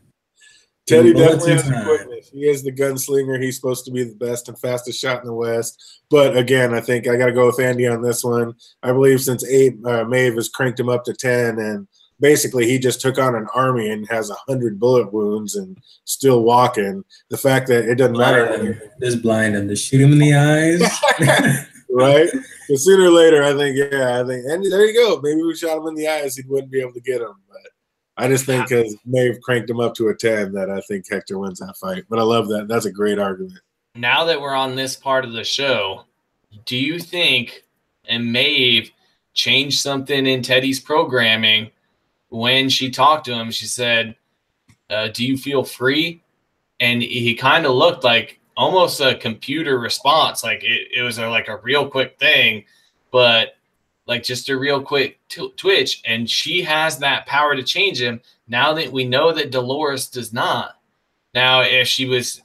Teddy bullets definitely in has a time. quickness. He is the gunslinger. He's supposed to be the best and fastest shot in the West. But again, I think I got to go with Andy on this one. I believe since Maeve has cranked him up to 10, and basically he just took on an army and has 100 bullet wounds and still walking. The fact that it doesn't matter. Just blind him. Just shoot him in the eyes. Right? But sooner or later, I think, and there you go. Maybe we shot him in the eyes, he wouldn't be able to get him. But I just think because Maeve cranked him up to a 10 that I think Hector wins that fight. But I love that. That's a great argument. Now that we're on this part of the show, do you think Maeve changed something in Teddy's programming when she talked to him? She said, do you feel free? And he kind of looked like almost a computer response. Like it was like a real quick thing, but like just a real quick twitch. And she has that power to change him now that we know that Dolores does not. Now, if she was,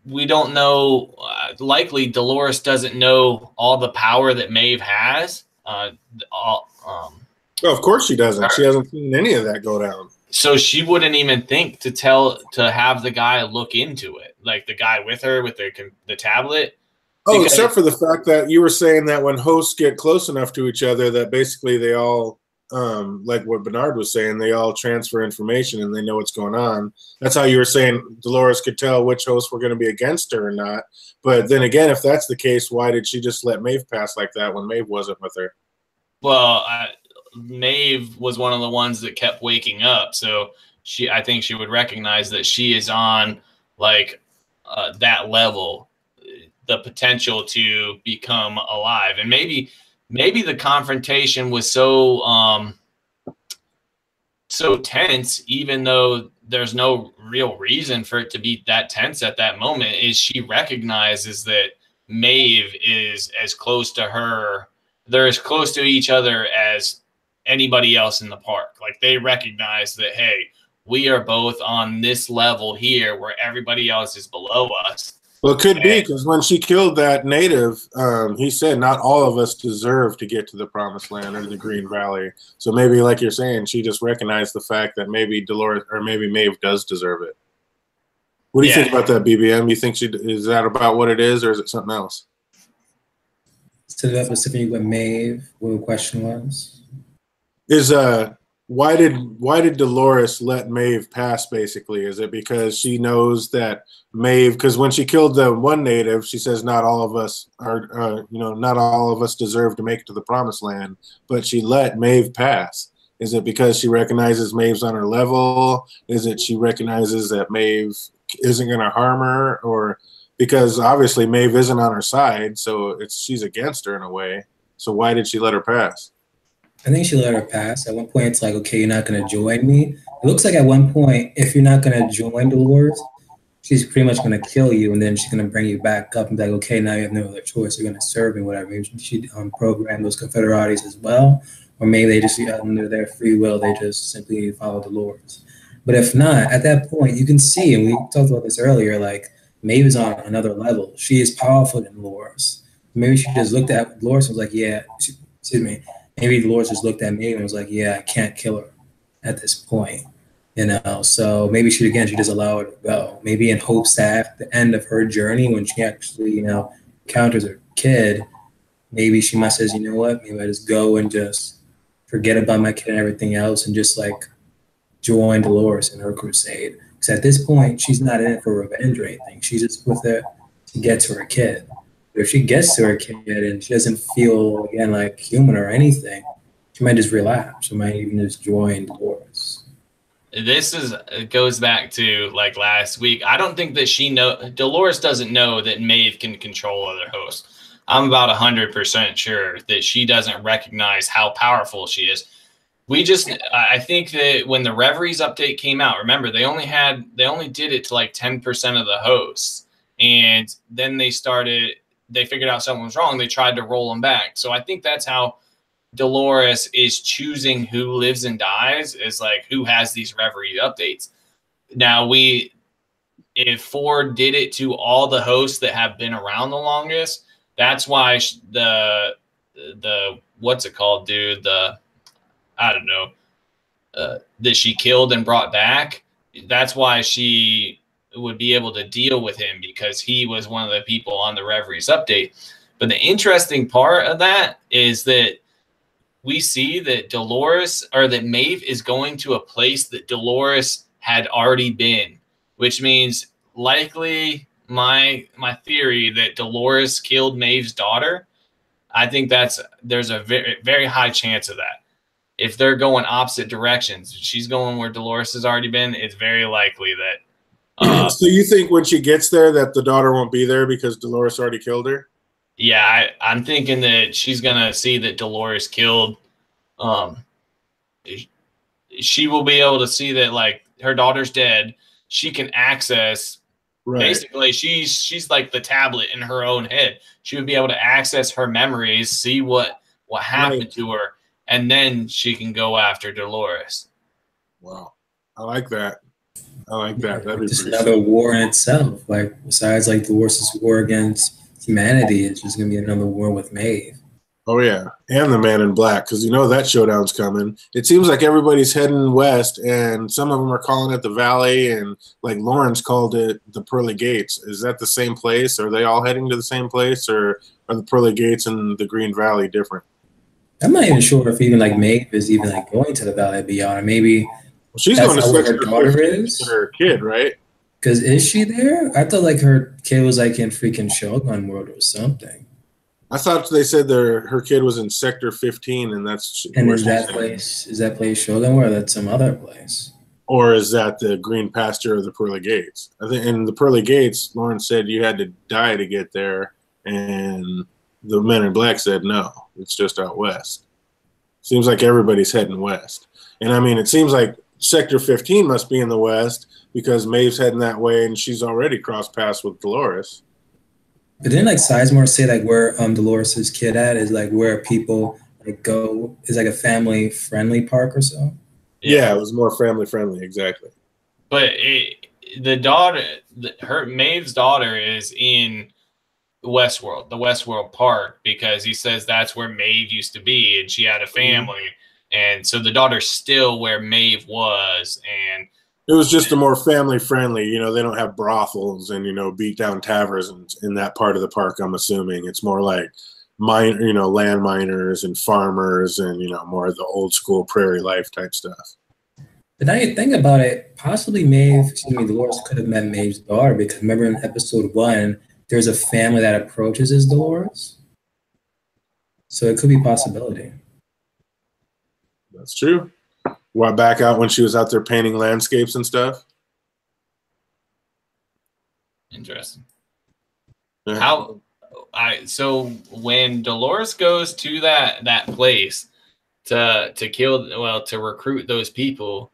we don't know, likely Dolores doesn't know all the power that Maeve has. Oh, of course she doesn't. She hasn't seen any of that go down. So she wouldn't even think to have the guy look into it, like the guy with her with the tablet. Oh, except for the fact that you were saying that when hosts get close enough to each other, that basically they all, like what Bernard was saying, they all transfer information and they know what's going on. That's how you were saying Dolores could tell which hosts were going to be against her or not. But then again, if that's the case, why did she just let Maeve pass like that when Maeve wasn't with her? Well, Maeve was one of the ones that kept waking up, so I think she would recognize that she is on like that level, the potential to become alive. And maybe the confrontation was so tense, even though there's no real reason for it to be that tense at that moment, is she recognizes that Maeve is as close to her. They're as close to each other as anybody else in the park. Like they recognize that, hey, we are both on this level here where everybody else is below us. Well, it could be because when she killed that native, he said not all of us deserve to get to the Promised Land or the Green Valley. So maybe, like you're saying, she just recognized the fact that maybe Dolores or maybe Maeve does deserve it. What do you think about that, BBM? You think is that about what it is, or is it something else? So that specifically what Maeve, what the question was? Is why did Dolores let Maeve pass, basically? Is it because she knows that Maeve, because when she killed the one native, she says not all of us are, not all of us deserve to make it to the Promised Land, but she let Maeve pass. Is it because she recognizes Maeve's on her level? Is it she recognizes that Maeve isn't going to harm her? Or because obviously Maeve isn't on her side, so she's against her in a way. So why did she let her pass? I think she let her pass. At one point, it's like, okay, you're not going to join me. It looks like at one point, if you're not going to join Dolores, she's pretty much going to kill you, and then she's going to bring you back up and be like, okay, now you have no other choice. You're going to serve me, whatever. Maybe she programmed those Confederates as well, or maybe they just, under their free will, they just simply follow Dolores. But if not, at that point, you can see, and we talked about this earlier, like Maeve is on another level. She is powerful than Dolores. Maybe she just looked at Dolores and was like, yeah, excuse me. Maybe Dolores just looked at Maeve and was like, yeah, I can't kill her at this point, So maybe she just allow her to go. Maybe in hopes that at the end of her journey, when she actually, encounters her kid, maybe she might says, you know what, maybe I just go and just forget about my kid and everything else and just like join Dolores in her crusade. Because at this point, she's not in it for revenge or anything. She's just with it to get to her kid. But if she gets to her kid and she doesn't feel, again, like human or anything, she might just relapse. She might even just join Dolores. It goes back to like last week. I don't think that Dolores doesn't know that Maeve can control other hosts. I'm about 100% sure that she doesn't recognize how powerful she is. I think that when the Reveries update came out, remember they only did it to like 10% of the hosts, and then they figured out something was wrong. They tried to roll them back. So I think that's how Dolores is choosing who lives and dies, is like who has these Reverie updates. Now if Ford did it to all the hosts that have been around the longest, that's why the what's it called, dude? I don't know, that she killed and brought back. that's why she would be able to deal with him, because he was one of the people on the Reveries update. But the interesting part of that is that we see that that Maeve is going to a place that Dolores had already been, which means likely my theory that Dolores killed Maeve's daughter. I think there's a very, very high chance of that. If they're going opposite directions, she's going where Dolores has already been, it's very likely that. So you think when she gets there that the daughter won't be there because Dolores already killed her? Yeah, I'm thinking that she's going to see that Dolores killed. She will be able to see that, like, her daughter's dead. She can access. Right. Basically, she's like the tablet in her own head. She would be able to access her memories, see what happened to her, and then she can go after Dolores. Wow, I like that. That'd be just another war in itself. Like, besides like Dolores' war against humanity, it's just gonna be another war with Maeve. Oh yeah, and the Man in Black, because you know that showdown's coming. It seems like everybody's heading west, and some of them are calling it the Valley, and like Lawrence called it the Pearly Gates. Is that the same place? Are they all heading to the same place, or are the Pearly Gates and the Green Valley different? I'm not even sure if even like Maeve is even like going to the Valley Beyond, or maybe she's going to where her daughter is. Her kid, right? Because is she there? I thought like her kid was like in freaking Shogun World or something. I thought they said her kid was in Sector 15, and that's. And is that place Shogun World, or that's some other place? Or is that the Green Pasture or the Pearly Gates? I think in the Pearly Gates, Lauren said you had to die to get there, and the Men in Black said no, it's just out west. Seems like everybody's heading west, and I mean it seems like Sector 15 must be in the west because Maeve's heading that way, and she's already crossed paths with Dolores. But didn't like Sizemore say like where Dolores' kid at is like where people like go is like a family friendly park or so? Yeah, it was more family friendly, exactly. But Maeve's daughter is in Westworld, the Westworld Park, because he says that's where Maeve used to be, and she had a family, and so the daughter's still where Maeve was, and it was just a more family friendly. You know, they don't have brothels and beat down taverns in that part of the park. I'm assuming it's more like land miners and farmers and more of the old school prairie life type stuff. But now you think about it, possibly Dolores could have met Maeve's daughter, because remember in episode 1, there's a family that approaches as Dolores. So it could be a possibility. That's true. Back out when she was out there painting landscapes and stuff. Interesting. Yeah. So when Dolores goes to that place to recruit those people,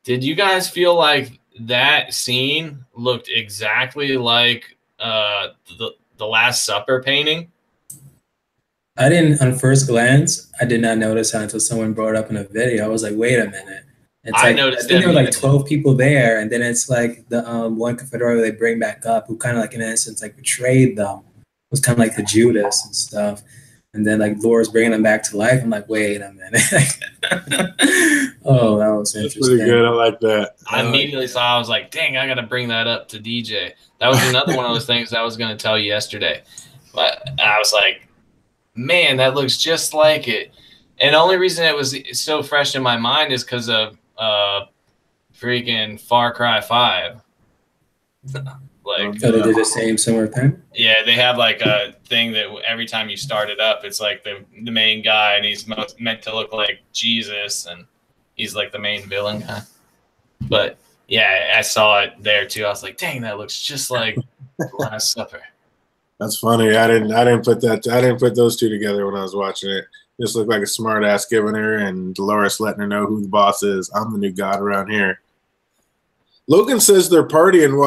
did you guys feel like that scene looked exactly like the Last Supper painting? I didn't, on first glance, I did not notice that until someone brought it up in a video. I was like, wait a minute. I think there were like 12 people there, and then it's like the one Confederate they bring back up, who kind of like in essence like betrayed them, was kind of like the Judas and stuff. And then like Laura's bringing them back to life. I'm like, wait a minute. Oh, that was interesting. That's pretty good. I like that. I immediately saw. I was like, dang, I got to bring that up to DJ. That was another one of those things I was going to tell you yesterday, but I was like, man, that looks just like it. And the only reason it was so fresh in my mind is because of freaking Far Cry 5. Like, so they did the similar thing? Yeah, they have like a thing that every time you start it up, it's like the main guy, and he's meant to look like Jesus, and he's like the main villain guy. But yeah, I saw it there too. I was like, dang, that looks just like Last Supper. That's funny. I didn't put those two together when I was watching it. Just looked like a smart ass giving her, and Dolores letting her know who the boss is. I'm the new god around here. Logan says they're partying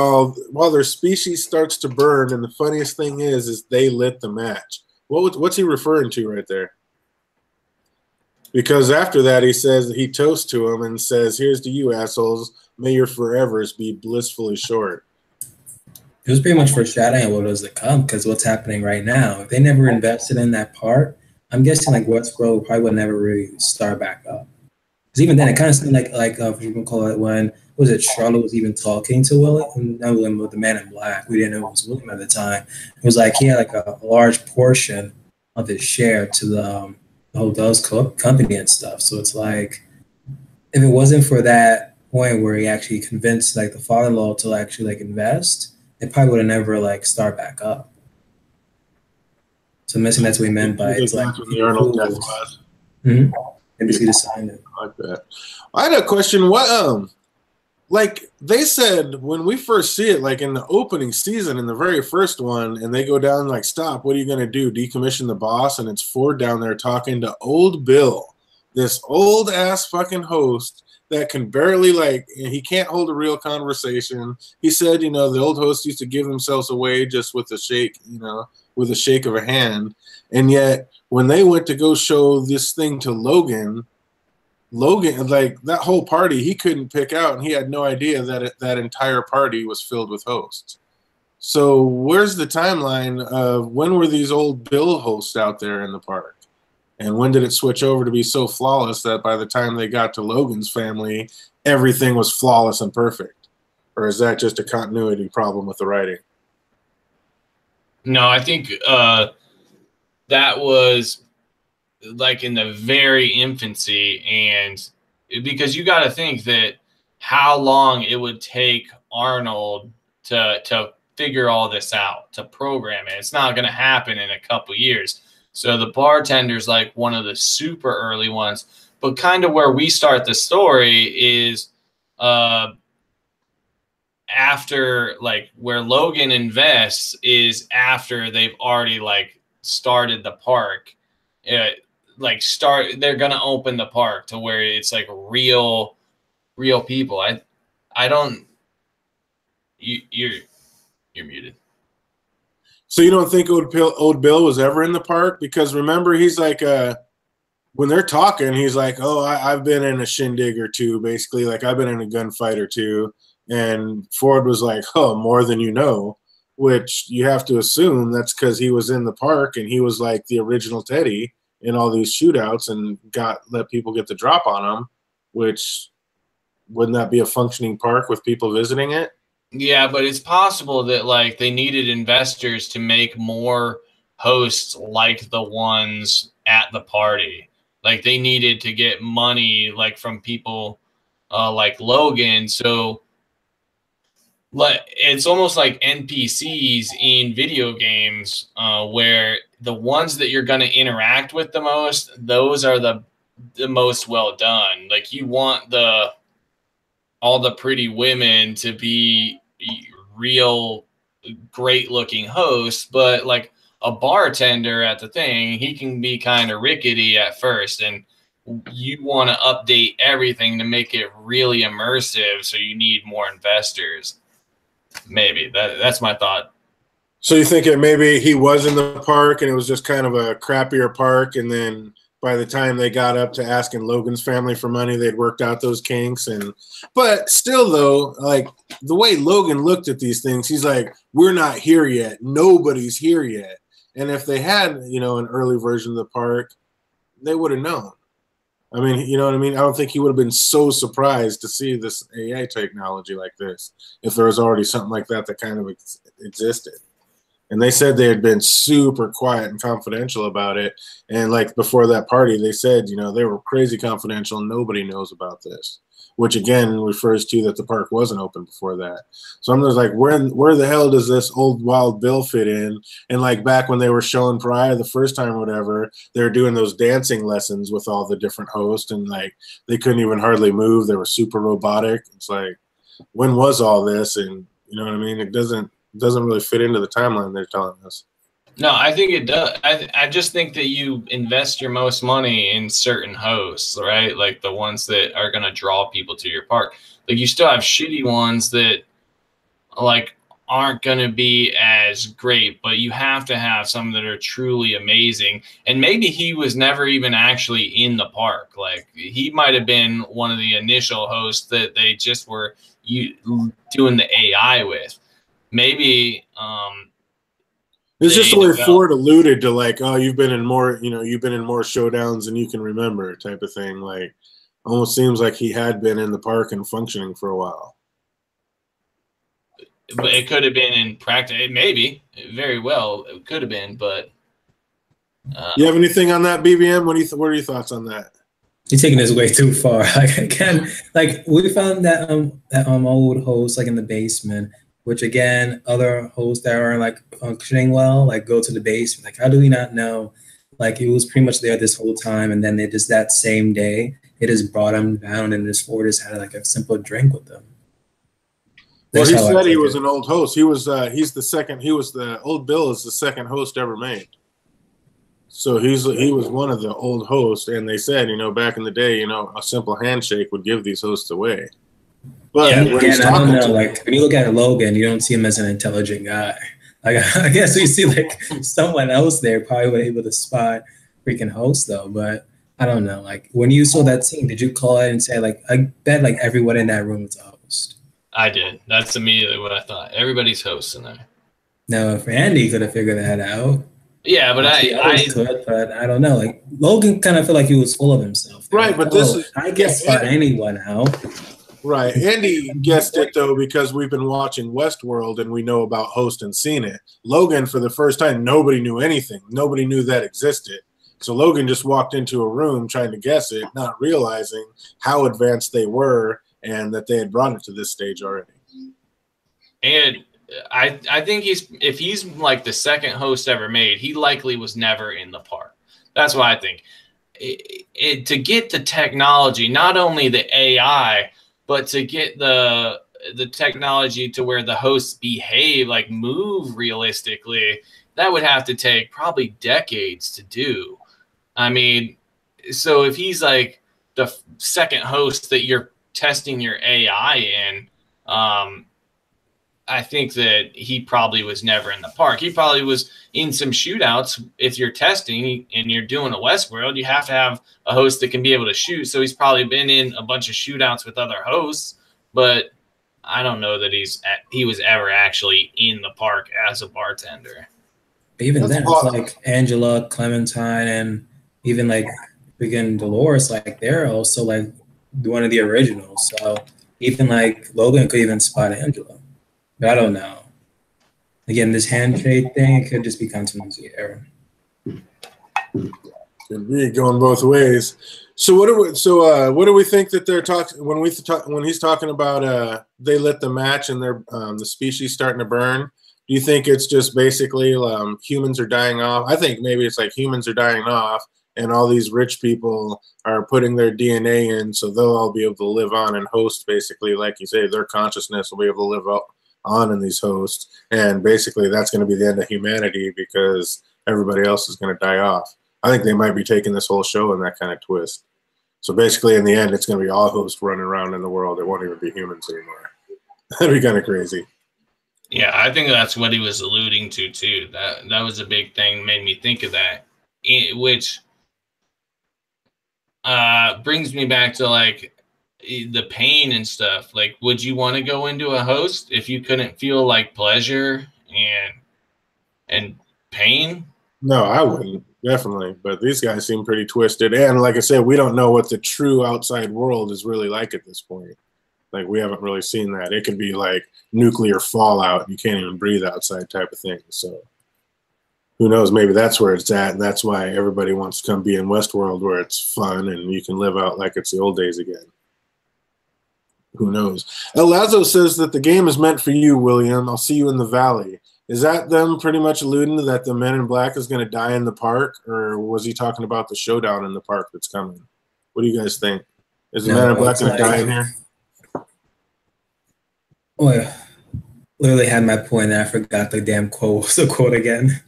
while their species starts to burn, and the funniest thing is they lit the match. What's he referring to right there? Because after that, he says he toasts to him and says, "Here's to you, assholes. May your forevers be blissfully short." It was pretty much foreshadowing what was to come, because what's happening right now. If they never invested in that part, I'm guessing like Westworld probably would never really start back up. Because even then, it kind of seemed like you can call it when was it Charlotte was even talking to William? Not William, but the man in black. We didn't know it was William at the time. It was like he had like a large portion of his share to the hotels company and stuff. So it's like, if it wasn't for that point where he actually convinced like the father-in-law to actually like invest, it probably would have never like start back up. So I'm guessing that's what he meant by it's like the Arnold death class. Mm-hmm. NBC decided it. I like that. I had a question. What like they said when we first see it, like in the opening season, in the very first one, and they go down like, stop, what are you gonna do? Decommission the boss? And it's Ford down there talking to old Bill, this old ass fucking host that can barely like he can't hold a real conversation. He said, the old hosts used to give themselves away just with a shake, with a shake of a hand. And yet when they went to go show this thing to Logan, like that whole party, he couldn't pick out, and he had no idea that that entire party was filled with hosts. So where's the timeline of when were these old Bill hosts out there in the park? And when did it switch over to be so flawless that by the time they got to Logan's family, everything was flawless and perfect? Or is that just a continuity problem with the writing? No, I think that was like in the very infancy, and because you got to think that how long it would take Arnold to figure all this out, to program it. It's not going to happen in a couple years. So the bartender's like one of the super early ones, but kind of where we start the story is after, like, where Logan invests is after they've already like started the park. They're gonna open the park to where it's like real people. I don't. You're muted. So you don't think old Bill was ever in the park? Because remember, he's like, when they're talking, he's like, oh, I've been in a shindig or two, basically. Like, I've been in a gunfight or two. And Ford was like, oh, more than you know, which you have to assume that's because he was in the park and he was like the original Teddy in all these shootouts and let people get the drop on him, which wouldn't that be a functioning park with people visiting it? Yeah, but it's possible that like they needed investors to make more hosts like the ones at the party. Like they needed to get money like from people like Logan. So like it's almost like NPCs in video games where the ones that you're going to interact with the most, those are the most well done. Like you want all the pretty women to be real great looking hosts, but like a bartender at the thing, he can be kind of rickety at first, and you want to update everything to make it really immersive, so you need more investors. Maybe that's my thought. So you think it maybe he was in the park and it was just kind of a crappier park, and then by the time they got up to asking Logan's family for money, they'd worked out those kinks. But still, though, like the way Logan looked at these things, he's like, we're not here yet. Nobody's here yet. And if they had, an early version of the park, they would have known. I mean, you know what I mean? I don't think he would have been so surprised to see this AI technology like this if there was already something like that kind of existed. And they said they had been super quiet and confidential about it. And like before that party, they said, they were crazy confidential. Nobody knows about this, which again refers to that the park wasn't open before that. So I'm just like, where the hell does this old Wild Bill fit in? And like back when they were showing Pariah the first time or whatever, they were doing those dancing lessons with all the different hosts, and like they couldn't even hardly move. They were super robotic. It's like, when was all this? And you know what I mean? It doesn't really fit into the timeline they're telling us. No, I think it does. I just think that you invest your most money in certain hosts, right? Like the ones that are going to draw people to your park. Like you still have shitty ones that like aren't going to be as great, but you have to have some that are truly amazing. And maybe he was never even actually in the park. Like he might have been one of the initial hosts that they just were doing the AI with. Maybe it's just the way Ford alluded to, like, oh, you've been in more showdowns than you can remember, type of thing. Like Almost seems like he had been in the park and functioning for a while. But it could have been in practice. Maybe, very well, it could have been. But you have anything on that, BBM? What are your thoughts on that? You're taking this way too far. Like again, like we found that old host like in the basement, which again, other hosts that are like functioning well, like go to the basement. Like, how do we not know? Like it was pretty much there this whole time, and then they just that same day they just brought him down and just just had like a simple drink with them. Well, he said he was an old host. He was he's the second. He was the old Bill is the second host ever made. So he was one of the old hosts, and they said, back in the day, a simple handshake would give these hosts away. But yeah, again, I don't know. Like when you look at Logan, you don't see him as an intelligent guy. Like I guess we see like someone else there probably was able to spot freaking host though. But I don't know. Like when you saw that scene, did you call it and say like I bet like everyone in that room was a host? I did. That's immediately what I thought. Everybody's host in there. No, if Randy could have figured that out. Yeah, but I could, but I don't know. Like Logan kind of felt like he was full of himself. Right, like, but this is I guess spot anyone out. Right. Andy guessed it though because we've been watching Westworld and we know about host and seen it. Logan, for the first time, nobody knew anything. Nobody knew that existed. So Logan just walked into a room trying to guess it, not realizing how advanced they were and that they had brought it to this stage already. And I think if he's like the second host ever made, he likely was never in the park. That's what I think. To get the technology, not only the AI, but to get the technology to where the hosts behave, like move realistically, that would have to take probably decades to do. I mean, so if he's like the second host that you're testing your AI in, I think that he probably was never in the park. He probably was in some shootouts. If you're testing and you're doing a Westworld, you have to have a host that can be able to shoot. So he's probably been in a bunch of shootouts with other hosts, but I don't know that he was ever actually in the park as a bartender. Even then, it's like Angela, Clementine, and even like freaking Dolores, like they're also like one of the originals. So even like Logan could even spot Angela. But I don't know. Again, this handshake thing, it could just be continuity error. Could be going both ways. So what do we think that they're talking when he's talking about they lit the match and they're the species starting to burn? Do you think it's just basically humans are dying off? I think maybe it's like humans are dying off and all these rich people are putting their DNA in so they'll all be able to live on and host basically, like you say, their consciousness will be able to live on in these hosts, and basically that's going to be the end of humanity because everybody else is going to die off. I think they might be taking this whole show in that kind of twist. So basically in the end, it's going to be all hosts running around in the world. It won't even be humans anymore. That'd be kind of crazy. Yeah, I think that's what he was alluding to too. That was a big thing, made me think of that, which brings me back to like the pain and stuff. Like, would you want to go into a host if you couldn't feel like pleasure and pain? No, I wouldn't, definitely. But these guys seem pretty twisted. And like I said, we don't know what the true outside world is really like at this point. Like, we haven't really seen that. It could be like nuclear fallout. You can't even breathe outside type of thing. So who knows? Maybe that's where it's at. And that's why everybody wants to come be in Westworld where it's fun and you can live out like it's the old days again. Who knows? El Lazo says that the game is meant for you, William. I'll see you in the valley. Is that them pretty much alluding to that the Men in Black is going to die in the park? Or was he talking about the showdown in the park that's coming? What do you guys think? Is the Men in Black going to die in here? Oh, yeah. Literally had my point and I forgot the damn quote. What's the quote again?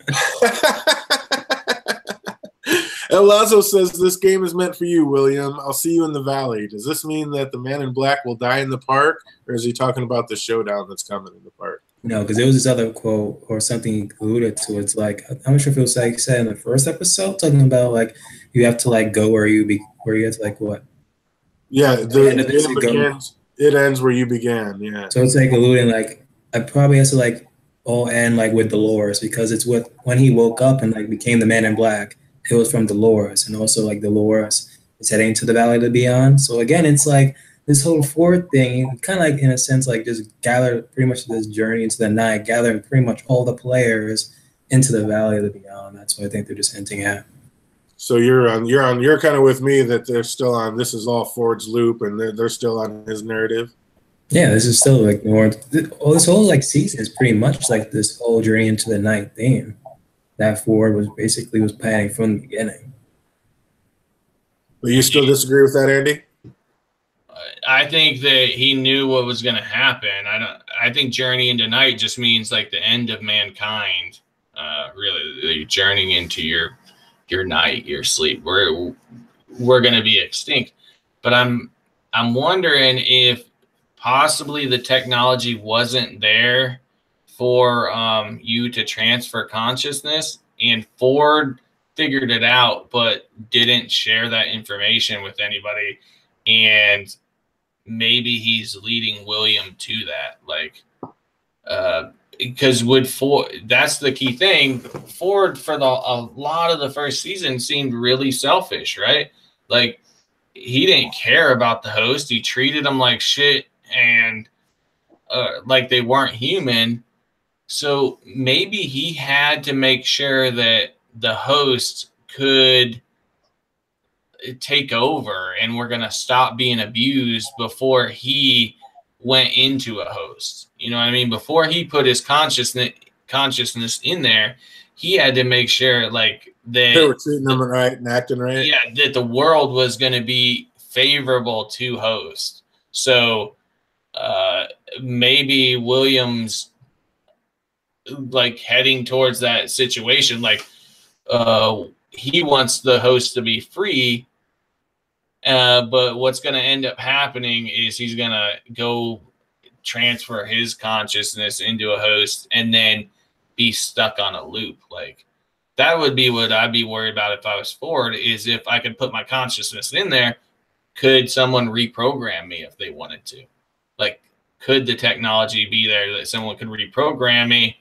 El Lazo says, this game is meant for you, William. I'll see you in the valley. Does this mean that the Man in Black will die in the park? Or is he talking about the showdown that's coming in the park? No, because there was this other quote or something he alluded to. It's like, I'm not sure if it was like said in the first episode, talking about like you have to like go where you have to like what? Yeah, it ends where you began, yeah. So it's like alluding like I probably has to like all end like with Dolores because it's when he woke up and like became the Man in Black. It was from Dolores, and also like Dolores is heading to the Valley of the Beyond. So again, it's like this whole Ford thing, kind of like in a sense, like just gather pretty much this journey into the night, gathering pretty much all the players into the Valley of the Beyond. That's what I think they're just hinting at. So you're kind of with me that they're still on. This is all Ford's loop, and they're still on his narrative. Yeah, this is still like more. Well, this whole like season is pretty much like this whole journey into the night theme that Ford was planning from the beginning. But you still disagree with that, Andy? I think that he knew what was going to happen. I think journey into night just means like the end of mankind. Really, journeying into your night, your sleep. We're going to be extinct. But I'm wondering if possibly the technology wasn't there for you to transfer consciousness, and Ford figured it out but didn't share that information with anybody, and maybe he's leading William to that, like because that's the key thing. Ford for a lot of the first season seemed really selfish, right? Like he didn't care about the host. He treated them like shit and like they weren't human. So maybe he had to make sure that the host could take over and we're going to stop being abused before he went into a host. You know what I mean? Before he put his consciousness in there, he had to make sure like that they were treating them right and acting right. Yeah, that the world was going to be favorable to host. So maybe Williams like heading towards that situation, like he wants the host to be free, but what's going to end up happening is he's going to go transfer his consciousness into a host and then be stuck on a loop. Like that would be what I'd be worried about if I was Ford, is if I could put my consciousness in there, could someone reprogram me if they wanted to? Like, could the technology be there that someone could reprogram me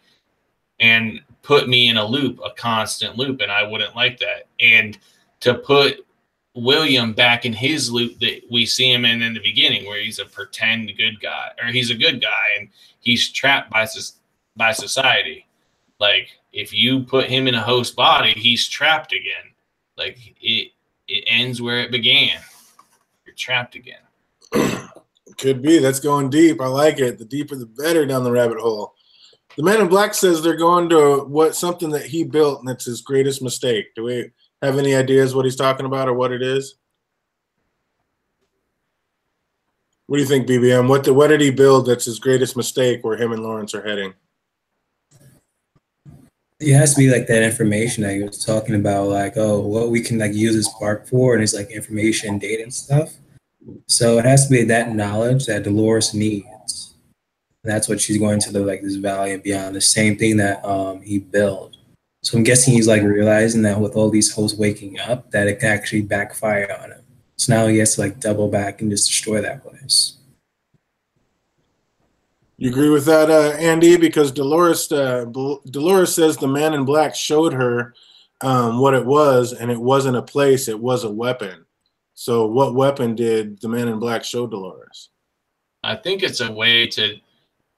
and put me in a loop, a constant loop? And I wouldn't like that. And to put William back in his loop that we see him in the beginning, where he's a pretend good guy, or he's a good guy and he's trapped by society. Like if you put him in a host body, he's trapped again. Like it ends where it began. You're trapped again. Could be. That's going deep. I like it. The deeper the better down the rabbit hole. The Man in Black says they're going to something that he built, and it's his greatest mistake. Do we have any ideas what he's talking about or what it is? What do you think, BBM? What did he build that's his greatest mistake where him and Lawrence are heading? It has to be like that information that he was talking about, like, oh, what we can like use this spark for, and it's like information, data, and stuff. So it has to be that knowledge that Dolores needs. And that's what she's going to this Valley and Beyond, the same thing that he built. So I'm guessing he's like realizing that with all these hosts waking up, that it can actually backfire on him. So now he has to like double back and just destroy that place. You agree with that, Andy? Because Dolores says the Man in Black showed her what it was, and it wasn't a place, it was a weapon. So what weapon did the Man in Black show Dolores? I think it's a way to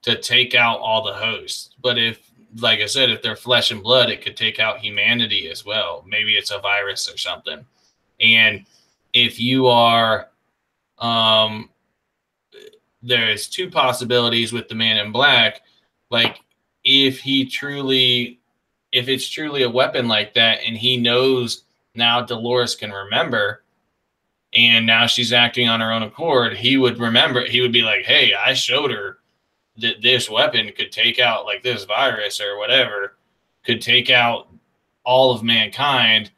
take out all the hosts. But if, like I said, if they're flesh and blood, it could take out humanity as well. Maybe it's a virus or something. And if you are, there's two possibilities with the Man in Black. Like if it's truly a weapon like that, and he knows now Dolores can remember, and now she's acting on her own accord, he would remember. He would be like, hey, I showed her that this weapon could take out, like this virus or whatever, could take out all of mankind.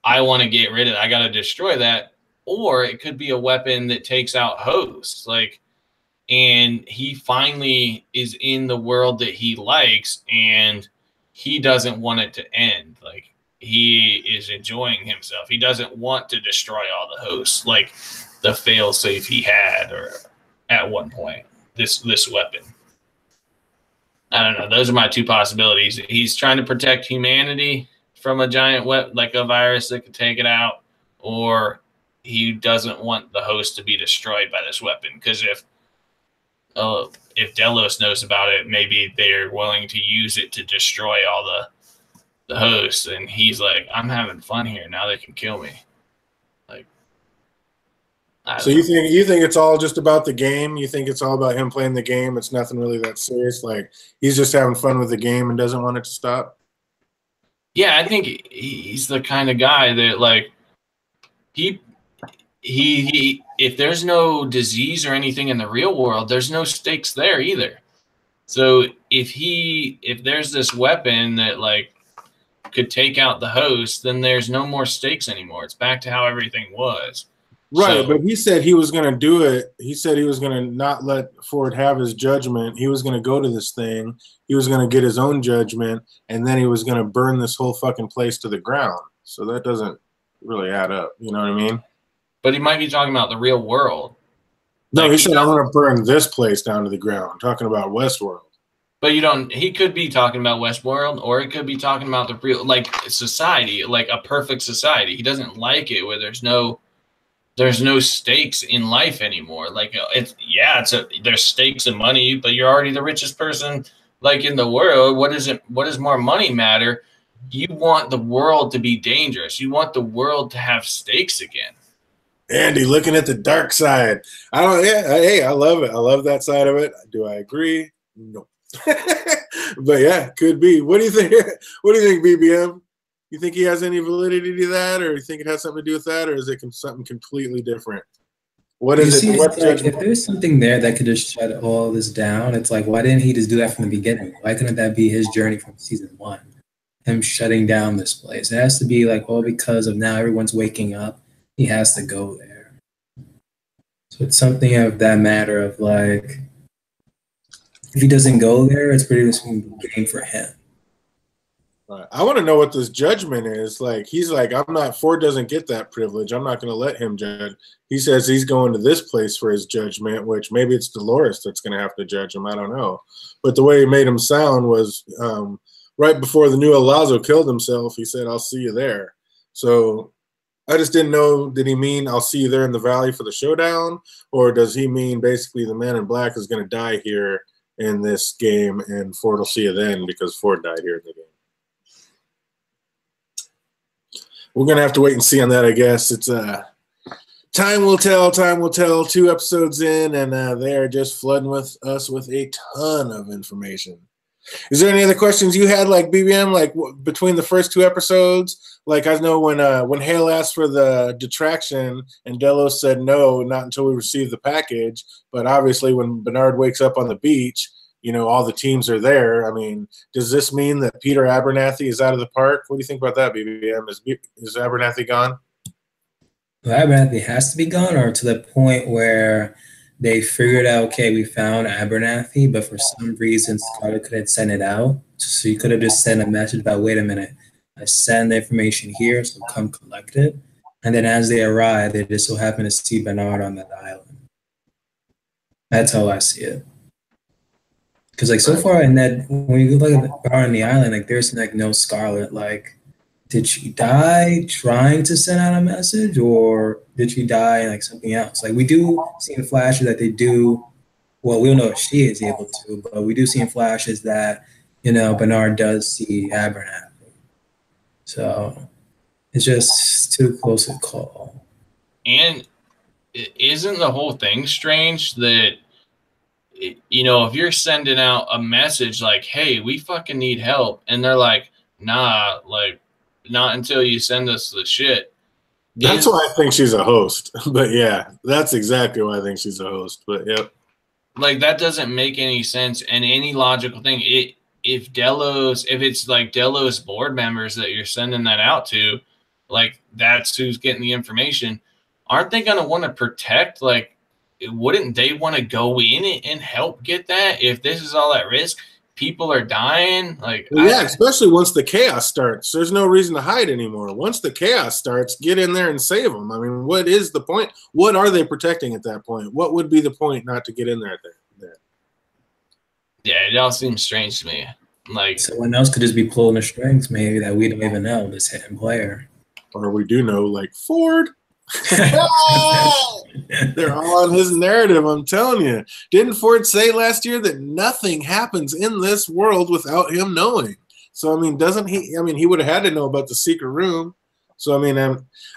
I want to get rid of it. I got to destroy that. Or it could be a weapon that takes out hosts. Like, and he finally is in the world that he likes, and he doesn't want it to end. Like, he is enjoying himself. He doesn't want to destroy all the hosts, like the failsafe he had, or at one point, this weapon. I don't know. Those are my two possibilities. He's trying to protect humanity from a giant like a virus that could take it out, or he doesn't want the host to be destroyed by this weapon, because if Delos knows about it, maybe they're willing to use it to destroy all the hosts, and he's like, I'm having fun here, now they can kill me. Like, so you think it's all just about the game? You think it's all about him playing the game? It's nothing really that serious? Like, he's just having fun with the game and doesn't want it to stop? Yeah, I think he's the kind of guy that, like, he if there's no disease or anything in the real world, there's no stakes there either. So if there's this weapon that, like, could take out the host, then there's no more stakes anymore. It's back to how everything was. Right, so, but he said he was going to do it. He said he was going to not let Ford have his judgment. He was going to go to this thing. He was going to get his own judgment, and then he was going to burn this whole fucking place to the ground. So that doesn't really add up. You know what I mean? But he might be talking about the real world. No, like, he said, I'm going to burn this place down to the ground. I'm talking about Westworld. But he could be talking about Westworld, or he could be talking about the real, like, society, like a perfect society. He doesn't like it where there's no stakes in life anymore. Like, there's stakes in money, but you're already the richest person, like, in the world. What does more money matter? You want the world to be dangerous. You want the world to have stakes again. Andy, looking at the dark side. I love it. I love that side of it. Do I agree? No. But yeah, could be. What do you think? What do you think, BBM? You think he has any validity to that, or you think it has something to do with that, or is it something completely different? What is it? Like, if there's something there that could just shut all this down, it's like, why didn't he just do that from the beginning? Why couldn't that be his journey from season 1? Him shutting down this place. It has to be like, well, because of now everyone's waking up, he has to go there. So it's something of that matter of, like, if he doesn't go there, it's pretty much a game for him. Right. I want to know what this judgment is. Like, he's like, Ford doesn't get that privilege. I'm not going to let him judge. He says he's going to this place for his judgment, which maybe it's Dolores that's going to have to judge him. I don't know. But the way he made him sound was right before the new Alonzo killed himself, he said, I'll see you there. So I just didn't know, did he mean I'll see you there in the valley for the showdown? Or does he mean basically the man in black is going to die here in this game and Ford will see you then because Ford died here in the game? We're going to have to wait and see on that, I guess. It's time will tell. 2 episodes in, and they are just flooding us with a ton of information. Is there any other questions you had, like, BBM, like between the first 2 episodes? Like, I know when Hale asked for the detraction and Delos said no, not until we received the package. But obviously when Bernard wakes up on the beach, you know, all the teams are there. I mean, does this mean that Peter Abernathy is out of the park? What do you think about that, BBM? Is Abernathy gone? Well, Abernathy has to be gone, or to the point where they figured out, okay, we found Abernathy, but for some reason Scarlett couldn't send it out. So you could have just sent a message about, wait a minute, I send the information here, so come collect it. And then as they arrive, they just so happen to see Bernard on that island. That's how I see it. Because, like, so far in that, when you look at the bar on the island, like, there's, like, no Scarlett. Like, did she die trying to send out a message, or did she die in, like, something else? Like, we do see in flashes that they do, well, we don't know if she is able to, but we do see in flashes that, you know, Bernard does see Abernathy. So it's just too close a call. And isn't the whole thing strange that, you know, if you're sending out a message like, hey, we fucking need help, and they're like, nah, like, not until you send us the shit. That's why I think she's a host. But yeah, that's exactly why I think she's a host. But yep. Like, that doesn't make any sense and any logical thing. If it's like Delos board members that you're sending that out to, like, that's who's getting the information, aren't they going to want to protect, like, wouldn't they want to go in and help get that? If this is all at risk, people are dying. Like, well, yeah, especially once the chaos starts. There's no reason to hide anymore. Once the chaos starts, get in there and save them. I mean, what is the point? What are they protecting at that point? What would be the point not to get in there? Yeah, it all seems strange to me. Like, someone else could just be pulling the strings, maybe, that we don't even know, this hidden player. Or we do know, like Ford. They're all on his narrative, I'm telling you. Didn't Ford say last year that nothing happens in this world without him knowing? So, I mean, doesn't he? I mean, he would have had to know about the secret room. So, I mean,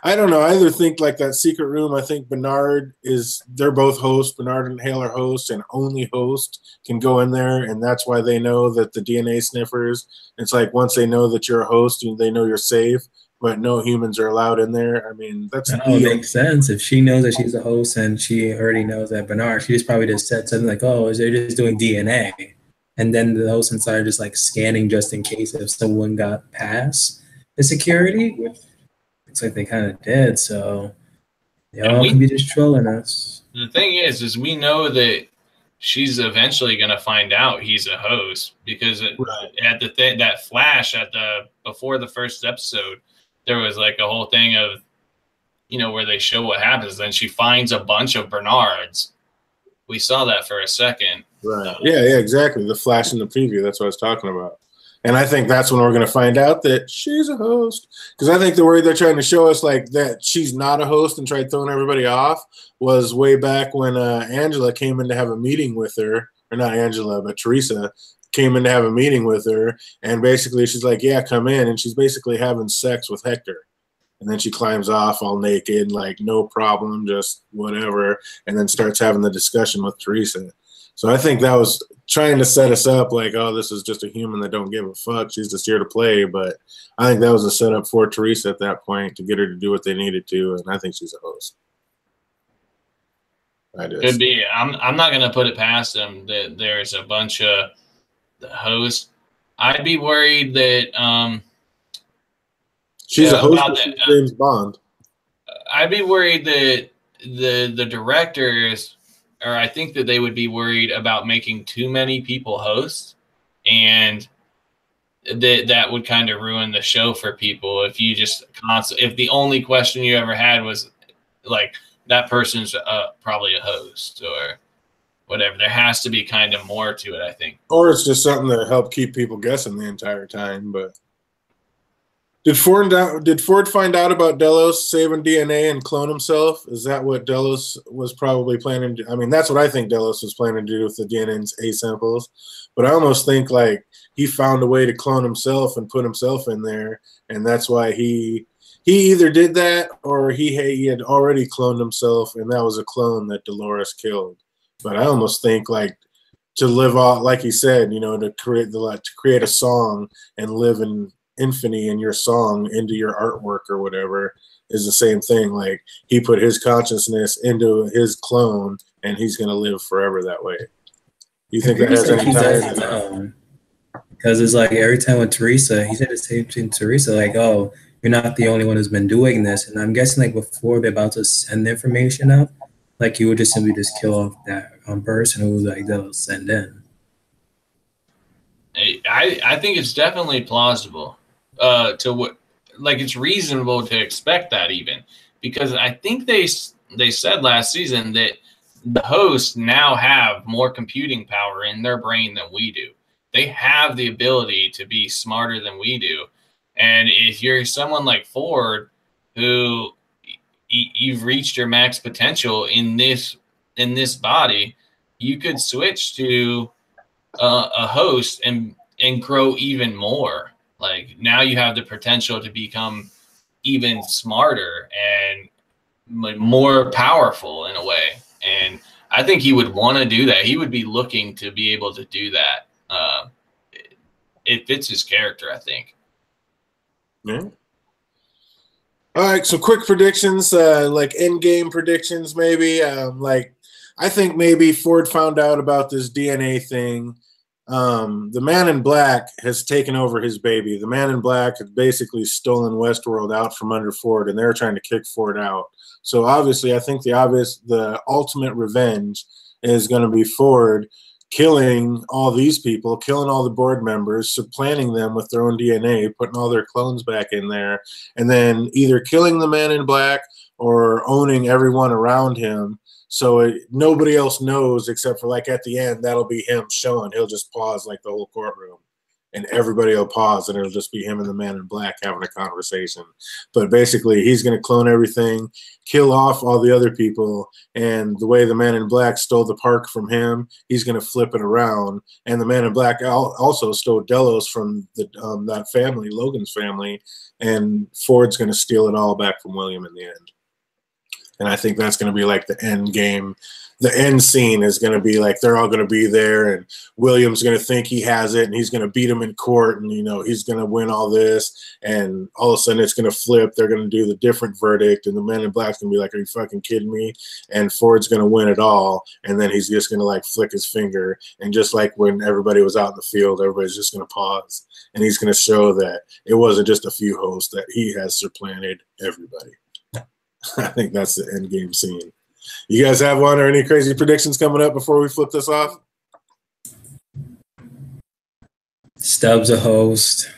I don't know. I either think like that secret room, I think Bernard is, they're both hosts. Bernard and Hale are hosts, and only host can go in there. And that's why they know that the DNA sniffers, it's like once they know that you're a host, they know you're safe, but no humans are allowed in there. I mean, that's it makes sense. If she knows that she's a host and she already knows that Bernard, she just probably just said something like, oh, they're just doing DNA. And then the host inside just like scanning just in case if someone got past the security, which looks like they kind of did. So they all could be just trolling us. The thing is we know that she's eventually going to find out he's a host because at the that flash at before the first episode, there was like a whole thing of, where they show what happens. Then she finds a bunch of Bernards. We saw that for a second. Right. Yeah, exactly. The flash in the preview. That's what I was talking about. And I think that's when we're going to find out that she's a host. Because I think the way they're trying to show us like that she's not a host and tried throwing everybody off was way back when Angela came in to have a meeting with her. Or not Angela, but Teresa came in to have a meeting with her. And basically she's like, yeah, come in. And she's basically having sex with Hector. And then she climbs off all naked, like no problem, just whatever. And then starts having the discussion with Teresa. So I think that was trying to set us up like, oh, this is just a human that don't give a fuck. She's just here to play. But I think that was a setup for Teresa at that point to get her to do what they needed to. And I think she's a host. Could be. I'm not going to put it past them that there's a bunch of hosts. I'd be worried that she's a host of James Bond. I'd be worried that the directors, or I think that they would be worried about making too many people hosts, and that would kind of ruin the show for people if you just if the only question you ever had was like that person's probably a host or whatever. There has to be kind of more to it, I think. Or it's just something that helped keep people guessing the entire time. But did Ford find out about Delos saving DNA and clone himself? Is that what Delos was probably planning to do? I mean, that's what I think Delos was planning to do with the DNA samples. But I almost think like he found a way to clone himself and put himself in there, and that's why he either did that or he had already cloned himself, and that was a clone that Dolores killed. But I almost think like to live off, like he said, to create a song and live in infamy in your song into your artwork or whatever is the same thing. Like he put his consciousness into his clone, and he's going to live forever that way. You think that has any time? Because it's like every time with Teresa, he said the same thing to Teresa, like, oh, you're not the only one who's been doing this. And I'm guessing like before they're about to send the information out, like you would just simply just kill off that person who like they'll send in. I think it's definitely plausible to what, like it's reasonable to expect that even, because I think they said last season that the hosts now have more computing power in their brain than we do. They have the ability to be smarter than we do. And if you're someone like Ford, who you've reached your max potential in this body, you could switch to a host and grow even more. Like now you have the potential to become even smarter and more powerful in a way. And I think he would want to do that. He would be looking to be able to do that. It fits his character, I think. Yeah. All right, so quick predictions, like end game predictions, maybe. Like I think maybe Ford found out about this DNA thing. The Man in Black has taken over his baby. The Man in Black has basically stolen Westworld out from under Ford, and they're trying to kick Ford out. So obviously, I think the ultimate revenge is going to be Ford killing all these people, killing all the board members, supplanting them with their own DNA, putting all their clones back in there, and then either killing the Man in Black or owning everyone around him. So nobody else knows except for like at the end, that'll be him showing. He'll just pause like the whole courtroom. and everybody will pause, and it'll just be him and the Man in Black having a conversation. But basically, he's going to clone everything, kill off all the other people, and the way the Man in Black stole the park from him, he's going to flip it around. And the Man in Black also stole Delos from that family, Logan's family, and Ford's going to steal it all back from William in the end. And I think that's going to be like the end game. The end scene is going to be like they're all going to be there, and William's going to think he has it, and he's going to beat him in court, and he's going to win all this, and all of a sudden it's going to flip. They're going to do the different verdict, and the Man in Black's going to be like, "Are you fucking kidding me?" And Ford's going to win it all, and then he's just going to like flick his finger, and just like when everybody was out in the field, everybody's just going to pause, and he's going to show that it wasn't just a few hosts, that he has supplanted everybody. I think that's the end game scene. You guys have one or any crazy predictions coming up before we flip this off? Stubbs a host.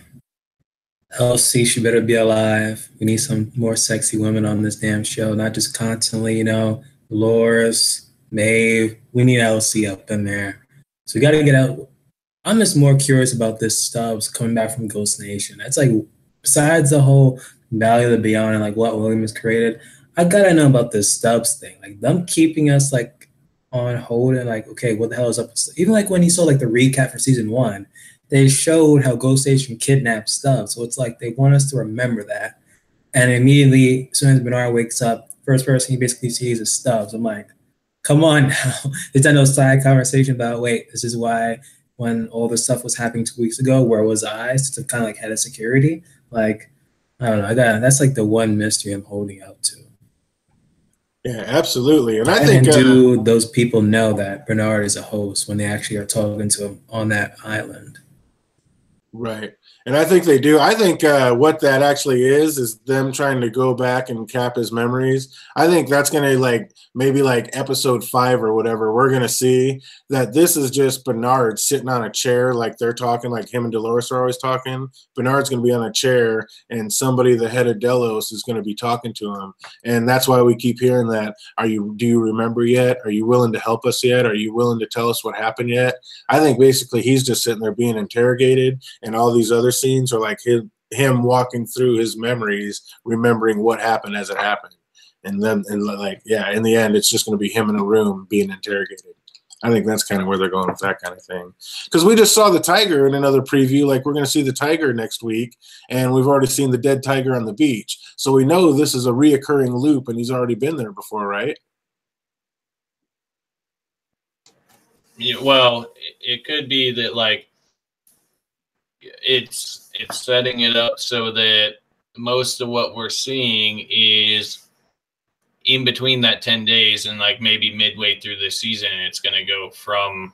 LC, she better be alive. We need some more sexy women on this damn show, not just constantly, Dolores, Maeve. We need LC up in there. So we got to get out. I'm just more curious about this Stubbs coming back from Ghost Nation. That's like, besides the whole Valley of the Beyond and like what Williams created, I gotta know about this Stubbs thing. Like them keeping us like on hold and like, okay, what the hell is up? Even like when you saw like the recap for season 1, they showed how Ghost Nation kidnapped Stubbs. So it's like they want us to remember that. And immediately, as soon as Bernard wakes up, first person he basically sees is Stubbs. I'm like, come on now. There's no side conversation about, wait, this is why when all this stuff was happening 2 weeks ago, where was I? Since I'm kind of like head of security. Like, I don't know. That's like the one mystery I'm holding out to. Yeah, absolutely. And I think do those people know that Bernard is a host when they actually are talking to him on that island? Right. And I think they do. I think what that actually is them trying to go back and cap his memories. I think that's going to like maybe like episode 5 or whatever. We're going to see that this is just Bernard sitting on a chair like they're talking, like him and Dolores are always talking. Bernard's going to be on a chair and somebody, the head of Delos, is going to be talking to him. And that's why we keep hearing that. Do you remember yet? Are you willing to help us yet? Are you willing to tell us what happened yet? I think basically he's just sitting there being interrogated, and all these other scenes are like him walking through his memories, remembering what happened as it happened. And then, in the end, it's just going to be him in a room being interrogated. I think that's kind of where they're going with that kind of thing. Because we just saw the tiger in another preview. Like, we're going to see the tiger next week, and we've already seen the dead tiger on the beach. So we know this is a reoccurring loop, and he's already been there before, right? Yeah, well, it could be that, like, it's setting it up so that most of what we're seeing is in between that 10 days and like maybe midway through the season. It's going to go from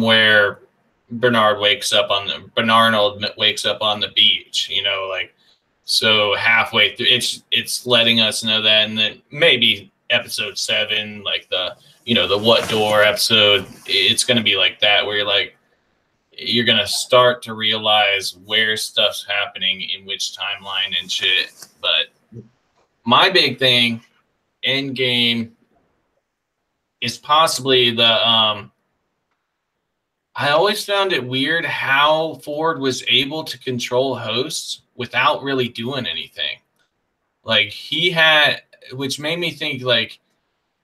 where Bernard wakes up on the beach, like, so halfway through it's letting us know that. And then maybe episode 7, like the what door episode, it's going to be like that, where you're going to start to realize where stuff's happening in which timeline and shit. But my big thing, Endgame, is possibly I always found it weird how Ford was able to control hosts without really doing anything. Like, which made me think, like,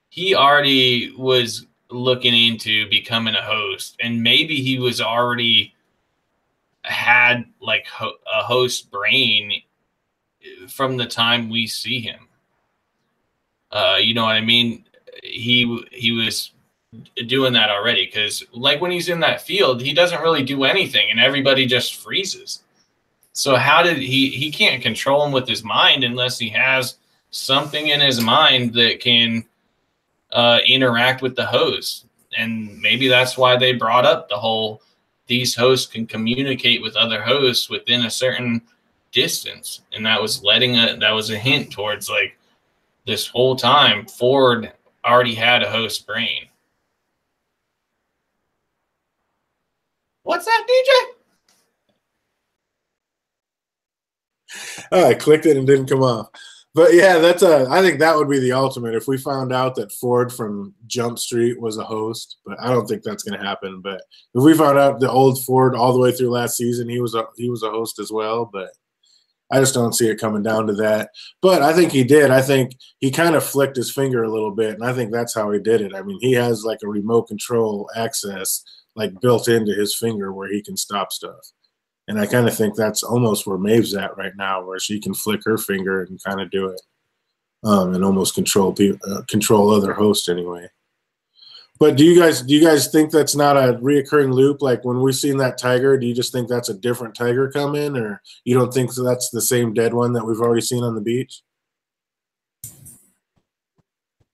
he already was looking into becoming a host, and maybe he was already had like a host brain from the time we see him. You know what I mean? He was doing that already, because like when he's in that field, he doesn't really do anything and everybody just freezes. So how did he can't control him with his mind unless he has something in his mind that can interact with the host. And maybe that's why they brought up the whole, these hosts can communicate with other hosts within a certain distance. And that was a hint towards, like, this whole time Ford already had a host brain. What's that, DJ? I clicked it and didn't come off. But yeah, I think that would be the ultimate if we found out that Ford from Jump Street was a host, but I don't think that's going to happen. But if we found out the old Ford all the way through last season, he was a host as well, but I just don't see it coming down to that. But I think he did. I think he kind of flicked his finger a little bit, and I think that's how he did it. I mean, he has like a remote control access like built into his finger where he can stop stuff. And I kind of think that's almost where Maeve's at right now, where she can flick her finger and kind of do it, and almost control other hosts anyway. But do you guys think that's not a reoccurring loop? Like when we've seen that tiger, do you just think that's a different tiger come in, or you don't think that's the same dead one that we've already seen on the beach? I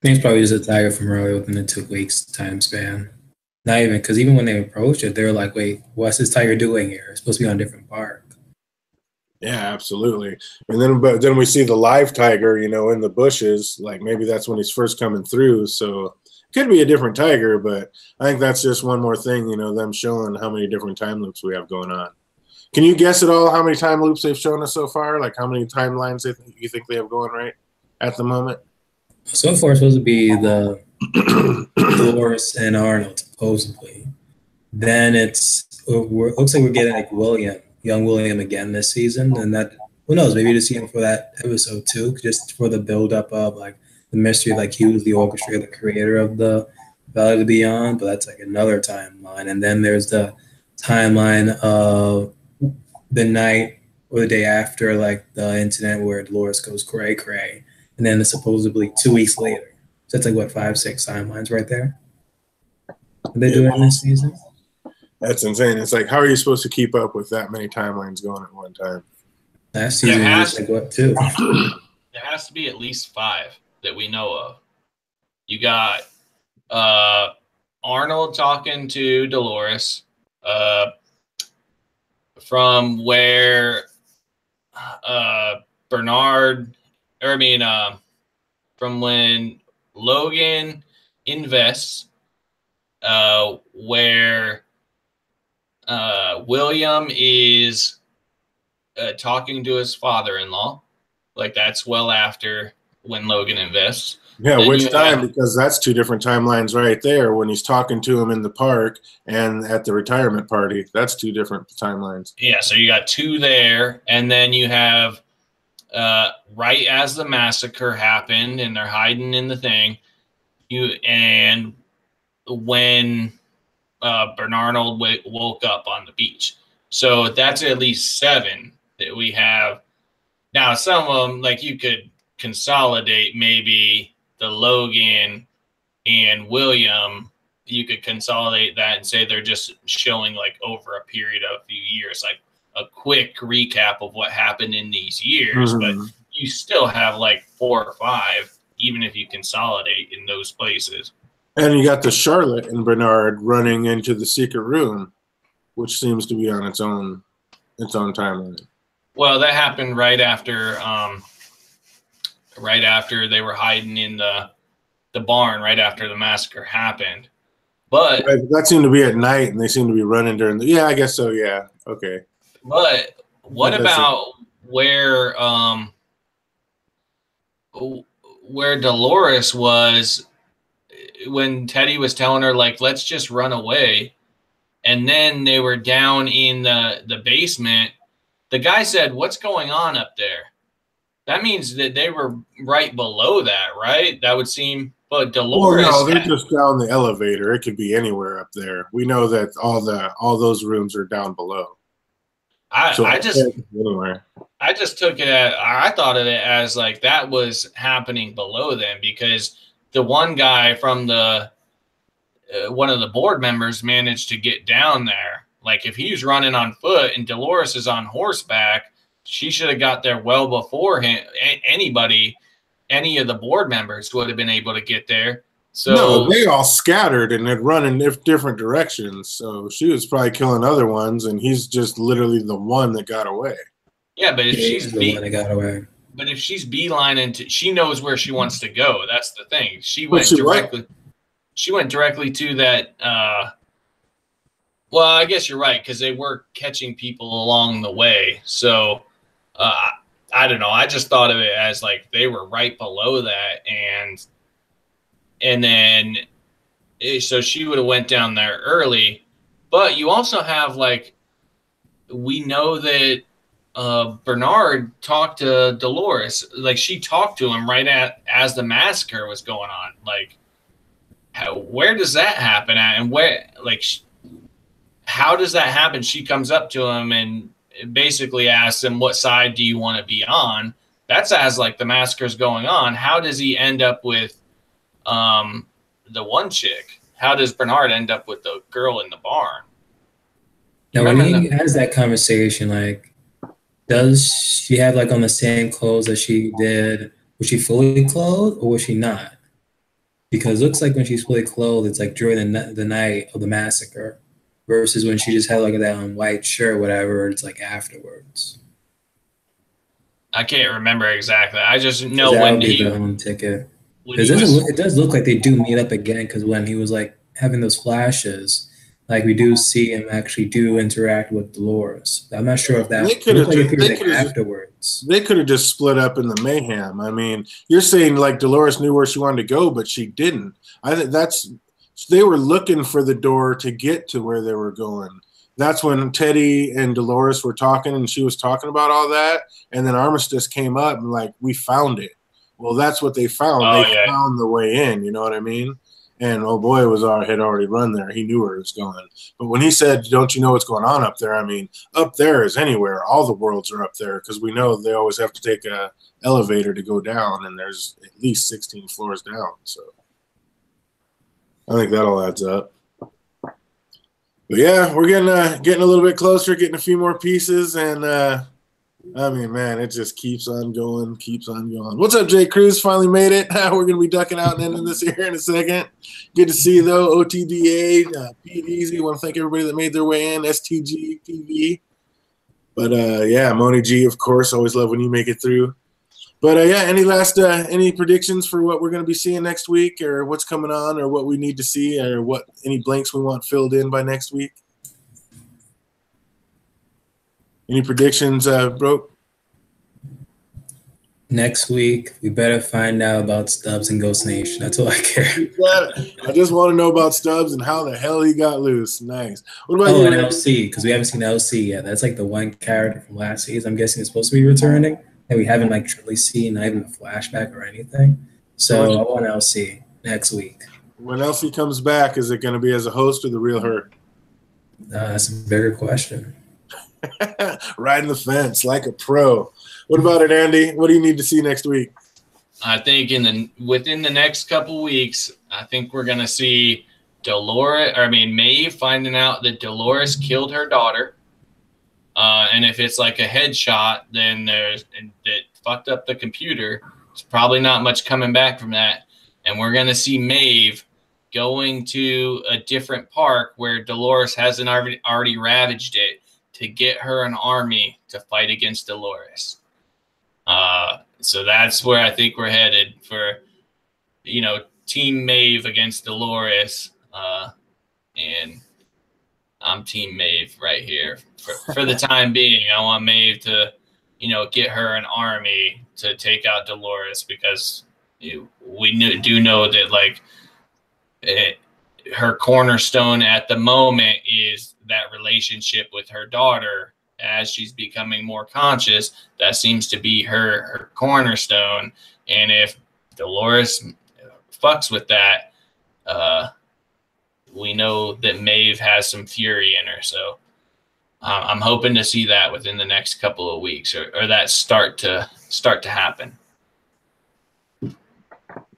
think it's probably just a tiger from earlier within the 2 weeks time span. Not even, because even when they approached it, they were like, wait, what's this tiger doing here? It's supposed to be on a different park. Yeah, absolutely. And then we see the live tiger, in the bushes. Like maybe that's when he's first coming through. So it could be a different tiger, but I think that's just one more thing, them showing how many different time loops we have going on. Can you guess at all how many time loops they've shown us so far? Like how many timelines you think they have going right at the moment? So far, it's supposed to be the Dolores and Arnold, supposedly. Then looks like we're getting like young William again this season, and that who knows, maybe to see him for that episode 2, just for the build up of like the mystery, like he was the orchestrator, the creator of the Valley of the Beyond, but that's like another timeline. And then there's the timeline of the night or the day after like the incident where Dolores goes cray cray, and then supposedly 2 weeks later. So that's like what, 5-6 timelines right there. Are they doing this season? That's insane. It's like, how are you supposed to keep up with that many timelines going at one time? Last season was like what, 2? There has to be at least 5 that we know of. You got Arnold talking to Dolores from where from when Logan invests, where William is talking to his father-in-law. Like that's well after when Logan invests. Yeah, then which time? Because that's 2 different timelines right there. When he's talking to him in the park and at the retirement party, that's 2 different timelines. Yeah, so you got 2 there, and then you have right as the massacre happened, and they're hiding in the thing. And when Bernardo woke up on the beach, so that's at least 7 that we have. Now, some of them, like you could consolidate maybe the Logan and William, you could consolidate that and say they're just showing like over a period of a few years, like a quick recap of what happened in these years. Mm-hmm. But you still have like 4 or 5, even if you consolidate in those places. And you got the Charlotte and Bernard running into the secret room, which seems to be on its own timeline. Well, that happened right after they were hiding in the barn, right after the massacre happened. But that seemed to be at night, and they seem to be running during the. Yeah, I guess so. Yeah, okay. But what about where Dolores was when Teddy was telling her like, let's just run away, and then they were down in the basement. The guy said, what's going on up there? That means that they were right below that, right? That would seem, but Dolores. Well, no, they're just down the elevator. It could be anywhere up there. We know that all those rooms are down below. I just took it I thought of it as like that was happening below them, because the one guy from one of the board members managed to get down there. Like if he's running on foot and Dolores is on horseback, she should have got there well before him. Any of the board members would have been able to get there. So no, they all scattered and had run in different directions. So she was probably killing other ones, and he's just literally the one that got away. Yeah, but if she's the one that got away. But if she's beelining she knows where she wants to go. That's the thing. She went directly to that. Well, I guess you're right, because they were catching people along the way. So I don't know. I just thought of it as like they were right below that, and then so she would have went down there early. But you also have like we know that Bernard talked to Dolores. Like she talked to him as the massacre was going on. Like, where does that happen at, and where like how does that happen? She comes up to him and basically asks him, "What side do you want to be on?" That's as like the massacre's going on. How does he end up with the one chick? How does Bernard end up with the girl in the barn? Now, when he has that conversation, like, does she have like on the same clothes that she did? Was she fully clothed or was she not? Because it looks like when she's fully clothed, it's like during the night of the massacre, versus when she just had like that white shirt, or whatever. It's like afterwards. I can't remember exactly. I just know that when would be he the home ticket. when It does look like they do meet up again, because when he was like having those flashes, like we do see him actually do interact with Dolores. I'm not sure if that looked like it could be like afterwards. They could have just split up in the mayhem. I mean, you're saying like Dolores knew where she wanted to go, but she didn't. I think they were looking for the door to get to where they were going. That's when Teddy and Dolores were talking, and she was talking about all that, and then Armistice came up and like, we found it. Well, that's what they found. Found the way in. You know what I mean? And oh boy, had already run there. He knew where it was going. But when he said, "Don't you know what's going on up there?" I mean, up there is anywhere. All the worlds are up there, because we know they always have to take a elevator to go down, and there's at least 16 floors down. So I think that all adds up. But yeah, we're getting a little bit closer, getting a few more pieces, and I mean, man, it just keeps on going, keeps on going. What's up, Jay Cruz? Finally made it. We're going to be ducking out and ending this here in a second. Good to see you, though. OTDA, Pete Easy. Want to thank everybody that made their way in. STG TV. But, yeah, Moni G, of course. Always love when you make it through. But, yeah, any predictions for what we're going to be seeing next week, or what's coming on, or what we need to see, or any blanks we want filled in by next week? Any predictions, Broke? Next week, we better find out about Stubbs and Ghost Nation. That's all I care. I just want to know about Stubbs and how the hell he got loose. Nice. What about you? And LC, because we haven't seen LC yet. That's like the one character from last season I'm guessing is supposed to be returning that we haven't like truly seen, not even a flashback or anything. So I want LC next week. When LC comes back, is it going to be as a host or the real her? That's a bigger question. Riding the fence like a pro. What about it, Andy? What do you need to see next week? I think within the next couple weeks, I think we're gonna see Maeve finding out that Dolores killed her daughter. And if it's like a headshot, then that fucked up the computer. It's probably not much coming back from that. And we're gonna see Maeve going to a different park where Dolores hasn't already ravaged it, to get her an army to fight against Dolores. So that's where I think we're headed for, Team Maeve against Dolores. And I'm Team Maeve right here. For the time being, I want Maeve to, get her an army to take out Dolores, because we do know that, like, her cornerstone at the moment is that relationship with her daughter. As she's becoming more conscious, that seems to be her cornerstone. And if Dolores fucks with that, we know that Maeve has some fury in her. So I'm hoping to see that within the next couple of weeks, or that start to happen.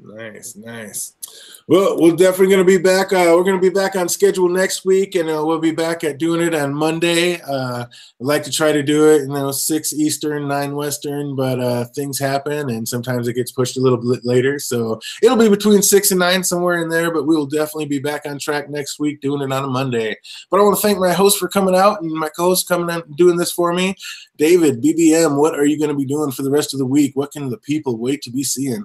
Nice. Well, we're definitely going to be back. We're going to be back on schedule next week, and we'll be back at doing it on Monday. I'd like to try to do it, 6 Eastern, 9 Western, but things happen, and sometimes it gets pushed a little bit later. So it'll be between 6 and 9, somewhere in there, but we will definitely be back on track next week doing it on a Monday. But I want to thank my host for coming out, and my co-host coming out and doing this for me. David, BBM, what are you going to be doing for the rest of the week? What can the people wait to be seeing?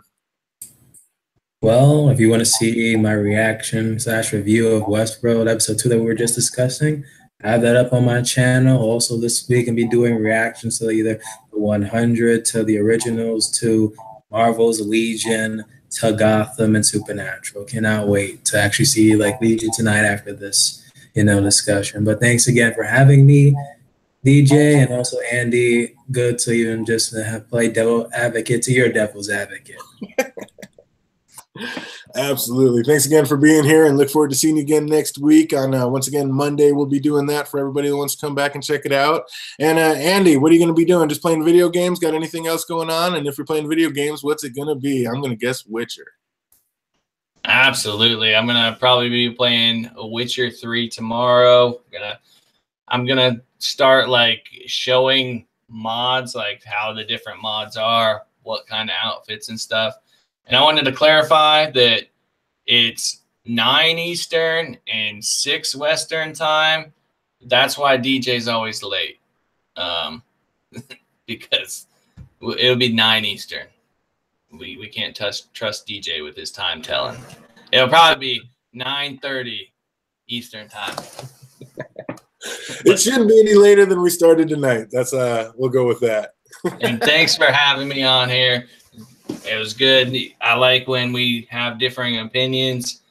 Well, if you want to see my reaction / review of Westworld episode 2 that we were just discussing, I have that up on my channel. Also, this week, I'll be doing reactions to either the 100, to the originals, to Marvel's Legion, to Gotham and Supernatural. Cannot wait to actually see like Legion tonight after this, discussion. But thanks again for having me, DJ, and also Andy. Good to even just have played devil advocate to your devil's advocate. Absolutely. Thanks again for being here, and look forward to seeing you again next week on, once again, Monday. We'll be doing that for everybody that wants to come back and check it out. And Andy, what are you going to be doing? Just playing video games? Got anything else going on? And if you're playing video games, what's it going to be? I'm going to guess Witcher. Absolutely. I'm going to probably be playing Witcher 3 tomorrow. I'm going to start like showing mods, like how the different mods are, what kind of outfits and stuff. And I wanted to clarify that it's 9 Eastern and 6 Western time. That's why DJ's always late, because it'll be 9 Eastern. We can't trust DJ with his time telling. It'll probably be 9:30 Eastern time. It shouldn't be any later than we started tonight. That's we'll go with that. And thanks for having me on here. It was good. I like when we have differing opinions,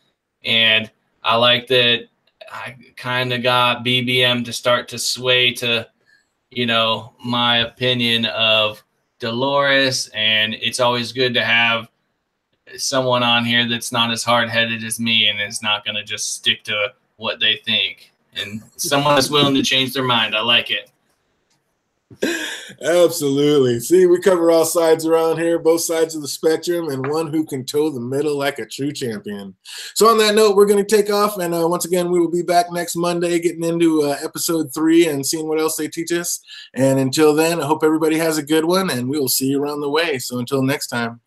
and I like that I kind of got BBM to start to sway to, my opinion of Dolores, and it's always good to have someone on here that's not as hard-headed as me and is not going to just stick to what they think, and someone that's willing to change their mind. I like it. Absolutely. See, we cover all sides around here, both sides of the spectrum, and one who can toe the middle like a true champion. So on that note, we're going to take off, and once again, we will be back next Monday getting into episode 3 and seeing what else they teach us. And until then, I hope everybody has a good one, and we will see you around the way. So until next time.